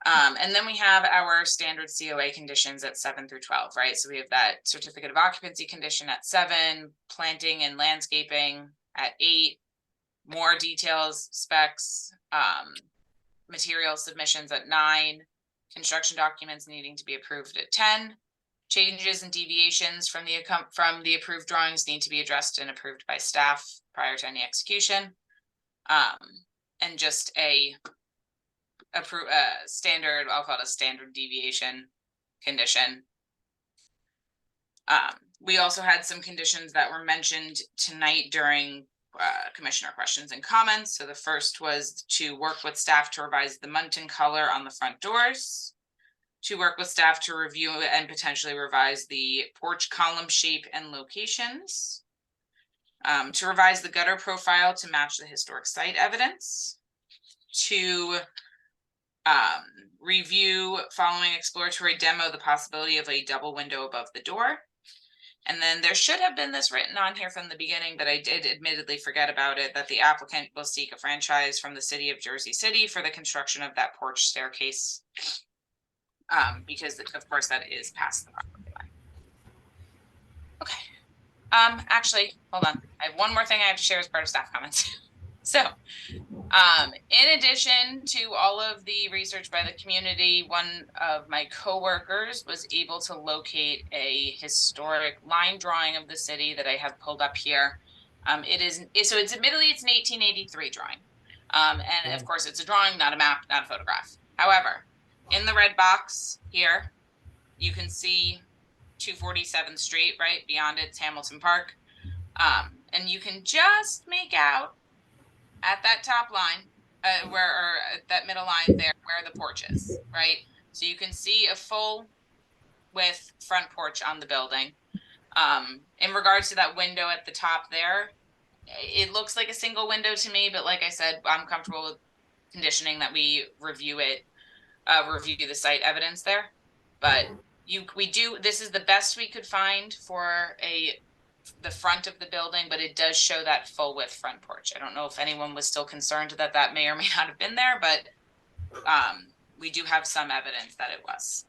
And then we have our standard COA conditions at 7 through 12, right? So we have that certificate of occupancy condition at 7, planting and landscaping at 8, more details, specs, material submissions at 9, construction documents needing to be approved at 10, changes and deviations from the approved drawings need to be addressed and approved by staff prior to any execution, and just a standard, I'll call it a standard deviation condition. We also had some conditions that were mentioned tonight during commissioner questions and comments. So the first was to work with staff to revise the Muntin color on the front doors, to work with staff to review and potentially revise the porch column shape and locations, to revise the gutter profile to match the historic site evidence, to review, following exploratory demo, the possibility of a double window above the door, And then there should have been this written on here from the beginning, but I did admittedly forget about it, that the applicant will seek a franchise from the city of Jersey City for the construction of that porch staircase. Because of course that is past the property line. Okay. Actually, hold on. I have one more thing I have to share as part of staff comments. So, in addition to all of the research by the community, one of my coworkers was able to locate a historic line drawing of the city that I have pulled up here. It's admittedly, it's an 1883 drawing. And of course it's a drawing, not a map, not a photograph. However, in the red box here, you can see 247th Street, right? Beyond it's Hamilton Park. And you can just make out at that top line, that middle line there, where the porch is, right? So you can see a full width front porch on the building. In regards to that window at the top there, it looks like a single window to me, but like I said, I'm comfortable with conditioning that we review it, review the site evidence there. But this is the best we could find for the front of the building, but it does show that full width front porch. I don't know if anyone was still concerned that that may or may not have been there, but we do have some evidence that it was.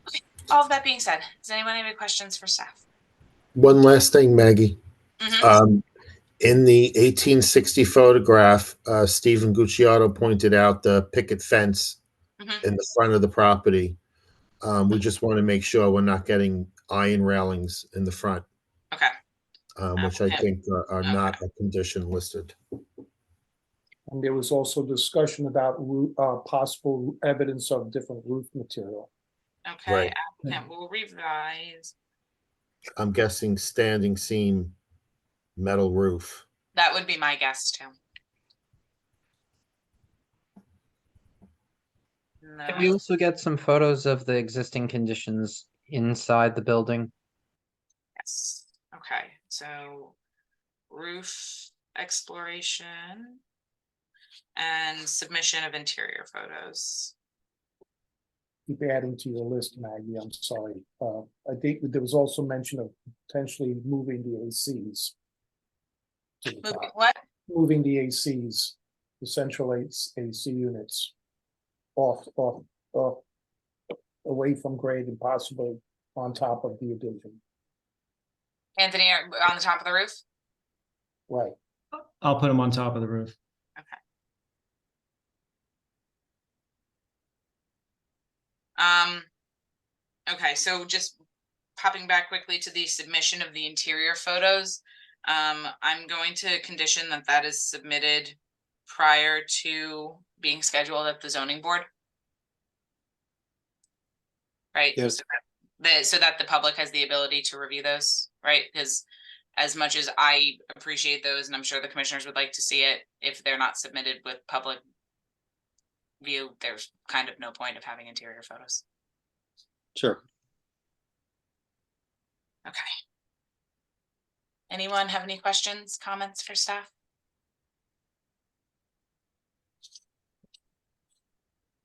Okay. All of that being said, does anyone have any questions for staff? One last thing, Maggie. In the 1860 photograph, Stephen Gucciotto pointed out the picket fence in the front of the property. We just want to make sure we're not getting iron railings in the front. Okay. Which I think are not a condition listed. And there was also discussion about possible evidence of different roof material. Okay, Right. applicant will revise. I'm guessing standing seam metal roof. That would be my guess too. No. Can we also get some photos of the existing conditions inside the building? Yes. Okay, so roof exploration and submission of interior photos. Keep adding to your list, Maggie, I'm sorry. I think there was also mention of potentially moving the ACs. to the Moving top. what? Moving the ACs, the central AC units off, away from grade and possibly on top of the addition. Anthony, on the top of the roof? Right. I'll put them on top of the roof. Okay, so just popping back quickly to the submission of the interior photos. I'm going to condition that is submitted prior to being scheduled at the zoning board. Right? Yes. So that the public has the ability to review those, right? Because as much as I appreciate those, and I'm sure the commissioners would like to see it, if they're not submitted with public view, there's kind of no point of having interior photos. Sure. Okay. Anyone have any questions, comments for staff?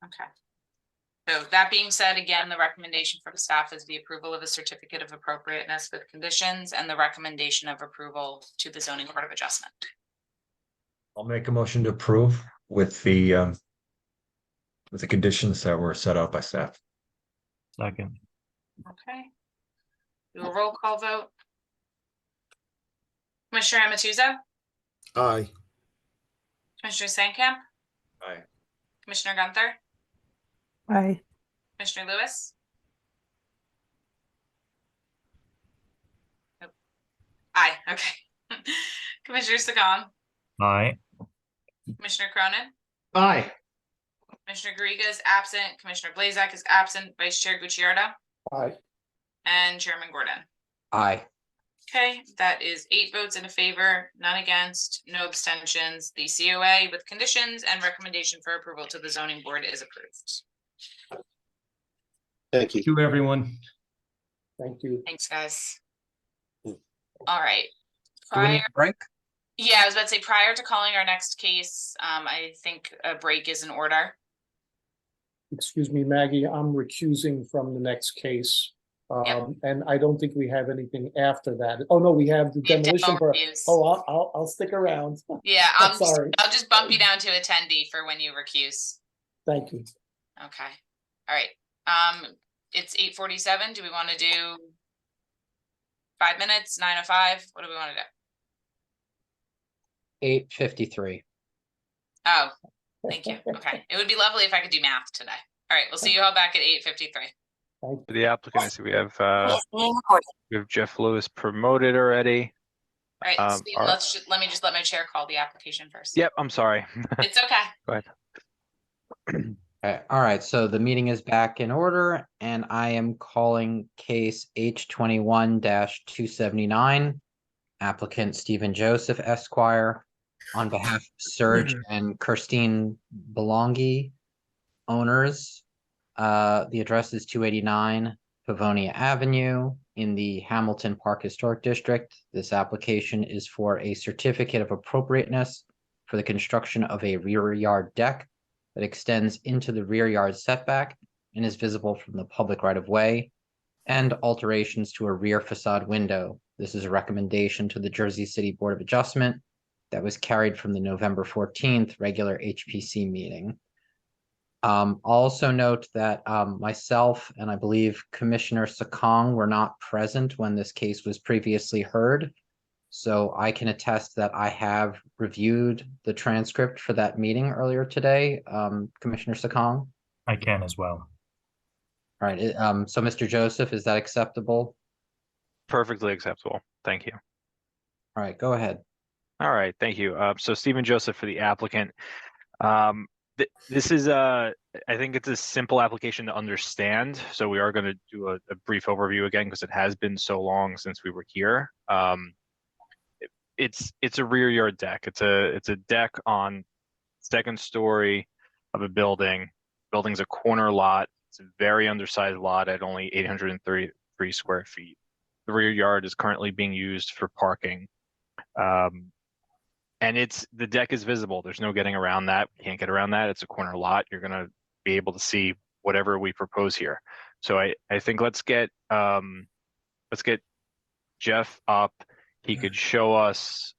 Okay. So that being said, again, the recommendation from staff is the approval of a certificate of appropriateness with conditions and the recommendation of approval to the zoning board of adjustment. I'll make a motion to approve with the conditions that were set out by staff. Second. Okay. Do a roll call vote. Commissioner Amatuza, Aye. Commissioner Sandkamp, Aye. Commissioner Gunther, Aye. Commissioner Lewis. Oh. Aye, okay. Commissioner Sagan, Aye. Commissioner Cronin, Aye. Commissioner Garriga is absent, Commissioner Blazak is absent, Vice Chair Gucciardo, Aye. and Chairman Gordon. Aye. Okay, that is 8 votes in favor, none against, no abstentions. The COA with conditions and recommendation for approval to the zoning board is approved. Thank you. Thank you, everyone. Thank you. Thanks, guys. All right. Do we need a break? Yeah, I was about to say prior to calling our next case, I think a break is in order. Excuse me, Maggie, I'm recusing from the next case. And I don't think we have anything after that. Oh, no, we have the We have demolition. demo For, reviews. oh, I'll stick around. Yeah, I'm sorry. I'll just bump you down to attendee for when you recuse. Thank you. Okay. All right. It's 8:47. Do we want to do 5 minutes, 9:05? What do we want to do? 8:53. Oh, thank you. Okay. It would be lovely if I could do math today. All right, we'll see you all back at 8:53. For the applicant, I see we have Jeff Lewis promoted already. All right, Steve, our- let me just let my chair call the application first. Yep, I'm sorry. It's okay. Go ahead. Okay, all right, so the meeting is back in order and I am calling case H21-279. Applicant Stephen Joseph Esquire on behalf of Serge and Kirstine Belongi, owners. The address is 289 Pavonia Avenue in the Hamilton Park Historic District. This application is for a certificate of appropriateness for the construction of a rear yard deck that extends into the rear yard setback and is visible from the public right of way, and alterations to a rear facade window. This is a recommendation to the Jersey City Board of Adjustment that was carried from the November 14th regular HPC meeting. Also note that myself and I believe Commissioner Sakong were not present when this case was previously heard. So I can attest that I have reviewed the transcript for that meeting earlier today, Commissioner Sakong. I can as well. All right, so Mr. Joseph, is that acceptable? Perfectly acceptable. Thank you. All right, go ahead. All right, thank you. So Stephen Joseph for the applicant. This is I think it's a simple application to understand. So we are going to do a brief overview again because it has been so long since we were here. It's a rear yard deck. It's a deck on second story of a building. Building's a corner lot. It's a very undersized lot at only 833 square feet. The rear yard is currently being used for parking. And the deck is visible. There's no getting around that. We can't get around that. It's a corner lot. You're gonna be able to see whatever we propose here. So I think let's get Jeff up. He could show us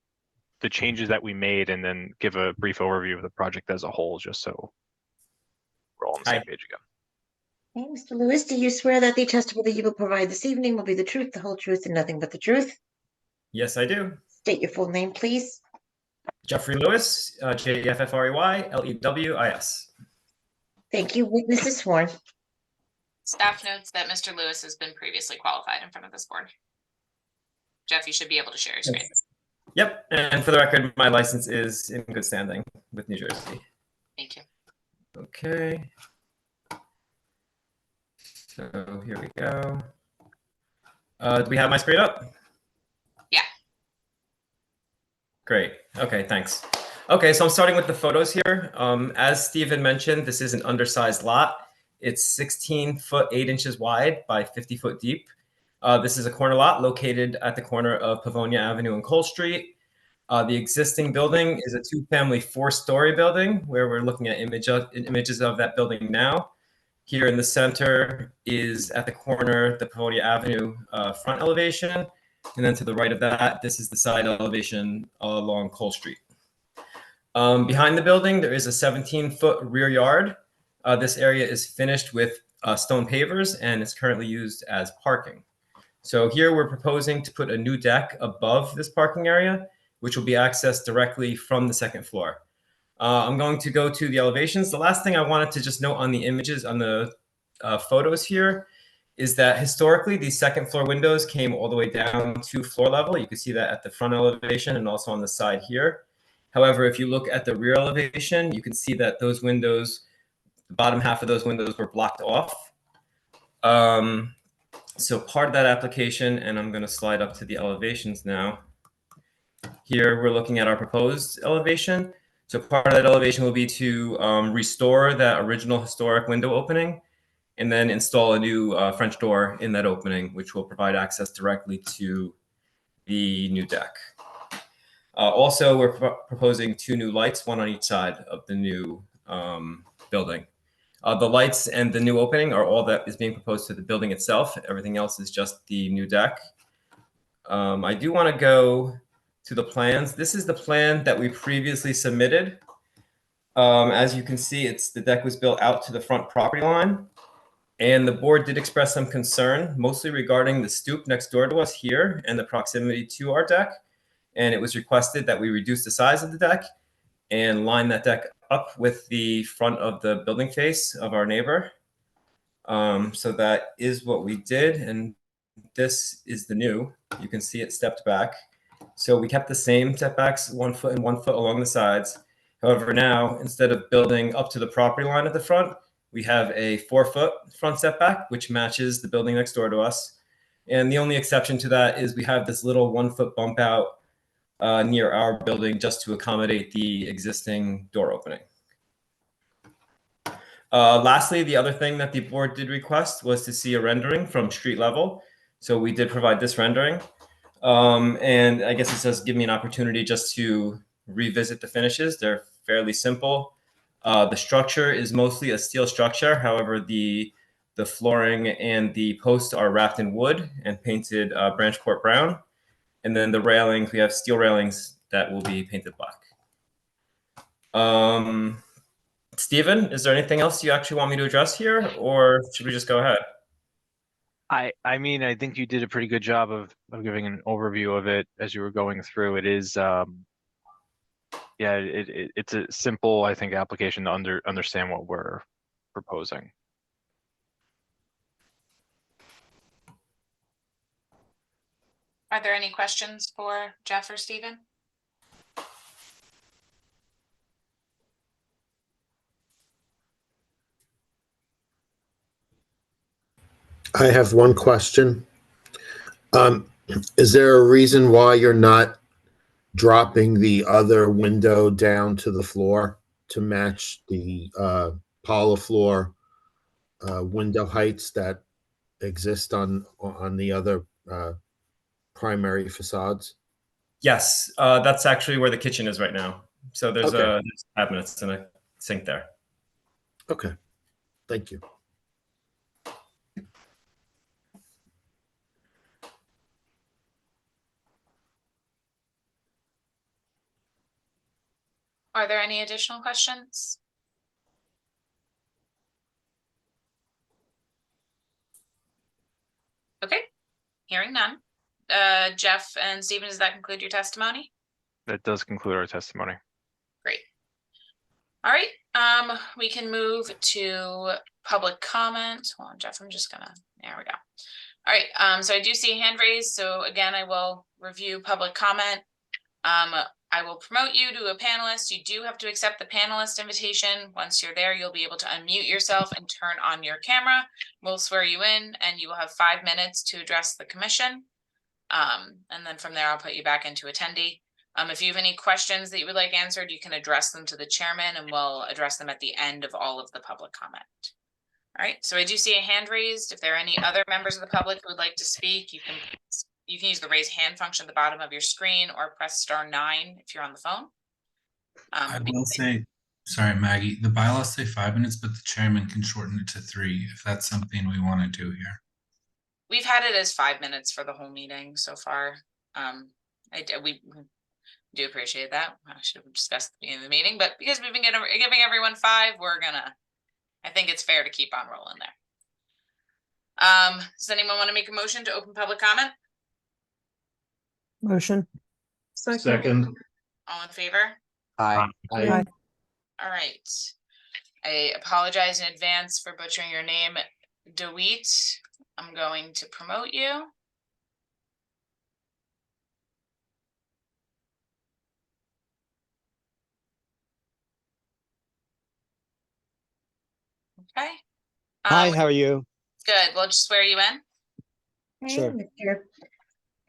the changes that we made and then give a brief overview of the project as a whole, just so we're all on the same page again. Okay, Mr. Lewis, do you swear that the testimony you will provide this evening will be the truth, the whole truth, and nothing but the truth? Yes, I do. State your full name, please. Jeffrey Lewis, Jeffrey-Lewis. Thank you. Witness is sworn. Staff notes that Mr. Lewis has been previously qualified in front of this board. Jeff, you should be able to share your screen. Yep, and for the record, my license is in good standing with New Jersey. Thank you. Okay. So here we go. Do we have my screen up? Yeah. Great. Okay, thanks. Okay, so I'm starting with the photos here. As Stephen mentioned, this is an undersized lot. It's 16 foot 8 inches wide by 50 foot deep. This is a corner lot located at the corner of Pavonia Avenue and Cole Street. The existing building is a two-family 4-story building where we're looking at images of that building now. Here in the center is at the corner, the Pavonia Avenue front elevation. And then to the right of that, this is the side elevation along Cole Street. Behind the building, there is a 17-foot rear yard. This area is finished with stone pavers and is currently used as parking. So here we're proposing to put a new deck above this parking area, which will be accessed directly from the second floor. I'm going to go to the elevations. The last thing I wanted to just note on the images, on the photos here, is that historically these second floor windows came all the way down to floor level. You can see that at the front elevation and also on the side here. However, if you look at the rear elevation, you can see that those windows, the bottom half of those windows were blocked off. So part of that application, and I'm going to slide up to the elevations now. Here we're looking at our proposed elevation. So part of that elevation will be to restore that original historic window opening and then install a new French door in that opening, which will provide access directly to the new deck. Also, we're proposing 2 new lights, one on each side of the new building. The lights and the new opening are all that is being proposed to the building itself. Everything else is just the new deck. I do want to go to the plans. This is the plan that we previously submitted. As you can see, the deck was built out to the front property line. And the board did express some concern, mostly regarding the stoop next door to us here and the proximity to our deck. And it was requested that we reduce the size of the deck and line that deck up with the front of the building face of our neighbor. So that is what we did. And this is the new. You can see it stepped back. So we kept the same setbacks, 1 foot and 1 foot along the sides. However, now, instead of building up to the property line at the front, we have a 4 foot front setback, which matches the building next door to us. And the only exception to that is we have this little 1 foot bump out near our building just to accommodate the existing door opening. Lastly, the other thing that the board did request was to see a rendering from street level. So we did provide this rendering. And I guess it says give me an opportunity just to revisit the finishes. They're fairly simple. The structure is mostly a steel structure. However, the flooring and the posts are wrapped in wood and painted Branchport brown. And then the railings, we have steel railings that will be painted black. Stephen, is there anything else you actually want me to address here, or should we just go ahead? I mean, I think you did a pretty good job of giving an overview of it as you were going through. It is, yeah, it's a simple, I think, application to understand what we're proposing. Are there any questions for Jeff or Stephen? I have one question. Is there a reason why you're not dropping the other window down to the floor to match the polyfloor window heights that exist on the other primary facades? Yes, that's actually where the kitchen is right now. So there's there's cabinets and a sink there. Okay, thank you. Are there any additional questions? Okay, hearing none. Jeff and Stephen, does that conclude your testimony? That does conclude our testimony. Great. All right, we can move to public comment. Hold on, Jeff, I'm just gonna, there we go. All right, so I do see a hand raised. So again, I will review public comment. I will promote you to a panelist. You do have to accept the panelist invitation. Once you're there, you'll be able to unmute yourself and turn on your camera. We'll swear you in and you will have 5 minutes to address the commission. And then from there, I'll put you back into attendee. If you have any questions that you would like answered, you can address them to the chairman and we'll address them at the end of all of the public comment. All right, so I do see a hand raised. If there are any other members of the public who would like to speak, you can use the raise hand function at the bottom of your screen or press *9 if you're on the phone. I will say, sorry, Maggie, the bylaws say 5 minutes, but the chairman can shorten it to 3 if that's something we want to do here. We've had it as 5 minutes for the whole meeting so far. We do appreciate that. I should have discussed at the beginning of the meeting, but because we've been giving everyone 5, I think it's fair to keep on rolling there. Does anyone want to make a motion to open public comment? Motion. Second. All in favor? Aye. Aye. All right. I apologize in advance for butchering your name, DeWeet. I'm going to promote you. Okay. Hi, how are you? Good. We'll just swear you in. Sure.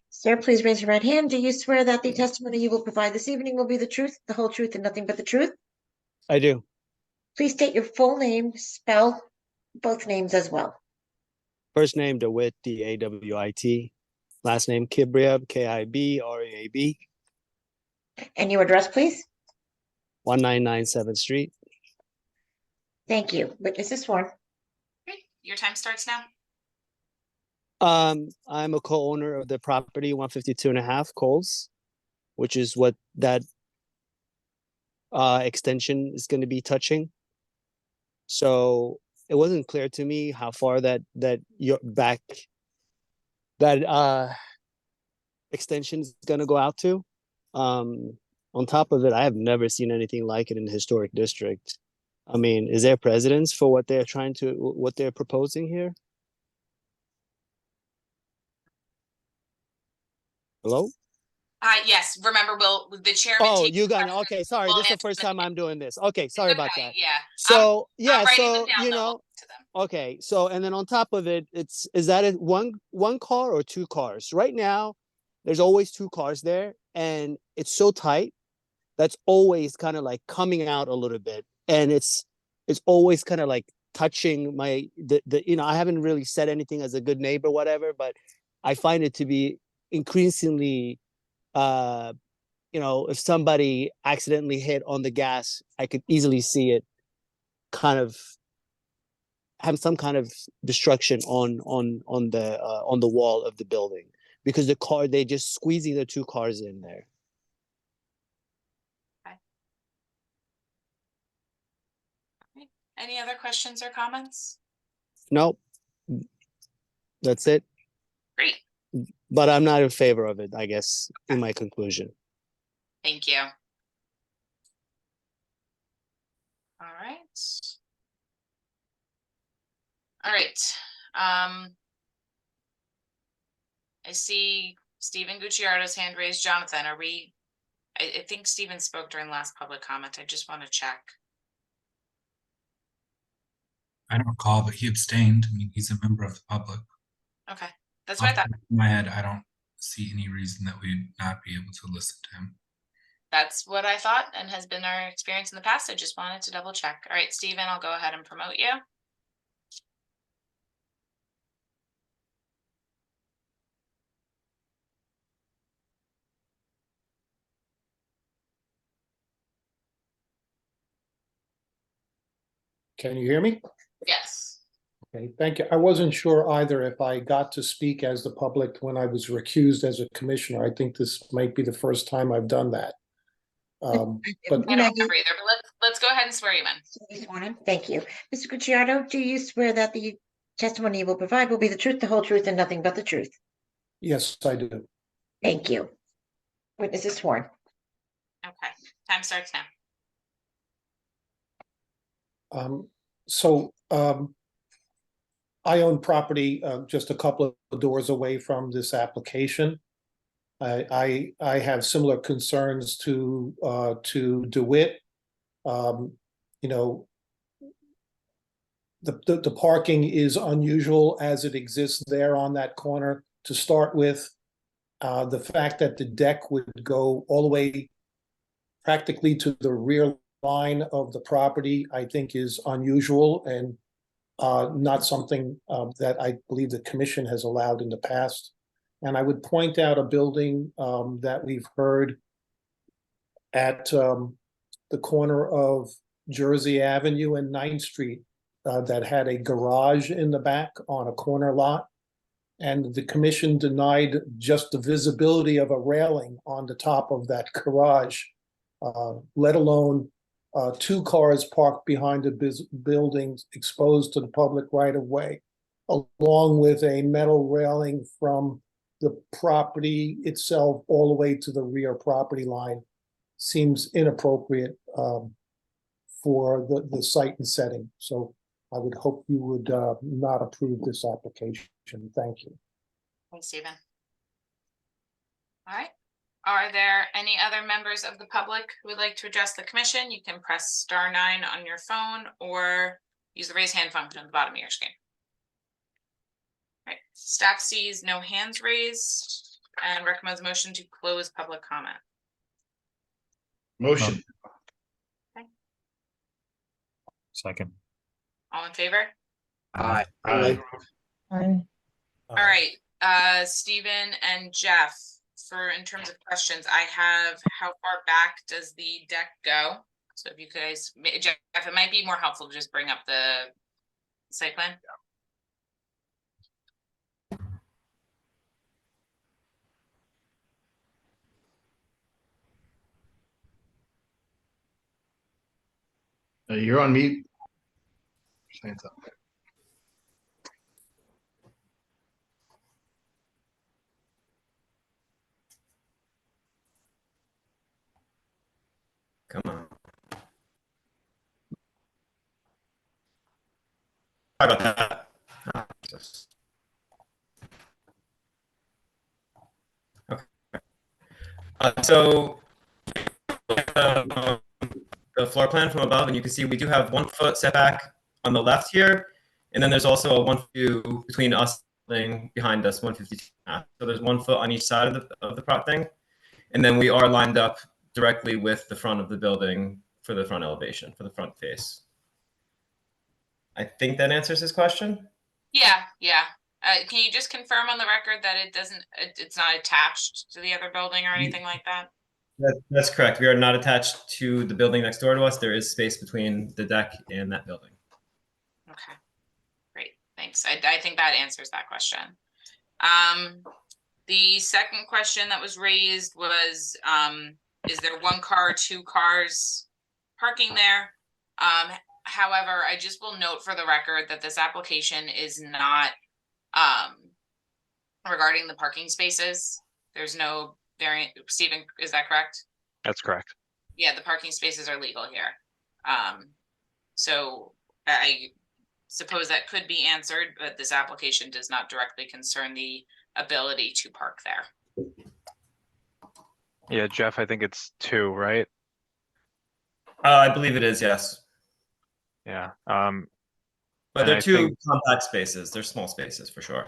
Sir, please raise your right hand. Do you swear that the testimony you will provide this evening will be the truth, the whole truth, and nothing but the truth? I do. Please state your full name, spell both names as well. First name DeWitt, D-A-W-I-T. Last name Kibriab, K-I-B-R-A-B. And your address, please? 1997 Street. Thank you. Witness is sworn. Great. Your time starts now. I'm a co-owner of the property 152.5 Coles, which is what that extension is going to be touching. So it wasn't clear to me how far that your back that extension is going to go out to. On top of it, I have never seen anything like it in the historic district. I mean, is there precedence for what they're proposing here? Hello? Yes, remember, the chairman. Oh, takes you got it. questions. Okay, sorry. We'll This is the answer first them. time I'm doing this. Okay, sorry about Okay, that. yeah. So I'm yeah, writing so them down, you though. know, We'll get to them. okay. So and then on top of it, is that it one car or two cars? Right now, there's always two cars there, and it's so tight that's always kind of like coming out a little bit, and it's always kind of like touching the you know, I haven't really said anything as a good neighbor, whatever, but I find it to be increasingly you know, if somebody accidentally hit on the gas, I could easily see it kind of have some kind of destruction on the wall of the building, because they're just squeezing the two cars in there. Any other questions or comments? Nope. That's it. Great. But I'm not in favor of it, I guess, in my conclusion. Thank you. All right. All right. I see Stephen Gucciardo's hand raised. Jonathan, I think Stephen spoke during last public comment. I just want to check. I don't recall, but he abstained. I mean, he's a member of the public. Okay, that's what I thought. In my head, I don't see any reason that we'd not be able to listen to him. That's what I thought and has been our experience in the past. I just wanted to double check. All right, Stephen, I'll go ahead and promote you. Can you hear me? Yes. Okay, thank you. I wasn't sure either if I got to speak as the public when I was recused as a commissioner. I think this might be the first time I've done that. But I don't remember either, but let's go ahead and swear you in. Thank you. Mr. Gucciardo, do you swear that the testimony you will provide will be the truth, the whole truth, and nothing but the truth? yes, I do. Thank you. Witness is sworn. Okay, time starts now. I own property just a couple of doors away from this application. I have similar concerns to DeWitt. You know, the parking is unusual as it exists there on that corner to start with. The fact that the deck would go all the way practically to the rear line of the property, I think is unusual and not something that I believe the commission has allowed in the past. And I would point out a building that we've heard at the corner of Jersey Avenue and 9th Street that had a garage in the back on a corner lot. And the commission denied just the visibility of a railing on the top of that garage, let alone two cars parked behind the buildings exposed to the public right of way, along with a metal railing from the property itself all the way to the rear property line. Seems inappropriate for the site and setting. So I would hope you would not approve this application. Thank you. Thanks, Stephen. All right. Are there any other members of the public who would like to address the commission? You can press *9 on your phone or use the raise hand function at the bottom of your screen. All right. Staff sees no hands raised and recommends motion to close public comment. Motion. Okay. Second. All in favor? Aye. Aye. All right, Stephen and Jeff, in terms of questions, I have how far back does the deck go? So if you guys, Jeff, it might be more helpful to just bring up the site plan. You're on mute. Saying something. Come on. Sorry about that. Oh, Jesus. Okay. So the floor plan from above, and you can see we do have 1 foot setback on the left here, and then there's also a 1 foot between us and behind us, 152. So there's 1 foot on each side of the prop thing, and then we are lined up directly with the front of the building for the front elevation, for the front face. I think that answers his question. Yeah. Can you just confirm on the record that it's not attached to the other building or anything like that? That's correct. We are not attached to the building next door to us. There is space between the deck and that building. Okay, great, thanks. I think that answers that question. The second question that was raised was, is there 1 car or 2 cars parking there? However, I just will note for the record that this application is not regarding the parking spaces. There's no variant. Stephen, is that correct? That's correct. Yeah, the parking spaces are legal here. So I suppose that could be answered, but this application does not directly concern the ability to park there. Yeah, Jeff, I think it's 2, right? I believe it is, yes. Yeah. But they're 2 compact spaces. They're small spaces for sure.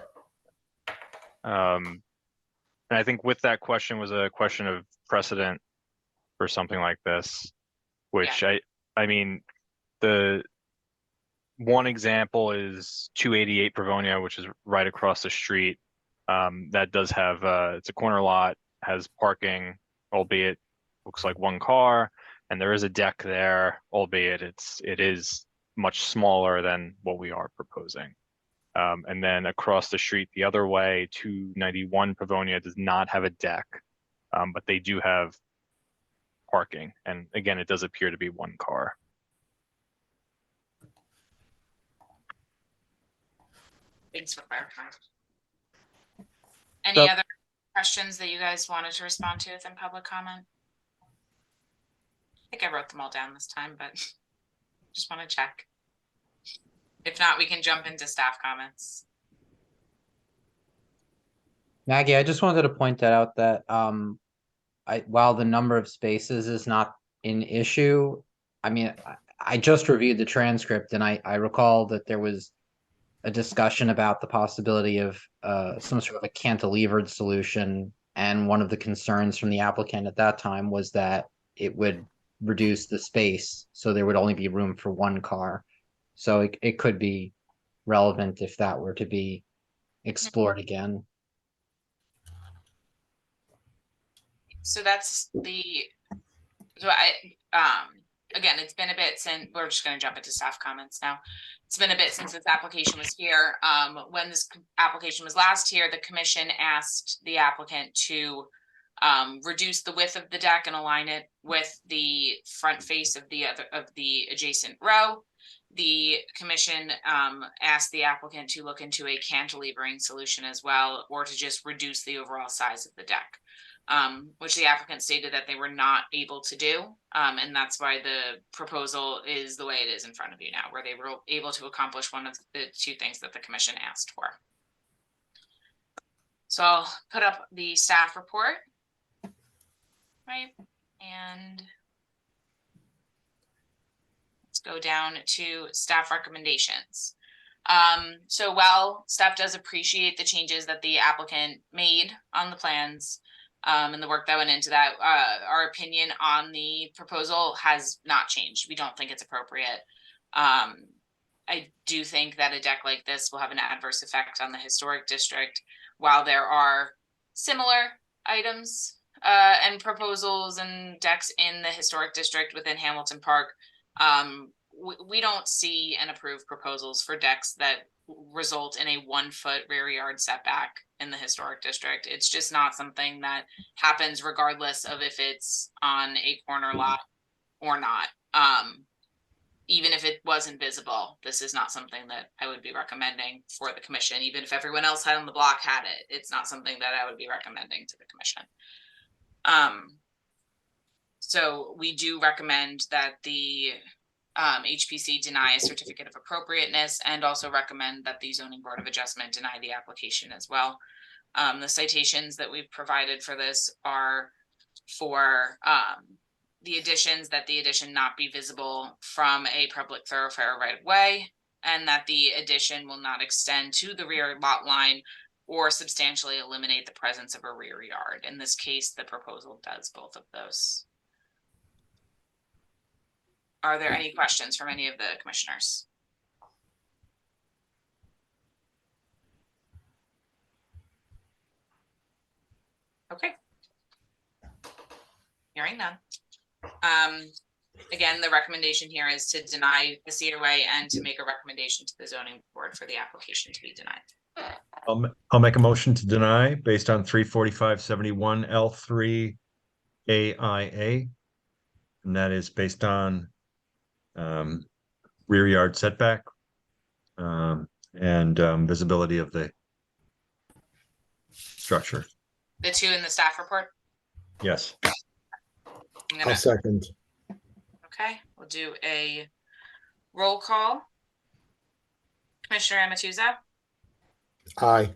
And I think with that question was a question of precedent for something like this, which I mean, the one example is 288 Pravonia, which is right across the street. That does have, it's a corner lot, has parking, albeit looks like 1 car, and there is a deck there, albeit it is much smaller than what we are proposing. And then across the street the other way, 291 Pravonia does not have a deck, but they do have parking. And again, it does appear to be 1 car. Thanks for clarifying. Any other questions that you guys wanted to respond to within public comment? I think I wrote them all down this time, but just want to check. If not, we can jump into staff comments. Maggie, I just wanted to point out that while the number of spaces is not an issue, I mean, I just reviewed the transcript and I recall that there was a discussion about the possibility of some sort of a cantilevered solution, and one of the concerns from the applicant at that time was that it would reduce the space, so there would only be room for 1 car. So it could be relevant if that were to be explored again. So that's again, it's been a bit since, we're just going to jump into staff comments now. It's been a bit since this application was here. When this application was last here, the commission asked the applicant to reduce the width of the deck and align it with the front face of the adjacent row. The commission asked the applicant to look into a cantilevering solution as well, or to just reduce the overall size of the deck, which the applicant stated that they were not able to do. And that's why the proposal is the way it is in front of you now, where they were able to accomplish one of the 2 things that the commission asked for. So I'll put up the staff report. Right, and let's go down to staff recommendations. So while staff does appreciate the changes that the applicant made on the plans and the work that went into that, our opinion on the proposal has not changed. We don't think it's appropriate. I do think that a deck like this will have an adverse effect on the historic district. While there are similar items and proposals and decks in the historic district within Hamilton Park. We don't see and approve proposals for decks that result in a 1 foot rear yard setback in the historic district. It's just not something that happens regardless of if it's on a corner lot or not. Even if it wasn't visible, this is not something that I would be recommending for the commission. Even if everyone else on the block had it, it's not something that I would be recommending to the commission. So we do recommend that the HPC deny a certificate of appropriateness, and also recommend that the Zoning Board of Adjustment deny the application as well. The citations that we've provided for this are for the additions, that the addition not be visible from a public thoroughfare right of way, and that the addition will not extend to the rear lot line or substantially eliminate the presence of a rear yard. In this case, the proposal does both of those. Are there any questions from any of the commissioners? Okay. Hearing none. Again, the recommendation here is to deny the COA and to make a recommendation to the zoning board for the application to be denied. I'll make a motion to deny based on 34571 L3 AIA. And that is based on rear yard setback and visibility of the structure. The two in the staff report? Yes. I'll second. Okay, we'll do a roll call. Commissioner Amatuzzo? Aye.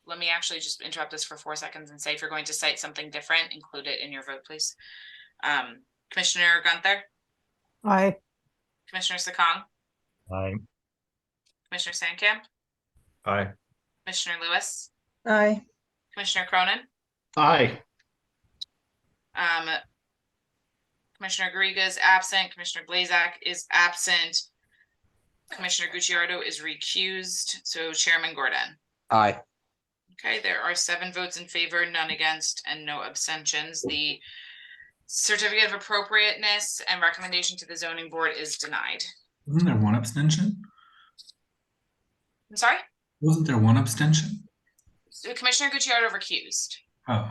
Let me actually just interrupt this for 4 seconds and say, if you're going to cite something different, include it in your vote, please. Commissioner Gunther? Aye. Commissioner Sakong? Aye. Commissioner Sankamp? Aye. Commissioner Lewis? Aye. Commissioner Cronin? Aye. Commissioner Garriga is absent. Commissioner Blazak is absent. Commissioner Gucciardo is recused. So Chairman Gordon. Aye. Okay, there are 7 votes in favor, none against, and no abstentions. The certificate of appropriateness and recommendation to the zoning board is denied. Wasn't there one abstention? I'm sorry? Wasn't there one abstention? So Commissioner Gucciardo recused. Oh,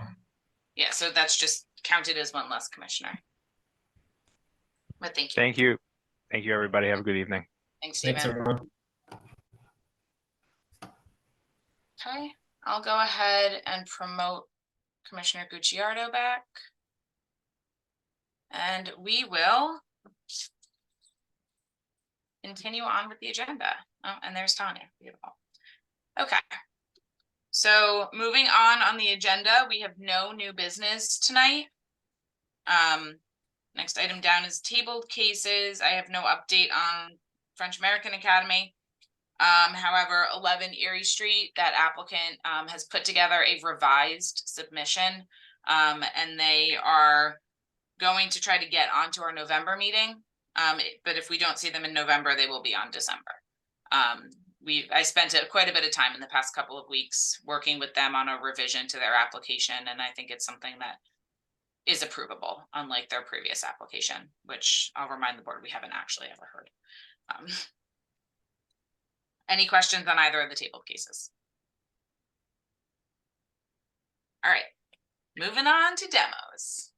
Yeah, so that's just counted as one less commissioner. But thank you. Thank you. Thank you, everybody. Have a good evening. Thanks, Thanks, Stephen. everyone. Okay, I'll go ahead and promote Commissioner Gucciardo back. And we will continue on with the agenda. Oh, and there's Tanya. Beautiful. Okay. So moving on the agenda, we have no new business tonight. Next item down is tabled cases. I have no update on French American Academy. However, 11 Erie Street, that applicant has put together a revised submission, and they are going to try to get onto our November meeting. But if we don't see them in November, they will be on December. I spent quite a bit of time in the past couple of weeks working with them on a revision to their application, and I think it's something that is approvable, unlike their previous application, which I'll remind the board we haven't actually ever heard. Any questions on either of the tabled cases? All right, moving on to demos.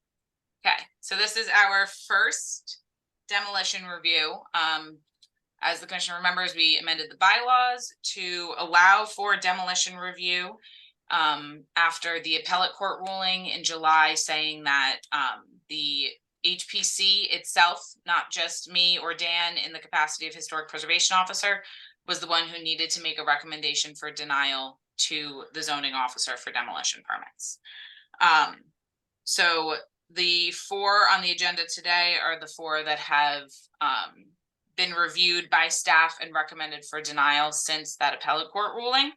Okay, so this is our first demolition review. As the commission remembers, we amended the bylaws to allow for demolition review after the appellate court ruling in July saying that the HPC itself, not just me or Dan in the capacity of historic preservation officer, was the one who needed to make a recommendation for denial to the zoning officer for demolition permits. So the 4 on the agenda today are the 4 that have been reviewed by staff and recommended for denial since that appellate court ruling.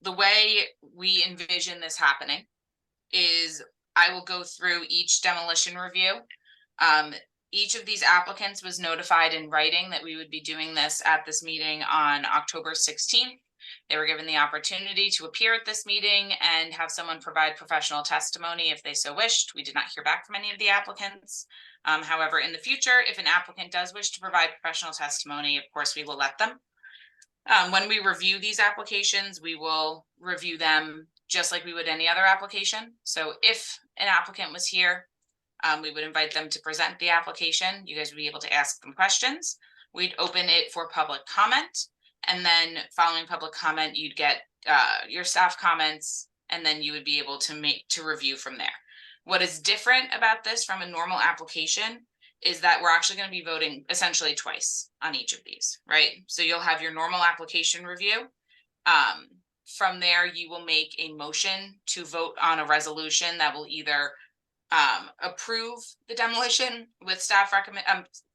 The way we envision this happening is I will go through each demolition review. Each of these applicants was notified in writing that we would be doing this at this meeting on October 16th. They were given the opportunity to appear at this meeting and have someone provide professional testimony if they so wished. We did not hear back from any of the applicants. However, in the future, if an applicant does wish to provide professional testimony, of course, we will let them. When we review these applications, we will review them just like we would any other application. So if an applicant was here, we would invite them to present the application. You guys would be able to ask them questions. We'd open it for public comment. And then following public comment, you'd get your staff comments, and then you would be able to review from there. What is different about this from a normal application is that we're actually going to be voting essentially twice on each of these, right? So you'll have your normal application review. From there, you will make a motion to vote on a resolution that will either approve the demolition with staff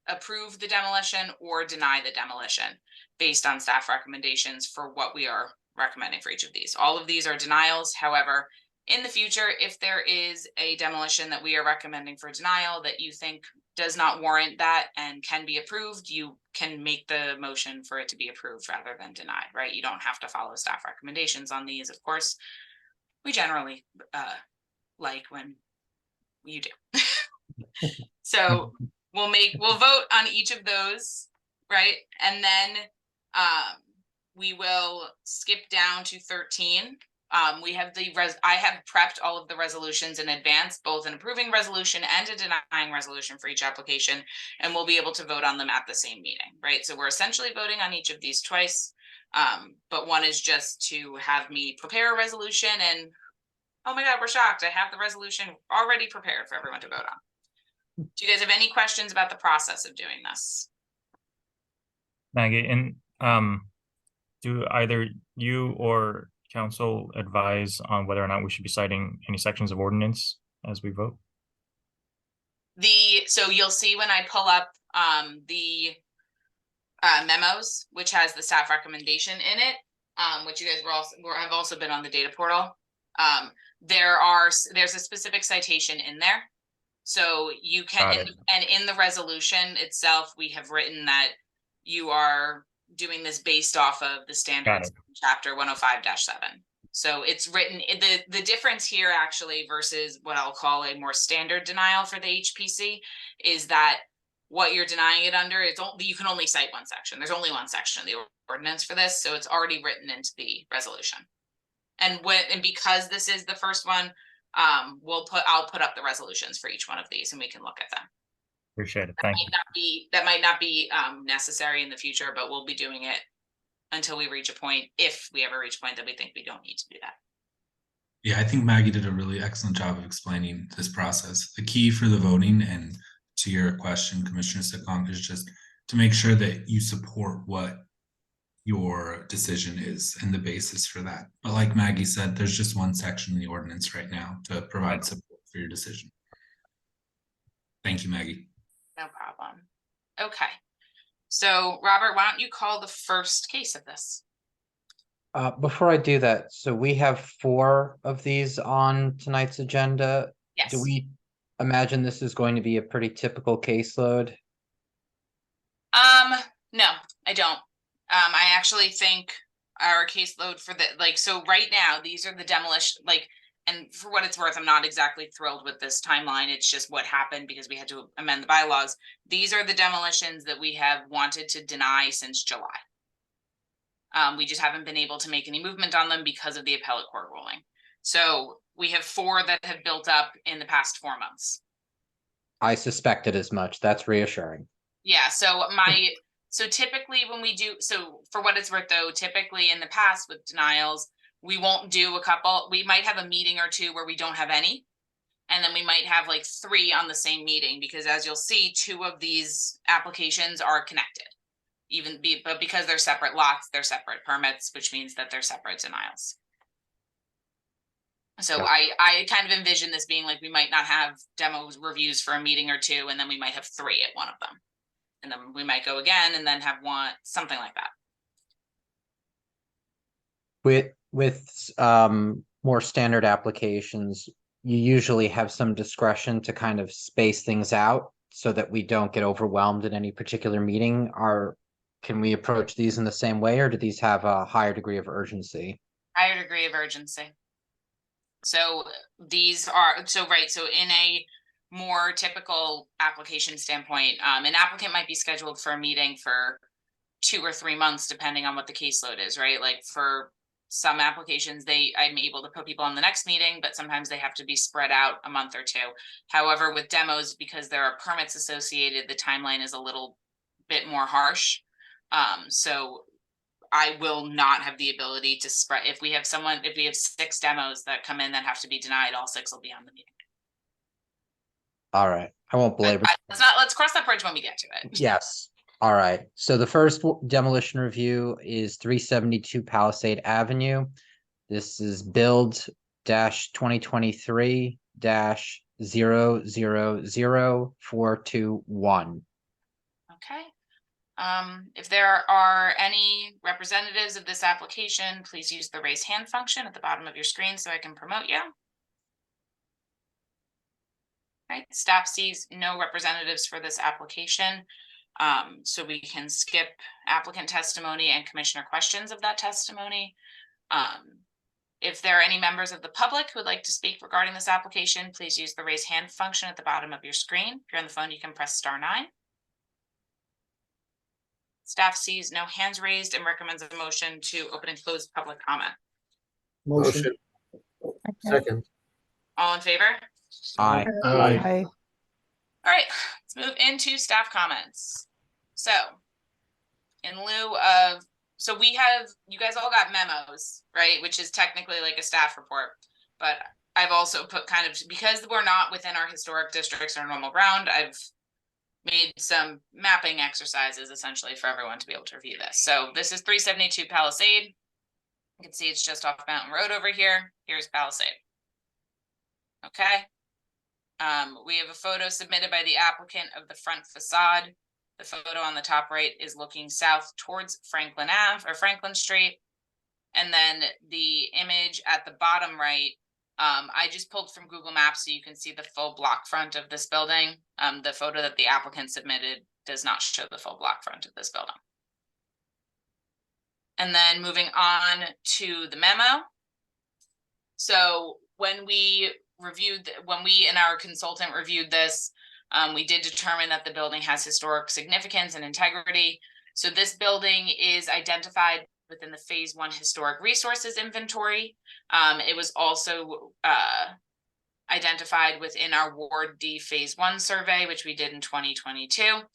approve the demolition or deny the demolition based on staff recommendations for what we are recommending for each of these. All of these are denials. However, in the future, if there is a demolition that we are recommending for denial that you think does not warrant that and can be approved, you can make the motion for it to be approved rather than denied, right? You don't have to follow staff recommendations on these. Of course, we generally like when you do. So we'll vote on each of those, right? And then we will skip down to 13. We have I have prepped all of the resolutions in advance, both an approving resolution and a denying resolution for each application, and we'll be able to vote on them at the same meeting, right? So we're essentially voting on each of these twice, but one is just to have me prepare a resolution and, oh my God, we're shocked. I have the resolution already prepared for everyone to vote on. Do you guys have any questions about the process of doing this? Maggie, and do either you or council advise on whether or not we should be citing any sections of ordinance as we vote? So you'll see when I pull up the memos, which has the staff recommendation in it, which you guys have also been on the data portal. There's a specific citation in there. So you can, and in the resolution itself, we have written that you are doing this based off of the standards chapter 105-7. So it's written, the difference here actually versus what I'll call a more standard denial for the HPC is that what you're denying it under, you can only cite one section. There's only one section of the ordinance for this. So it's already written into the resolution. And because this is the first one, I'll put up the resolutions for each one of these and we can look at them. Appreciate it. Thank you. That might not be necessary in the future, but we'll be doing it until we reach a point, if we ever reach a point that we think we don't need to do that. Yeah, I think Maggie did a really excellent job of explaining this process. The key for the voting, and to your question, Commissioner Sitcom, is just to make sure that you support what your decision is and the basis for that. But like Maggie said, there's just one section in the ordinance right now to provide support for your decision. Thank you, Maggie. No problem. Okay. So Robert, why don't you call the first case of this? Before I do that, so we have 4 of these on tonight's agenda. Yes. Do we imagine this is going to be a pretty typical caseload? No, I don't. I actually think our caseload for so right now, these are the demolition, and for what it's worth, I'm not exactly thrilled with this timeline. It's just what happened because we had to amend the bylaws. These are the demolitions that we have wanted to deny since July. We just haven't been able to make any movement on them because of the appellate court ruling. So we have 4 that have built up in the past 4 months. I suspected as much. That's reassuring. Yeah, so typically when we do, so for what it's worth though, typically in the past with denials, we won't do a couple, we might have a meeting or 2 where we don't have any. And then we might have 3 on the same meeting, because as you'll see, 2 of these applications are connected. But because they're separate lots, they're separate permits, which means that they're separate denials. So I kind of envision this being we might not have demos reviews for a meeting or 2, and then we might have 3 at one of them. And then we might go again and then have 1, something like that. With more standard applications, you usually have some discretion to kind of space things out so that we don't get overwhelmed in any particular meeting. can we approach these in the same way, or do these have a higher degree of urgency? Higher degree of urgency. So these are, so right, so in a more typical application standpoint, an applicant might be scheduled for a meeting for 2 or 3 months, depending on what the caseload is, right? Like for some applications, I'm able to put people on the next meeting, but sometimes they have to be spread out a month or 2. However, with demos, because there are permits associated, the timeline is a little bit more harsh. So I will not have the ability to spread, if we have 6 demos that come in that have to be denied, all 6 will be on the meeting. All right, I won't belabor. Let's cross that bridge when we get to it. Yes. All right. So the first demolition review is 372 Palisade Avenue. This is build -2023-000421. Okay. If there are any representatives of this application, please use the raise hand function at the bottom of your screen so I can promote you. Right, staff sees no representatives for this application. So we can skip applicant testimony and commissioner questions of that testimony. If there are any members of the public who would like to speak regarding this application, please use the raise hand function at the bottom of your screen. If you're on the phone, you can press *9. Staff sees no hands raised and recommends a motion to open and close public comment. Motion. Second. All in favor? Aye. Aye. All right, let's move into staff comments. So in lieu of, so we have, you guys all got memos, right? Which is technically like a staff report, but I've also put kind of, because we're not within our historic districts or normal ground, I've made some mapping exercises essentially for everyone to be able to review this. So this is 372 Palisade. You can see it's just off Mountain Road over here. Here's Palisade. Okay. We have a photo submitted by the applicant of the front facade. The photo on the top right is looking south towards Franklin Ave or Franklin Street. And then the image at the bottom right, I just pulled from Google Maps so you can see the full block front of this building. The photo that the applicant submitted does not show the full block front of this building. And then moving on to the memo. So when we and our consultant reviewed this, we did determine that the building has historic significance and integrity. So this building is identified within the Phase 1 Historic Resources Inventory. It was also identified within our Ward D Phase 1 survey, which we did in 2022.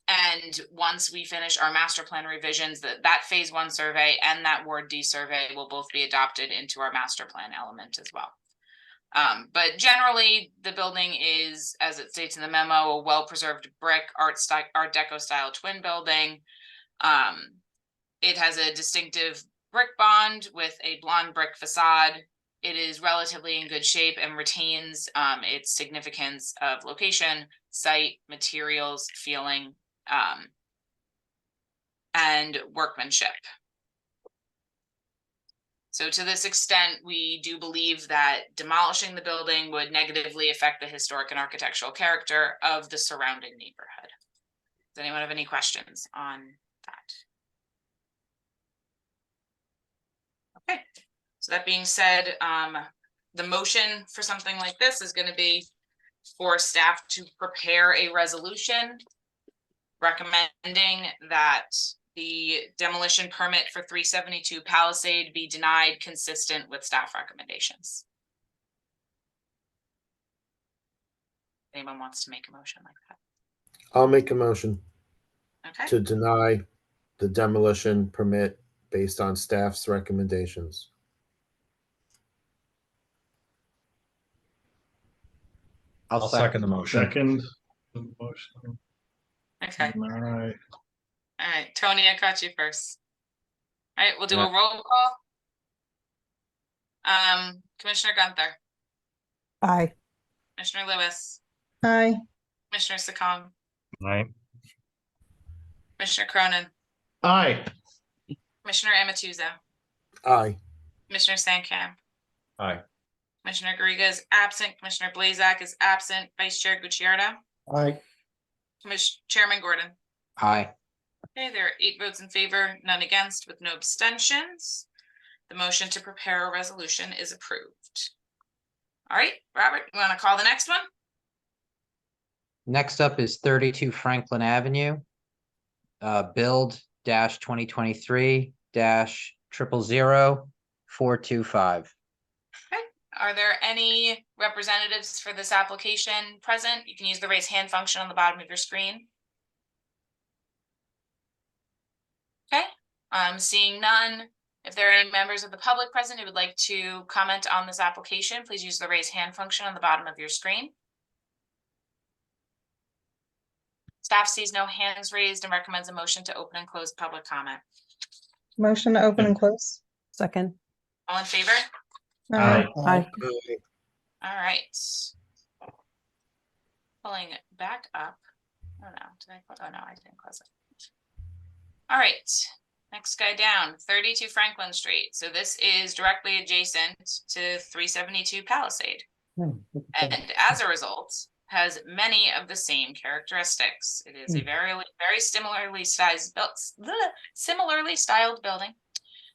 And once we finish our master plan revisions, that Phase 1 survey and that Ward D survey will both be adopted into our master plan element as well. But generally, the building is, as it states in the memo, a well-preserved brick Art Deco style twin building. It has a distinctive brick bond with a blonde brick facade. It is relatively in good shape and retains its significance of location, site, materials, feeling, and workmanship. So to this extent, we do believe that demolishing the building would negatively affect the historic and architectural character of the surrounding neighborhood. Does anyone have any questions on that? Okay, so that being said, the motion for something like this is going to be for staff to prepare a resolution recommending that the demolition permit for 372 Palisade be denied consistent with staff recommendations. Anyone wants to make a motion like that? I'll make a motion Okay. to deny the demolition permit based on staff's recommendations. I'll second the motion. Second. Okay. All right. All right, Tony, I caught you first. All right, we'll do Yeah. a roll call. Commissioner Gunther, Aye. Commissioner Lewis, Aye. Commissioner Sakong, Right. Commissioner Cronin, Aye. Commissioner Amatuzzo, Aye. Commissioner Sankam, Aye. Commissioner Garriga is absent, Commissioner Blazak is absent, Vice Chair Gucciardo, Aye. Chairman Gordon. Aye. Okay, there are 8 votes in favor, none against, with no abstentions. The motion to prepare a resolution is approved. All right, Robert, you want to call the next one? Next up is 32 Franklin Avenue. Build dash 2023 dash 000425. Okay, are there any representatives for this application present? You can use the raise hand function on the bottom of your screen. Okay, seeing none. If there are any members of the public present who would like to comment on this application, please use the raise hand function on the bottom of your screen. Staff sees no hands raised and recommends a motion to open and close public comment. Motion to open and close. Second. All in favor? Aye. Aye. All right. Pulling it back up. Oh no, did I? Oh no, I didn't close it. All right, next guy down, 32 Franklin Street. So this is directly adjacent to 372 Palisade. And as a result, has many of the same characteristics. It is a very similarly styled building.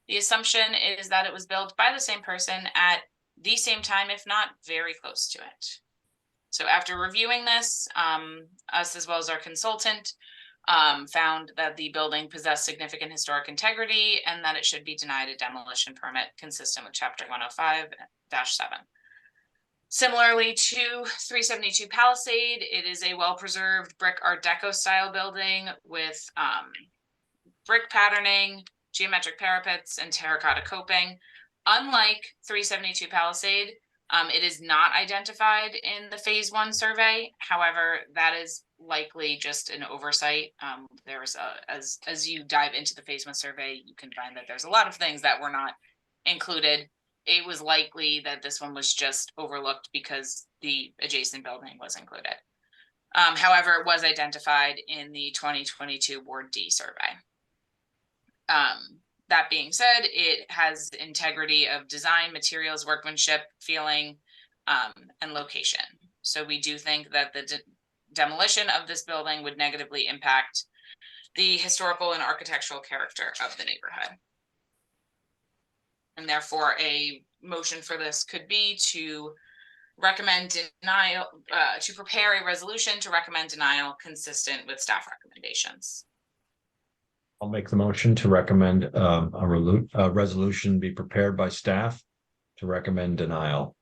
The assumption is that it was built by the same person at the same time, if not very close to it. So after reviewing this, us as well as our consultant found that the building possessed significant historic integrity and that it should be denied a demolition permit consistent with Chapter 105-7. Similarly to 372 Palisade, it is a well-preserved brick Art Deco style building with brick patterning, geometric parapets, and terracotta coping. Unlike 372 Palisade, it is not identified in the Phase 1 survey. However, that is likely just an oversight. As you dive into the Phase 1 survey, you can find that there's a lot of things that were not included. It was likely that this one was just overlooked because the adjacent building was included. However, it was identified in the 2022 Ward D survey. That being said, it has integrity of design, materials, workmanship, feeling, and location. So we do think that the demolition of this building would negatively impact the historical and architectural character of the neighborhood. And therefore, a motion for this could be to recommend denial, to prepare a resolution to recommend denial consistent with staff recommendations. I'll make the motion to recommend a resolution be prepared by staff to recommend denial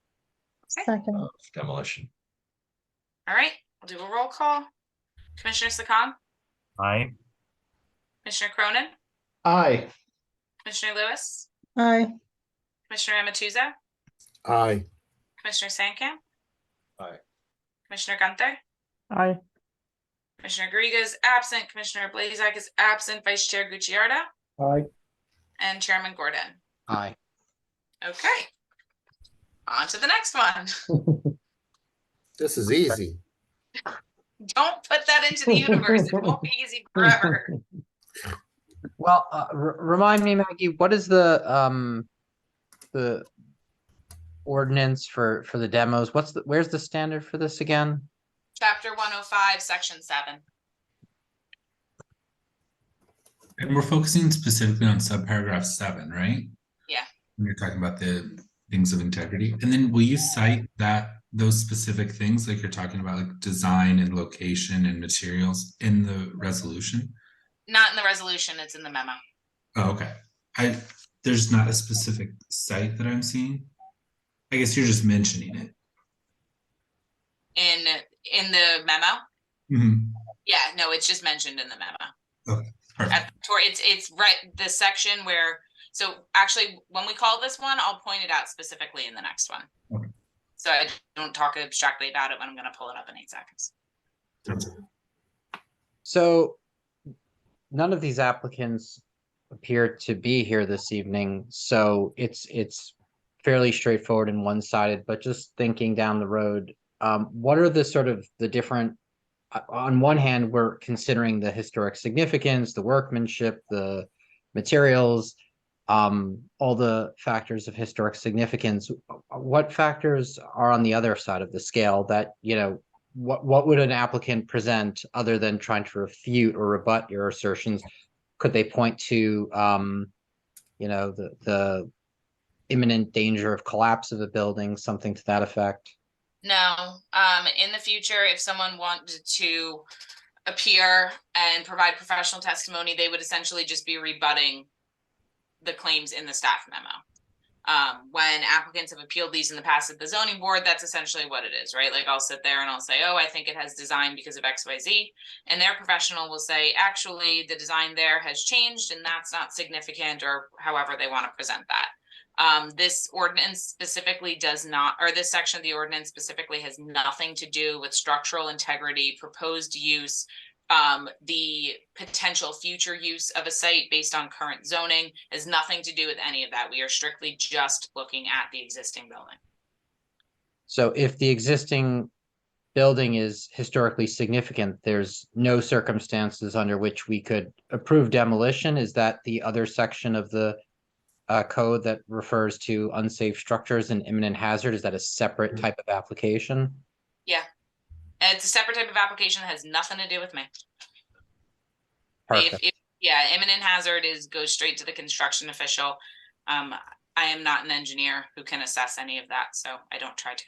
Second. of demolition. All right, we'll do a roll call. Commissioner Sakan, Aye. Commissioner Cronin, Aye. Commissioner Lewis, Aye. Commissioner Amatuza, Aye. Commissioner Sankamp, Aye. Commissioner Gunther, Aye. Commissioner Garriga is absent, Commissioner Blazak is absent, Vice Chair Gucciarda, Aye. and Chairman Gordon. Aye. Okay. On to the next one. This is easy. Don't put that into the universe. It won't be easy forever. Well, remind me, Maggie, what is the ordinance for the demos? Where's the standard for this again? Chapter 105, Section 7. And we're focusing specifically on subparagraph 7, right? Yeah. When you're talking about the things of integrity. And then will you cite those specific things like you're talking about, like design and location and materials in the resolution? Not in the resolution, it's in the memo. Oh, okay. There's not a specific site that I'm seeing. I guess you're just mentioning it. In the memo? Mhm. Yeah, no, it's just mentioned in the memo. Okay, perfect. It's right, the section where, so actually, when we call this one, I'll point it out specifically in the next one. Okay. So I don't talk abstractly about it when I'm gonna pull it up in 8 seconds. So none of these applicants appear to be here this evening, so it's fairly straightforward and one-sided, but just thinking down the road, what are the different, on one hand, we're considering the historic significance, the workmanship, the materials, all the factors of historic significance. What factors are on the other side of the scale that, what would an applicant present other than trying to refute or rebut your assertions? Could they point to, you know, the imminent danger of collapse of a building, something to that effect? No, in the future, if someone wanted to appear and provide professional testimony, they would essentially just be rebutting the claims in the staff memo. When applicants have appealed these in the past at the zoning board, that's essentially what it is, right? Like I'll sit there and I'll say, oh, I think it has design because of XYZ. And their professional will say, actually, the design there has changed and that's not significant, or however they want to present that. This ordinance specifically does not, or this section of the ordinance specifically has nothing to do with structural integrity, proposed use, the potential future use of a site based on current zoning, has nothing to do with any of that. We are strictly just looking at the existing building. So if the existing building is historically significant, there's no circumstances under which we could approve demolition. Is that the other section of the code that refers to unsafe structures and imminent hazard? Is that a separate type of application? Yeah. And it's a separate type of application that has nothing to do with me. Perfect. Yeah, imminent hazard goes straight to the construction official. I am not an engineer who can assess any of that, so I don't try to.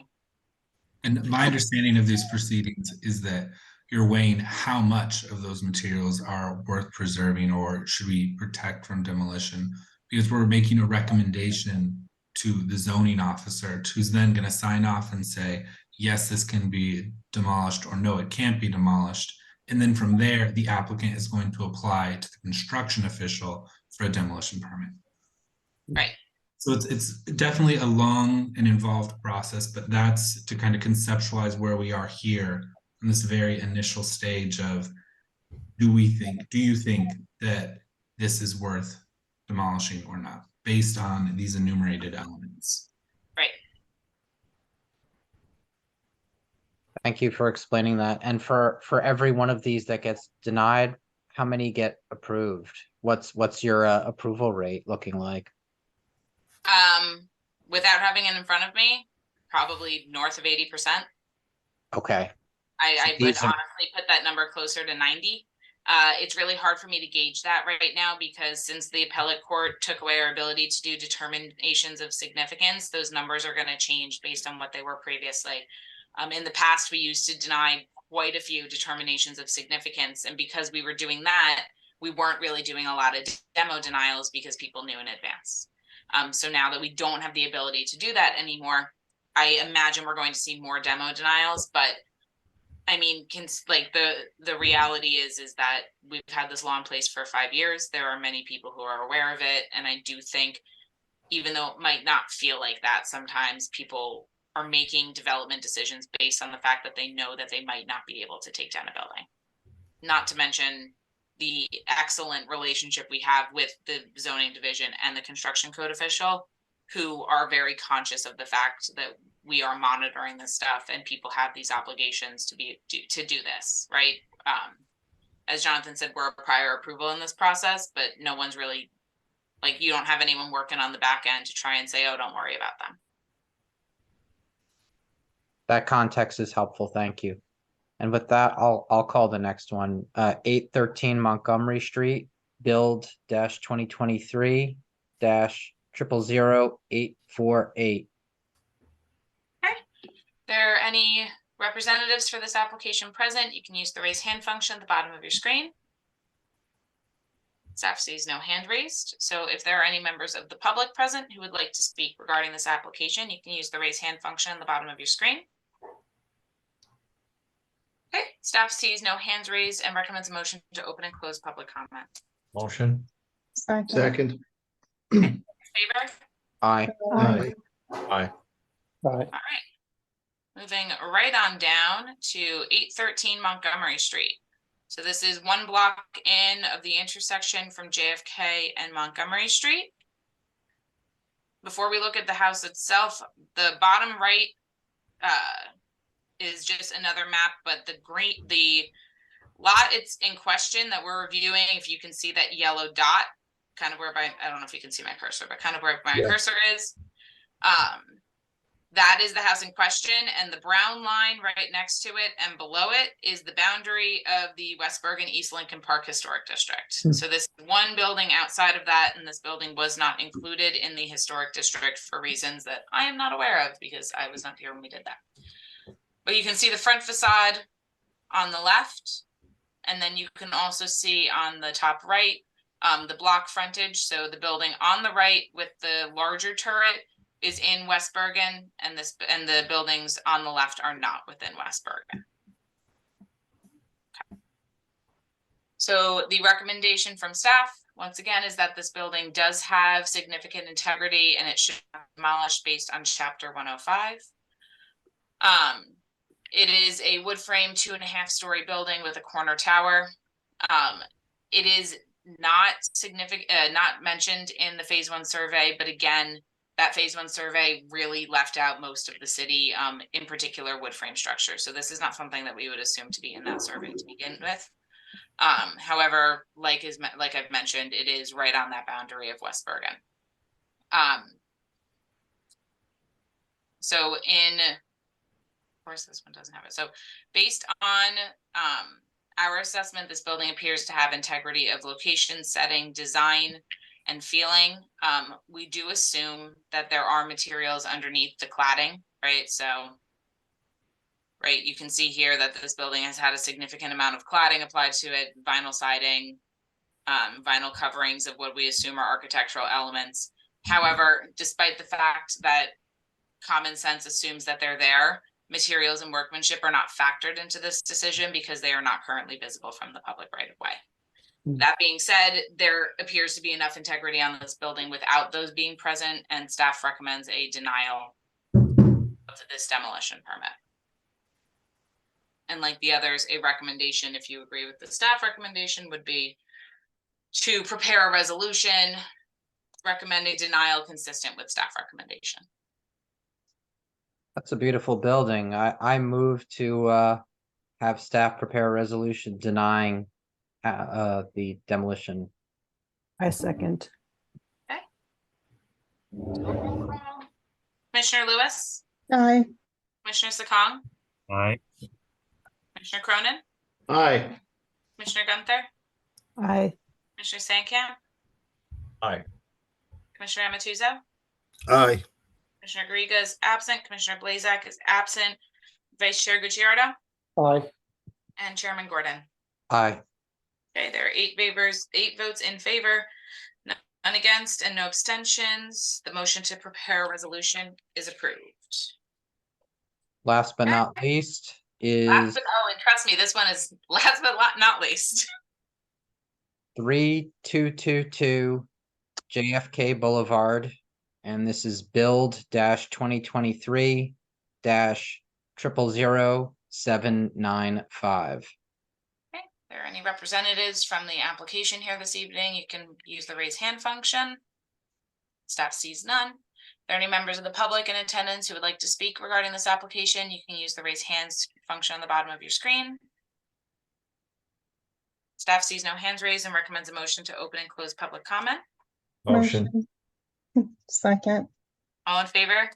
And my understanding of these proceedings is that you're weighing how much of those materials are worth preserving or should we protect from demolition, because we're making a recommendation to the zoning officer who's then going to sign off and say, yes, this can be demolished, or no, it can't be demolished. And then from there, the applicant is going to apply to the construction official for a demolition permit. Right. So it's definitely a long and involved process, but that's to kind of conceptualize where we are here in this very initial stage of, do you think that this is worth demolishing or not, based on these enumerated elements? Right. Thank you for explaining that. And for every one of these that gets denied, how many get approved? What's your approval rate looking like? Without having it in front of me, probably north of 80%. Okay. I would Decent. honestly put that number closer to 90. It's really hard for me to gauge that right now because since the appellate court took away our ability to do determinations of significance, those numbers are going to change based on what they were previously. In the past, we used to deny quite a few determinations of significance. And because we were doing that, we weren't really doing a lot of demo denials because people knew in advance. So now that we don't have the ability to do that anymore, I imagine we're going to see more demo denials, but I mean, the reality is that we've had this law in place for 5 years. There are many people who are aware of it. And I do think, even though it might not feel like that, sometimes people are making development decisions based on the fact that they know that they might not be able to take down a building. Not to mention the excellent relationship we have with the zoning division and the construction code official, who are very conscious of the fact that we are monitoring this stuff and people have these obligations to do this, right? As Jonathan said, we're a prior approval in this process, but no one's really, like, you don't have anyone working on the back end to try and say, oh, don't worry about them. That context is helpful. Thank you. And with that, I'll call the next one. 813 Montgomery Street, build -2023 -000848. There are any representatives for this application present? You can use the raise hand function at the bottom of your screen. Staff sees no hand raised. So if there are any members of the public present who would like to speak regarding this application, you can use the raise hand function at the bottom of your screen. Okay, staff sees no hands raised and recommends a motion to open and close public comment. Motion. Second. Favor? Aye. Aye. Aye. All right. Moving right on down to 813 Montgomery Street. So this is one block in of the intersection from JFK and Montgomery Street. Before we look at the house itself, the bottom right is just another map, but the lot it's in question that we're reviewing, if you can see that yellow dot, kind of where I don't know if you can see my cursor, but kind of where my cursor is. That is the house in question, and the brown line right next to it and below it is the boundary of the West Bergen East Lincoln Park Historic District. So this one building outside of that, and this building was not included in the historic district for reasons that I am not aware of because I was not here when we did that. But you can see the front facade on the left, and then you can also see on the top right, the block frontage. So the building on the right with the larger turret is in West Bergen, and the buildings on the left are not within West Bergen. Okay. So the recommendation from staff, once again, is that this building does have significant integrity and it should be demolished based on Chapter 105. It is a wood frame 2.5-story building with a corner tower. It is not significant, not mentioned in the phase 1 survey, but again, that phase 1 survey really left out most of the city, in particular wood frame structure. So this is not something that we would assume to be in that survey to begin with. However, like I've mentioned, it is right on that boundary of West Bergen. So of course, this one doesn't have it. So based on our assessment, this building appears to have integrity of location, setting, design, and feeling. We do assume that there are materials underneath the cladding, right? So, right, you can see here that this building has had a significant amount of cladding applied to it, vinyl siding, vinyl coverings of what we assume are architectural elements. However, despite the fact that common sense assumes that they're there, materials and workmanship are not factored into this decision because they are not currently visible from the public right of way. That being said, there appears to be enough integrity on this building without those being present, and staff recommends a denial of this demolition permit. And like the others, a recommendation, if you agree with the staff recommendation, would be to prepare a resolution recommending denial consistent with staff recommendation. That's a beautiful building. I move to have staff prepare a resolution denying the demolition. I second. Okay. Commissioner Lewis, Aye. Commissioner Sakong, Aye. Commissioner Cronin, Aye. Commissioner Gunther, Aye. Commissioner Sankamp, Aye. Commissioner Amatuzzo, Aye. Commissioner Garriga is absent, Commissioner Blazak is absent, Vice Chair Gucciardo, Aye. and Chairman Gordon. Aye. Okay, there are 8 votes in favor, none against, and no abstentions. The motion to prepare a resolution is approved. Last but not least is And trust me, this one is last but not least. 3222 JFK Boulevard, and this is build-2023-000795. Okay, if there are any representatives from the application here this evening, you can use the raise hand function. Staff sees none. If there are any members of the public in attendance who would like to speak regarding this application, you can use the raise hands function on the bottom of your screen. Staff sees no hands raised and recommends a motion to open and close public comment. Motion. Second. All in favor?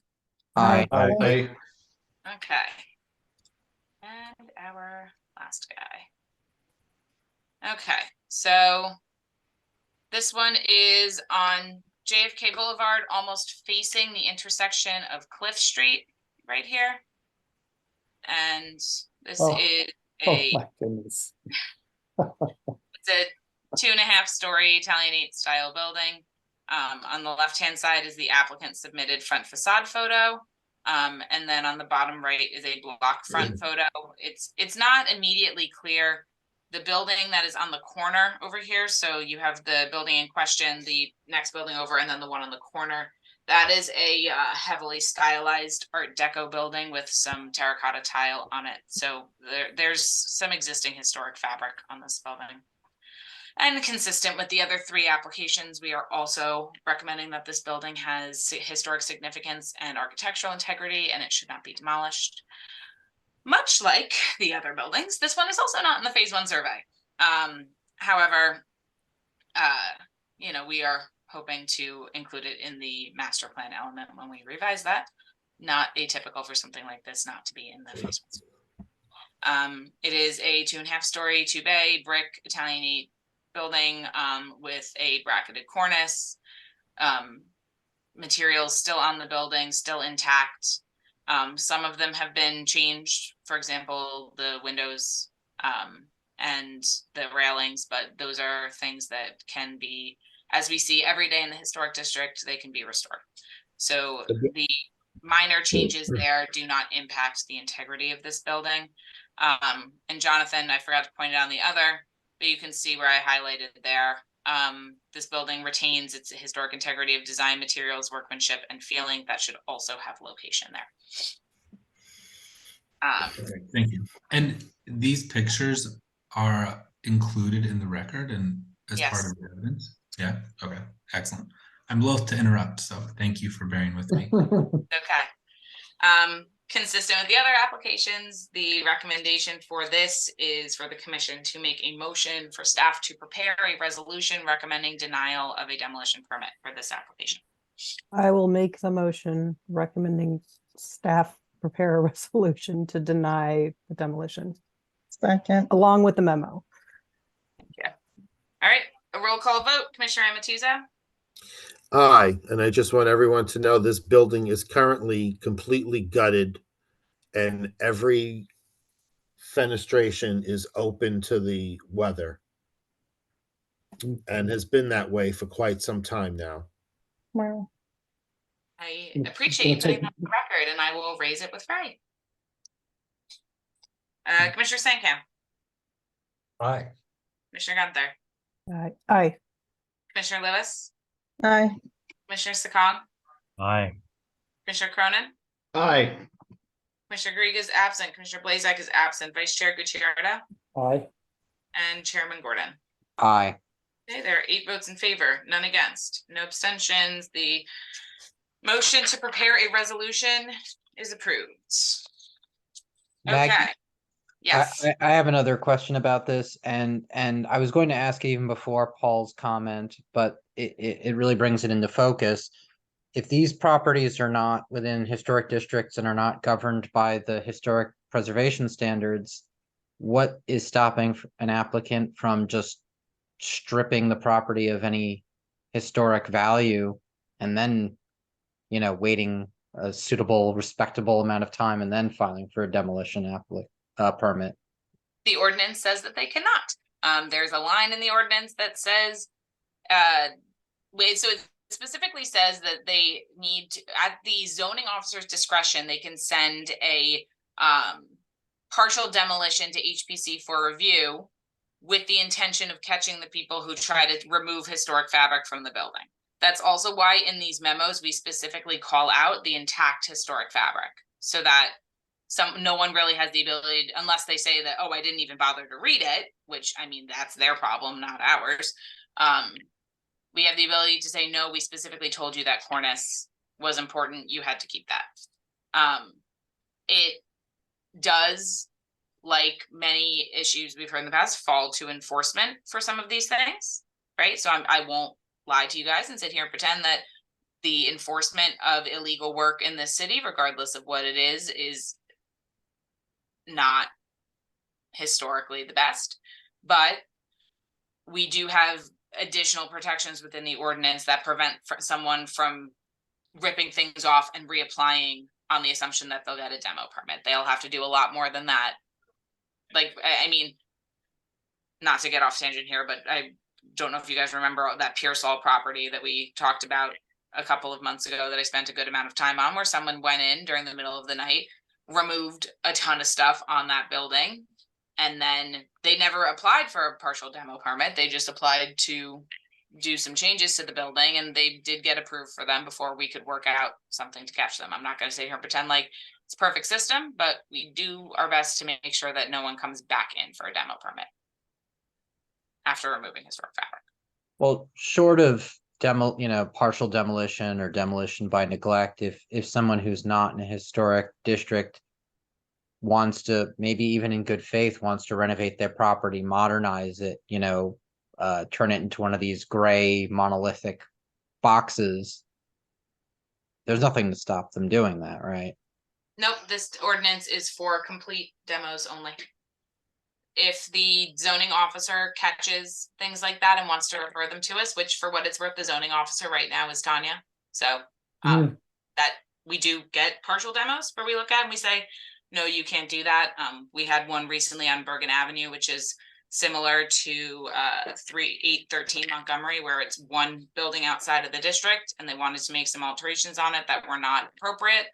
Aye. Aye. Okay. And our last guy. Okay, so this one is on JFK Boulevard, almost facing the intersection of Cliff Street right here. And this Oh. is Oh, a my goodness. it's a 2.5-story Italianate style building. On the left-hand side is the applicant submitted front facade photo. And then on the bottom right is a block front photo. It's not immediately clear. The building that is on the corner over here, so you have the building in question, the next building over, and then the one on the corner. That is a heavily stylized Art Deco building with some terracotta tile on it. So there's some existing historic fabric on this building. And consistent with the other 3 applications, we are also recommending that this building has historic significance and architectural integrity, and it should not be demolished. Much like the other buildings, this one is also not in the phase 1 survey. However, we are hoping to include it in the master plan element when we revise that. not atypical for something like this not to be in the phase one. It is a 2.5-story, 2-bay brick Italianate building with a bracketed cornice. Materials still on the building, still intact. Some of them have been changed, for example, the windows and the railings, but those are things that can be, as we see every day in the historic district, they can be restored. So the minor changes there do not impact the integrity of this building. And Jonathan, I forgot to point it on the other, but you can see where I highlighted there. This building retains its historic integrity of design, materials, workmanship, and feeling. That should also have location there. Okay, thank you. And these pictures are included in the record and as part of the evidence? Yeah, okay, excellent. I'm loath to interrupt, so thank you for bearing with me. Okay. Consistent with the other applications, the recommendation for this is for the commission to make a motion for staff to prepare a resolution recommending denial of a demolition permit for this application. I will make the motion recommending staff prepare a resolution to deny the demolition. Second. Along with the memo. Yeah. All right, a roll call vote. Commissioner Amatuzzo? Aye, and I just want everyone to know this building is currently completely gutted and every fenestration is open to the weather and has been that way for quite some time now. Wow. I appreciate you putting that on the record, and I will raise it with Frey. Commissioner Sankamp? Aye. Commissioner Gunther? Aye. Commissioner Lewis? Aye. Commissioner Sakong? Aye. Commissioner Cronin? Aye. Commissioner Grieg is absent. Commissioner Blazek is absent. Vice Chair Gutierrez? Aye. And Chairman Gordon? Aye. Okay, there are 8 votes in favor, none against, no abstentions. The motion to prepare a resolution is approved. Maggie, Okay. Yes. I have another question about this, and I was going to ask even before Paul's comment, but it really brings it into focus. If these properties are not within historic districts and are not governed by the historic preservation standards, what is stopping an applicant from just stripping the property of any historic value and then, waiting a suitable, respectable amount of time and then filing for a demolition permit? The ordinance says that they cannot. There's a line in the ordinance that says, so it specifically says that they need to, at the zoning officer's discretion, they can send a partial demolition to HPC for review with the intention of catching the people who try to remove historic fabric from the building. That's also why in these memos, we specifically call out the intact historic fabric so that no one really has the ability, unless they say that, oh, I didn't even bother to read it, which I mean, that's their problem, not ours. We have the ability to say, no, we specifically told you that cornice was important. You had to keep that. It does, like many issues we've heard in the past, fall to enforcement for some of these things, right? So I won't lie to you guys and sit here and pretend that the enforcement of illegal work in this city, regardless of what it is not historically the best. But we do have additional protections within the ordinance that prevent someone from ripping things off and reapplying on the assumption that they'll get a demo permit. They'll have to do a lot more than that. Like, I mean, not to get off tangent here, but I don't know if you guys remember that Pearsall property that we talked about a couple of months ago that I spent a good amount of time on, where someone went in during the middle of the night, removed a ton of stuff on that building, and then they never applied for a partial demo permit. They just applied to do some changes to the building, and they did get approved for them before we could work out something to catch them. I'm not going to sit here and pretend like it's a perfect system, but we do our best to make sure that no one comes back in for a demo permit after removing historic fabric. Well, short of partial demolition or demolition by neglect, if someone who's not in a historic district wants to, maybe even in good faith, wants to renovate their property, modernize it, turn it into one of these gray monolithic boxes, there's nothing to stop them doing that, right? Nope, this ordinance is for complete demos only. If the zoning officer catches things like that and wants to refer them to us, which for what it's worth, the zoning officer right now is Tanya. So that we do get partial demos where we look at and we say, no, you can't do that. We had one recently on Bergen Avenue, which is similar to 3813 Montgomery, where it's one building outside of the district and they wanted to make some alterations on it that were not appropriate.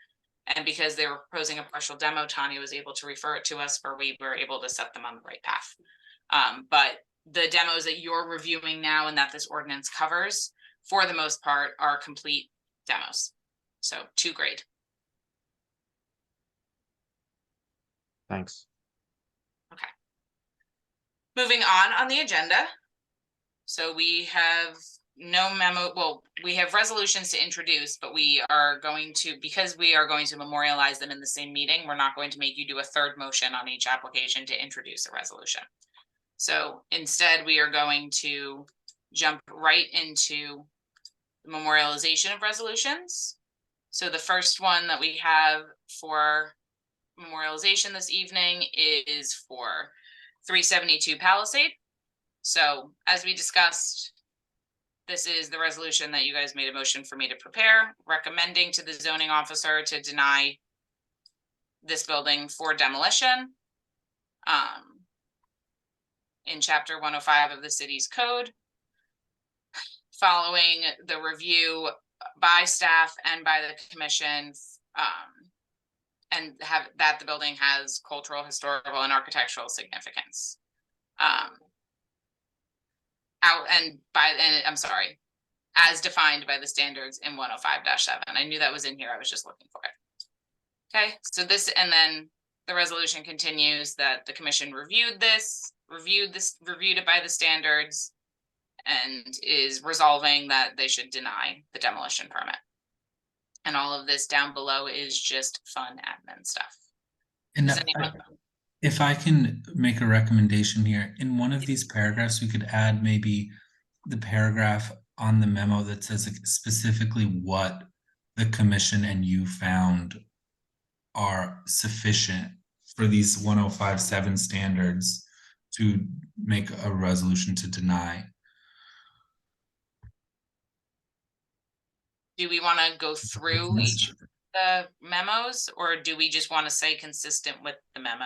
And because they were proposing a partial demo, Tanya was able to refer it to us where we were able to set them on the right path. But the demos that you're reviewing now and that this ordinance covers, for the most part, are complete demos. So 2 grade. Thanks. Okay. Moving on the agenda. So we have no memo, well, we have resolutions to introduce, but we are going to, because we are going to memorialize them in the same meeting, we're not going to make you do a third motion on each application to introduce a resolution. So instead, we are going to jump right into the memorialization of resolutions. So the first one that we have for memorialization this evening is for 372 Palisade. So as we discussed, this is the resolution that you guys made a motion for me to prepare, recommending to the zoning officer to deny this building for demolition in chapter 105 of the city's code. Following the review by staff and by the commission, and have that the building has cultural, historical, and architectural significance. As defined by the standards in 105-7. I knew that was in here. I was just looking for it. Okay, so this, and then the resolution continues that the commission reviewed it by the standards, and is resolving that they should deny the demolition permit. And all of this down below is just fun admin stuff. And if I can make a recommendation here, in one of these paragraphs, we could add maybe the paragraph on the memo that says specifically what the commission and you found are sufficient for these 105-7 standards to make a resolution to deny. Do we want to go through each of the memos, or do we just want to say consistent with the memo?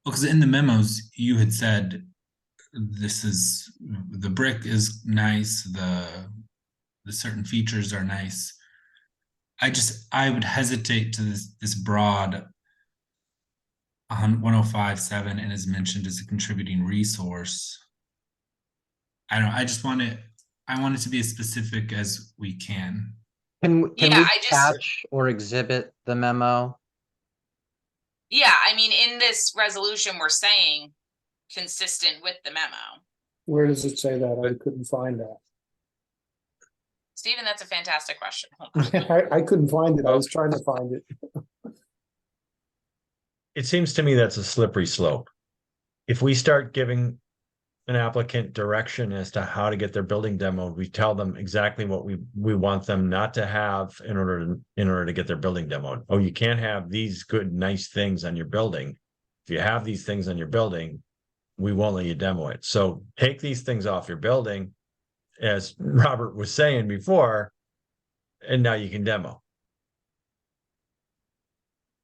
Well, because in the memos, you had said this is, the brick is nice, the certain features are nice. I would hesitate to this broad 105-7 and is mentioned as a contributing resource. I don't know, I want it to be as specific as we can. Can we attach or exhibit the memo? Yeah, I mean, in this resolution, we're saying consistent with the memo. Where does it say that? I couldn't find that. Stephen, that's a fantastic question. I couldn't find it. I was trying to find it. It seems to me that's a slippery slope. If we start giving an applicant direction as to how to get their building demoed, we tell them exactly what we want them not to have in order to get their building demoed. Oh, you can't have these good, nice things on your building. If you have these things on your building, we won't let you demo it. So take these things off your building, as Robert was saying before, and now you can demo.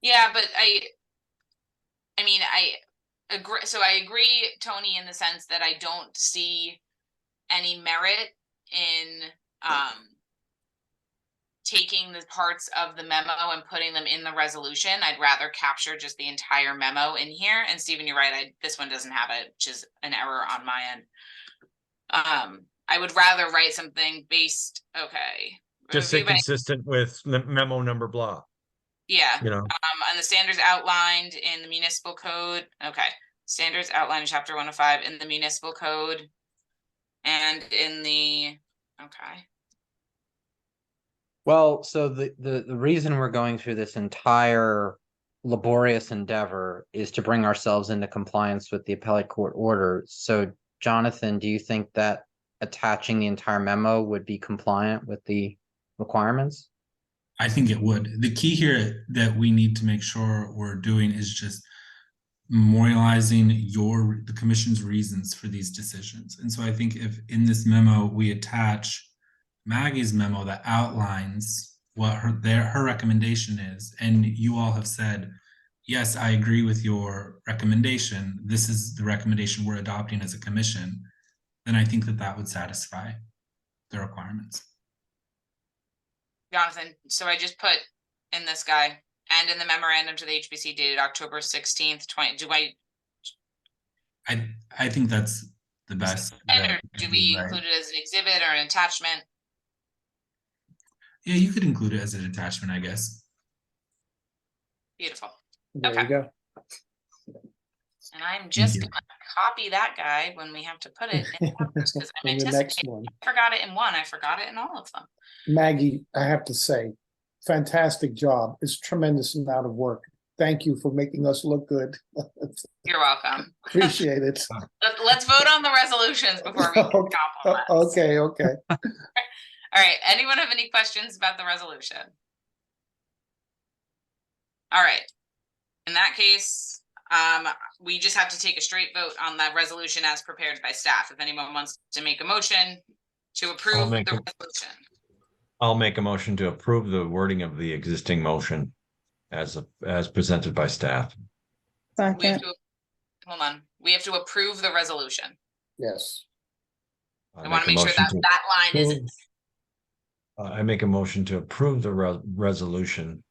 Yeah, but I mean, I agree. So I agree, Tony, in the sense that I don't see any merit in taking the parts of the memo and putting them in the resolution. I'd rather capture just the entire memo in here. And Stephen, you're right. This one doesn't have it, which is an error on my end. I would rather write something based, okay. Just say consistent with memo number blah. Yeah. You know, on the standards outlined in the municipal code. Okay. Standards outlined in chapter 105 in the municipal code and in the, okay. Well, so the reason we're going through this entire laborious endeavor is to bring ourselves into compliance with the appellate court order. So Jonathan, do you think that attaching the entire memo would be compliant with the requirements? I think it would. The key here that we need to make sure we're doing is just memorializing the commission's reasons for these decisions. And so I think if in this memo we attach Maggie's memo that outlines what her recommendation is, and you all have said, yes, I agree with your recommendation, this is the recommendation we're adopting as a commission, then I think that would satisfy the requirements. Jonathan, so I just put in this guy and in the memorandum to the HBC dated October 16th, 20, I think that's the best. or do we include it as an exhibit or an attachment? Yeah, you could include it as an attachment, I guess. Beautiful. There Okay. you go. And I'm just gonna copy that guy when we have to put it in because I'm In the next anticipating. one. I forgot it in one, I forgot it in all of them. Maggie, I have to say, fantastic job. It's a tremendous amount of work. Thank you for making us look good. You're welcome. Appreciate it. Let's vote on the resolutions before we compliment. Okay. All right, anyone have any questions about the resolution? All right, in that case, we just have to take a straight vote on that resolution as prepared by staff. If anyone wants to make a motion to approve the resolution. I'll make a motion to approve the wording of the existing motion as presented by staff. We have to, hold on, we have to approve the resolution. Yes. I want to make sure that that line is I make a motion to approve the resolution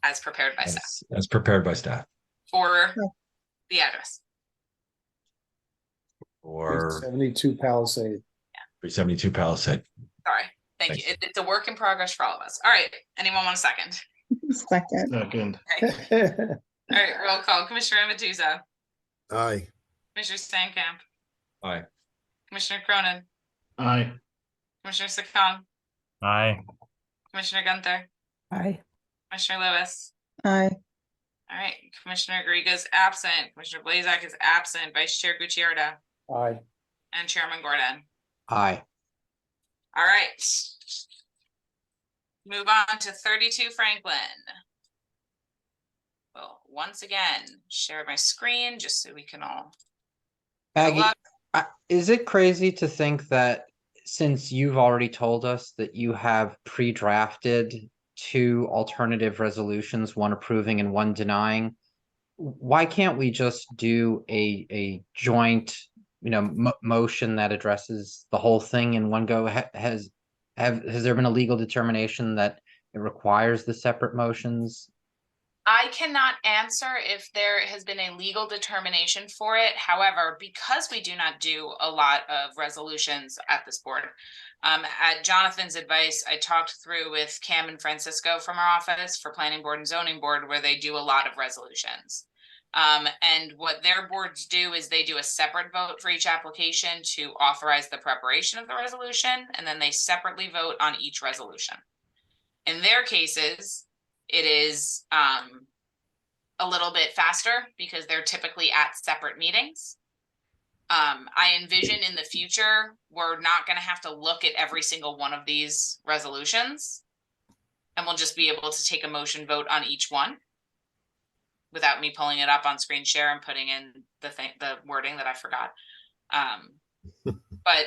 as prepared by staff as prepared by staff. for the address. Or 72 Palisade. 372 Palisade. Sorry, thank you. It's a work in progress for all of us. All right, anyone want a second? Second. Second. All right, roll call. Commissioner Amatuzzo, Aye. Commissioner Stankamp, Aye. Commissioner Cronin, Aye. Commissioner Sakon, Aye. Commissioner Gunther, Aye. Commissioner Lewis. Aye. All right, Commissioner Garriga is absent, Commissioner Blazak is absent, Vice Chair Gutierrez, Aye. and Chairman Gordon. Aye. All right. Move on to 32 Franklin. Well, once again, share my screen just so we can all. Maggie, is it crazy to think that since you've already told us that you have pre-drafted 2 alternative resolutions, one approving and one denying, why can't we just do a joint, motion that addresses the whole thing in one go? Has there been a legal determination that it requires the separate motions? I cannot answer if there has been a legal determination for it. However, because we do not do a lot of resolutions at this board, at Jonathan's advice, I talked through with Cam and Francisco from our office for Planning Board and Zoning Board, where they do a lot of resolutions. And what their boards do is they do a separate vote for each application to authorize the preparation of the resolution, and then they separately vote on each resolution. In their cases, it is a little bit faster because they're typically at separate meetings. I envision in the future, we're not going to have to look at every single one of these resolutions, and we'll just be able to take a motion vote on each one without me pulling it up on screen share and putting in the wording that I forgot. But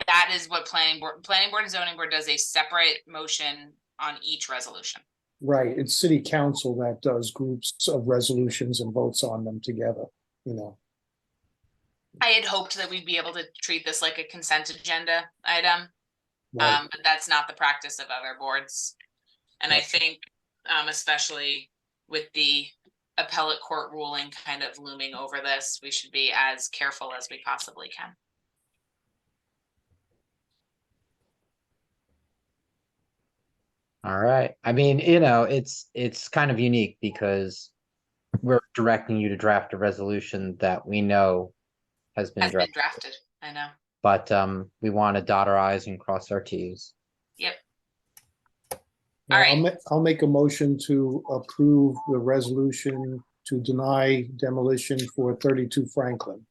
that is what Planning Board and Zoning Board does, a separate motion on each resolution. Right. It's city council that does groups of resolutions and votes on them together, I had hoped that we'd be able to treat this like a consent agenda item, Right. but that's not the practice of other boards. And I think, especially with the appellate court ruling kind of looming over this, we should be as careful as we possibly can. All right. I mean, it's kind of unique because we're directing you to draft a resolution that we know has been drafted. I know. But we want to dot our I's and cross our T's. Yep. All right. I'll make a motion to approve the resolution to deny demolition for 32 Franklin.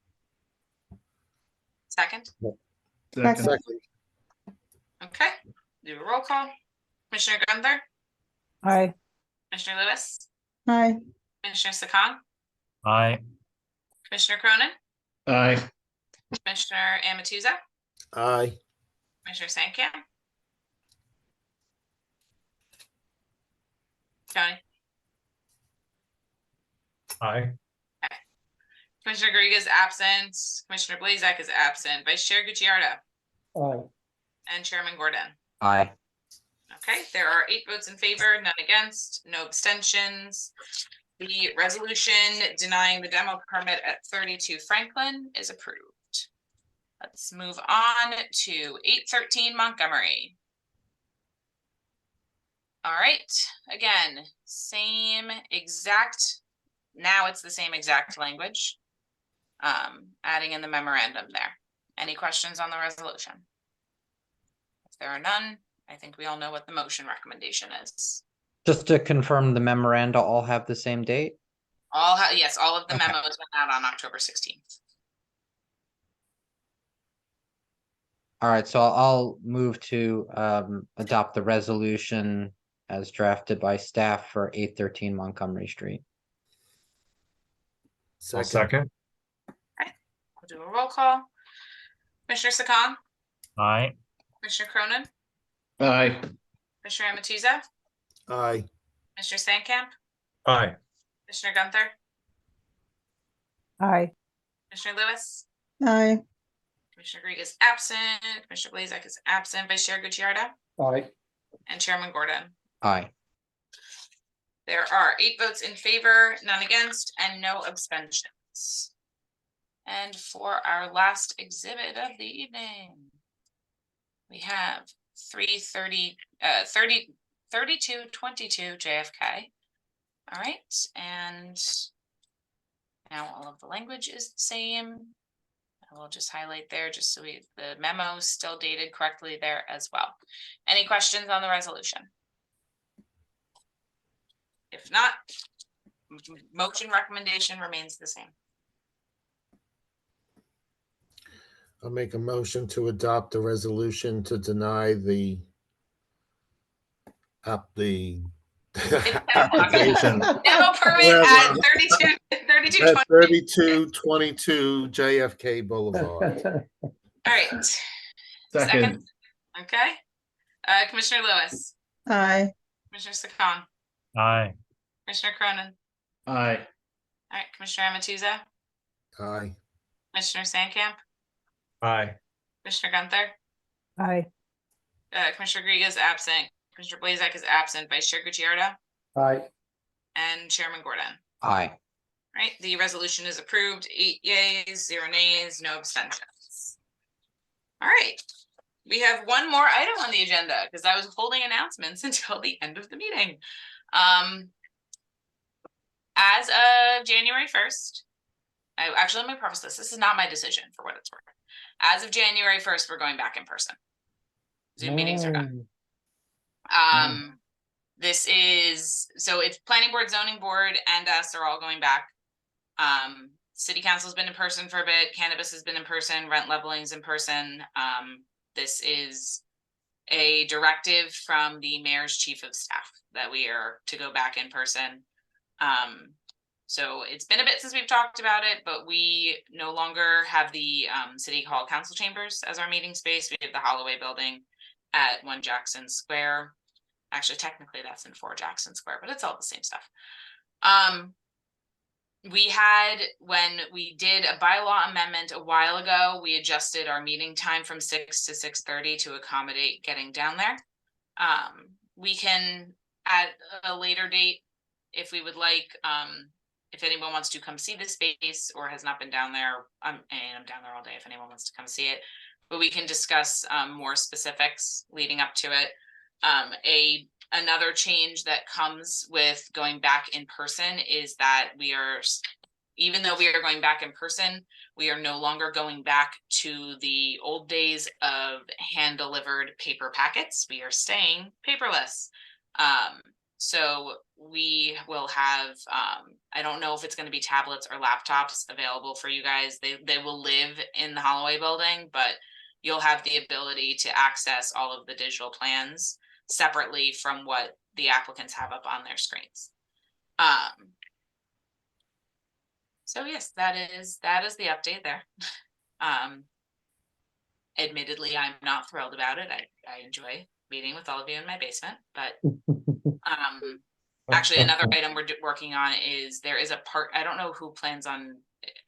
Second. Second. Okay. Do a roll call. Commissioner Gunther, Aye. Commissioner Lewis, Aye. Commissioner Sakong, Aye. Commissioner Cronin, Aye. Commissioner Amatuza, Aye. Commissioner Sankamp. Tony, Aye. Commissioner Garriga is absent, Commissioner Blazek is absent, Vice Chair Gucciardo, Aye. and Chairman Gordon. Aye. Okay, there are 8 votes in favor, none against, no abstentions. The resolution denying the demo permit at 32 Franklin is approved. Let's move on to 813 Montgomery. All right, again, same exact, now it's the same exact language. Adding in the memorandum there. Any questions on the resolution? If there are none, I think we all know what the motion recommendation is. Just to confirm, the memoranda all have the same date? Yes, all of the Okay. memos went out on October 16th. All right, so I'll move to adopt the resolution as drafted by staff for 813 Montgomery Street. I'll second. We'll do a roll call. Commissioner Sakong, Aye. Commissioner Cronin, Aye. Commissioner Amatuza, Aye. Commissioner Sankamp, Aye. Commissioner Gunther, Aye. Commissioner Lewis, Aye. Commissioner Garriga is absent, Commissioner Blazek is absent, Vice Chair Gucciardo, Aye. and Chairman Gordon. Aye. There are 8 votes in favor, none against, and no abstentions. And for our last exhibit of the evening, we have 3222 JFK. All right, and now all of the language is the same. I will just highlight there just so the memo is still dated correctly there as well. Any questions on the resolution? If not, motion recommendation remains the same. I'll make a motion to adopt the resolution to deny the application. Demo permit at 3222 JFK Boulevard. All right. Second. Okay. Commissioner Lewis, Aye. Commissioner Sakong, Aye. Commissioner Cronin. Aye. All right, Commissioner Amatuza, Aye. Commissioner Sankamp, Aye. Commissioner Gunther, Aye. Commissioner Garriga is absent, Commissioner Blazek is absent, Vice Chair Gucciardo, Aye. and Chairman Gordon. Aye. Right, the resolution is approved, 8 yeas, 0 nays, no abstentions. All right, we have one more item on the agenda because I was holding announcements until the end of the meeting. As of January 1st, actually, let me preface this. This is not my decision for what it's worth. As of January 1st, we're going back in person. Zoom meetings are done. This is, so it's planning board, zoning board, and us are all going back. City council's been in person for a bit. Cannabis has been in person. Rent leveling's in person. This is a directive from the mayor's chief of staff that we are to go back in person. So it's been a bit since we've talked about it, but we no longer have the City Hall Council Chambers as our meeting space. We have the Holloway building at 1 Jackson Square. Actually, technically that's in 4 Jackson Square, but it's all the same stuff. We had, when we did a bylaw amendment a while ago, we adjusted our meeting time from 6 to 6:30 to accommodate getting down there. We can, at a later date, if we would like, if anyone wants to come see the space or has not been down there, I'm down there all day if anyone wants to come see it, but we can discuss more specifics leading up to it. Another change that comes with going back in person is that even though we are going back in person, we are no longer going back to the old days of hand-delivered paper packets. We are staying paperless. So we will have, I don't know if it's going to be tablets or laptops available for you guys. They will live in the Holloway building, but you'll have the ability to access all of the digital plans separately from what the applicants have up on their screens. So yes, that is the update there. Admittedly, I'm not thrilled about it. I enjoy meeting with all of you in my basement, but actually another item we're working on is there is a part, I don't know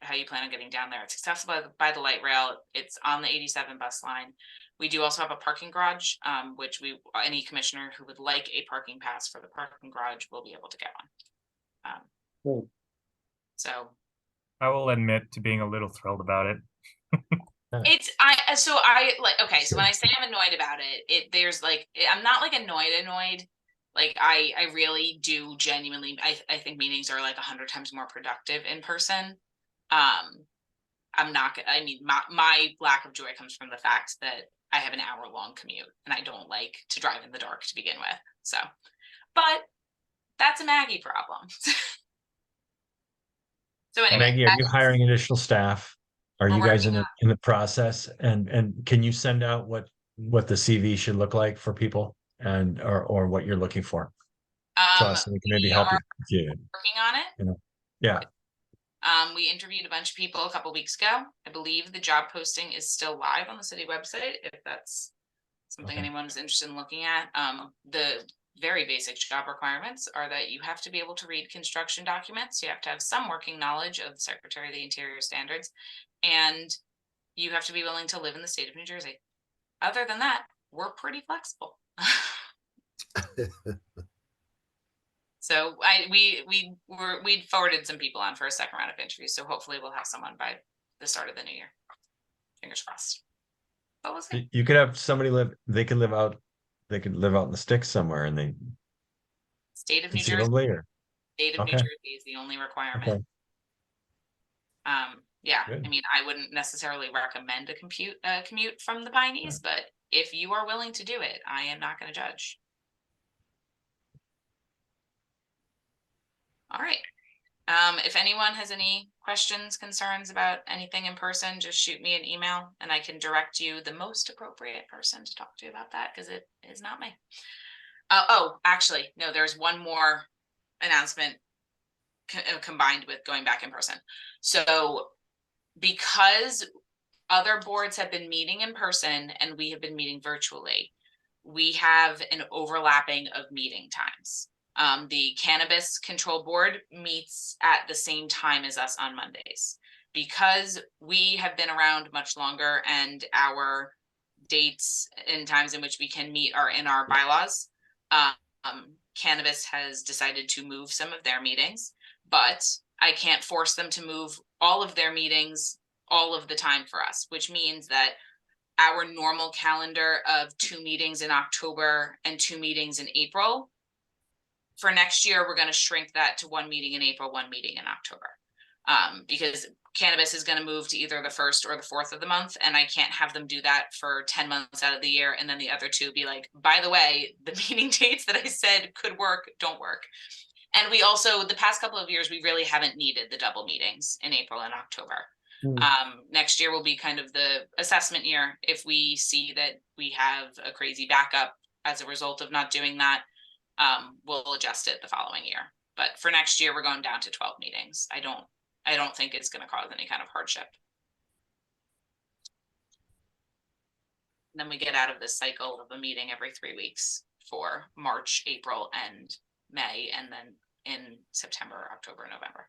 how you plan on getting down there. It's accessible by the light rail. It's on the 87 bus line. We do also have a parking garage, which any commissioner who would like a parking pass for the parking garage will be able to get one. So I will admit to being a little thrilled about it. So when I say I'm annoyed about it, there's like, I'm not like annoyed. Like I really do genuinely, I think meetings are like 100 times more productive in person. My lack of joy comes from the fact that I have an hour-long commute and I don't like to drive in the dark to begin with. So, but that's a Maggie problem. So anyway, Maggie, are you hiring additional staff? Are you guys in the process? And can you send out what the CV should look like for people and or what you're looking for? To us, so we can maybe help you. Working on it. You know? Yeah. We interviewed a bunch of people a couple weeks ago. I believe the job posting is still live on the city website, if that's something anyone is interested in looking at. The very basic job requirements are that you have to be able to read construction documents. You have to have some working knowledge of the Secretary of the Interior standards, and you have to be willing to live in the state of New Jersey. Other than that, we're pretty flexible. So we forwarded some people on for a second round of interviews. So hopefully we'll have someone by the start of the new year. Fingers crossed. But we'll see. You could have somebody they could live out in the sticks somewhere and they State of New Jersey. State of New Jersey is the only requirement. Okay. Yeah, Good. I mean, I wouldn't necessarily recommend a commute from the Pineys, but if you are willing to do it, I am not going to judge. All right. If anyone has any questions, concerns about anything in person, just shoot me an email and I can direct you the most appropriate person to talk to about that, because it is not me. Actually, no, there's one more announcement combined with going back in person. So because other boards have been meeting in person and we have been meeting virtually, we have an overlapping of meeting times. The Cannabis Control Board meets at the same time as us on Mondays. Because we have been around much longer and our dates and times in which we can meet are in our bylaws, Cannabis has decided to move some of their meetings, but I can't force them to move all of their meetings all of the time for us, which means that our normal calendar of 2 meetings in October and 2 meetings in April, for next year, we're going to shrink that to 1 meeting in April, 1 meeting in October, because Cannabis is going to move to either the 1st or the 4th of the month, and I can't have them do that for 10 months out of the year, and then the other 2 be like, by the way, the meeting dates that I said could work don't work. And we also, the past couple of years, we really haven't needed the double meetings in April and October. Next year will be kind of the assessment year. If we see that we have a crazy backup as a result of not doing that, we'll adjust it the following year. But for next year, we're going down to 12 meetings. I don't think it's going to cause any kind of hardship. And then we get out of this cycle of a meeting every 3 weeks for March, April, and May, and then in September, October, November.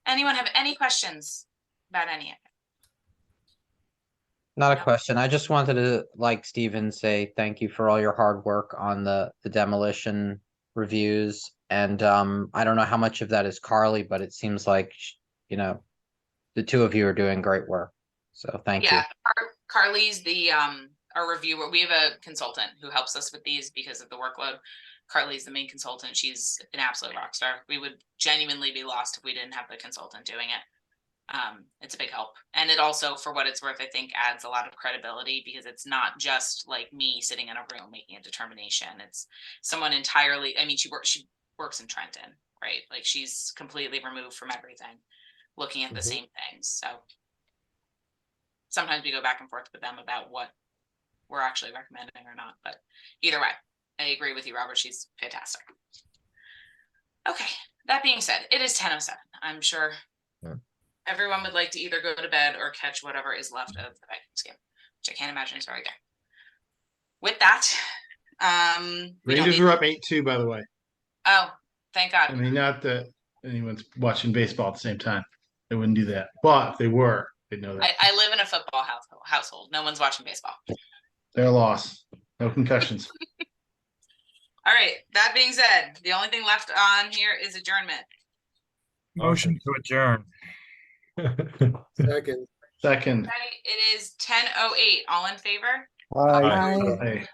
Anyone have any questions about any of it? Not a question. I just wanted to, like Stephen, say thank you for all your hard work on the demolition reviews. And I don't know how much of that is Carly, but it seems like, you know, the two of you are doing great work. So thank you. Yeah, Carly's our reviewer. We have a consultant who helps us with these because of the workload. Carly's the main consultant. She's an absolute rock star. We would genuinely be lost if we didn't have the consultant doing it. It's a big help. And it also, for what it's worth, I think adds a lot of credibility, because it's not just like me sitting in a room making a determination. It's someone entirely, I mean, she works in Trenton, right? Like she's completely removed from everything, looking at the same things. So sometimes we go back and forth with them about what we're actually recommending or not, but either way, I agree with you, Robert. She's fantastic. Okay, that being said, it is 10:07. I'm sure Yeah. everyone would like to either go to bed or catch whatever is left of the Vikings game, which I can't imagine is very good. With that, we don't Rangers need- are up 8-2, by the way. Oh, thank God. I mean, not that anyone's watching baseball at the same time. They wouldn't do that. But if they were, they'd know that. I live in a football household. No one's watching baseball. They're a loss. No concussions. All right. That being said, the only thing left on here is adjournment. Motion to adjourn. Second. Second. Okay, it is 10:08. All in favor? Aye. Hey.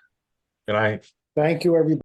Good night. Thank you, everybody.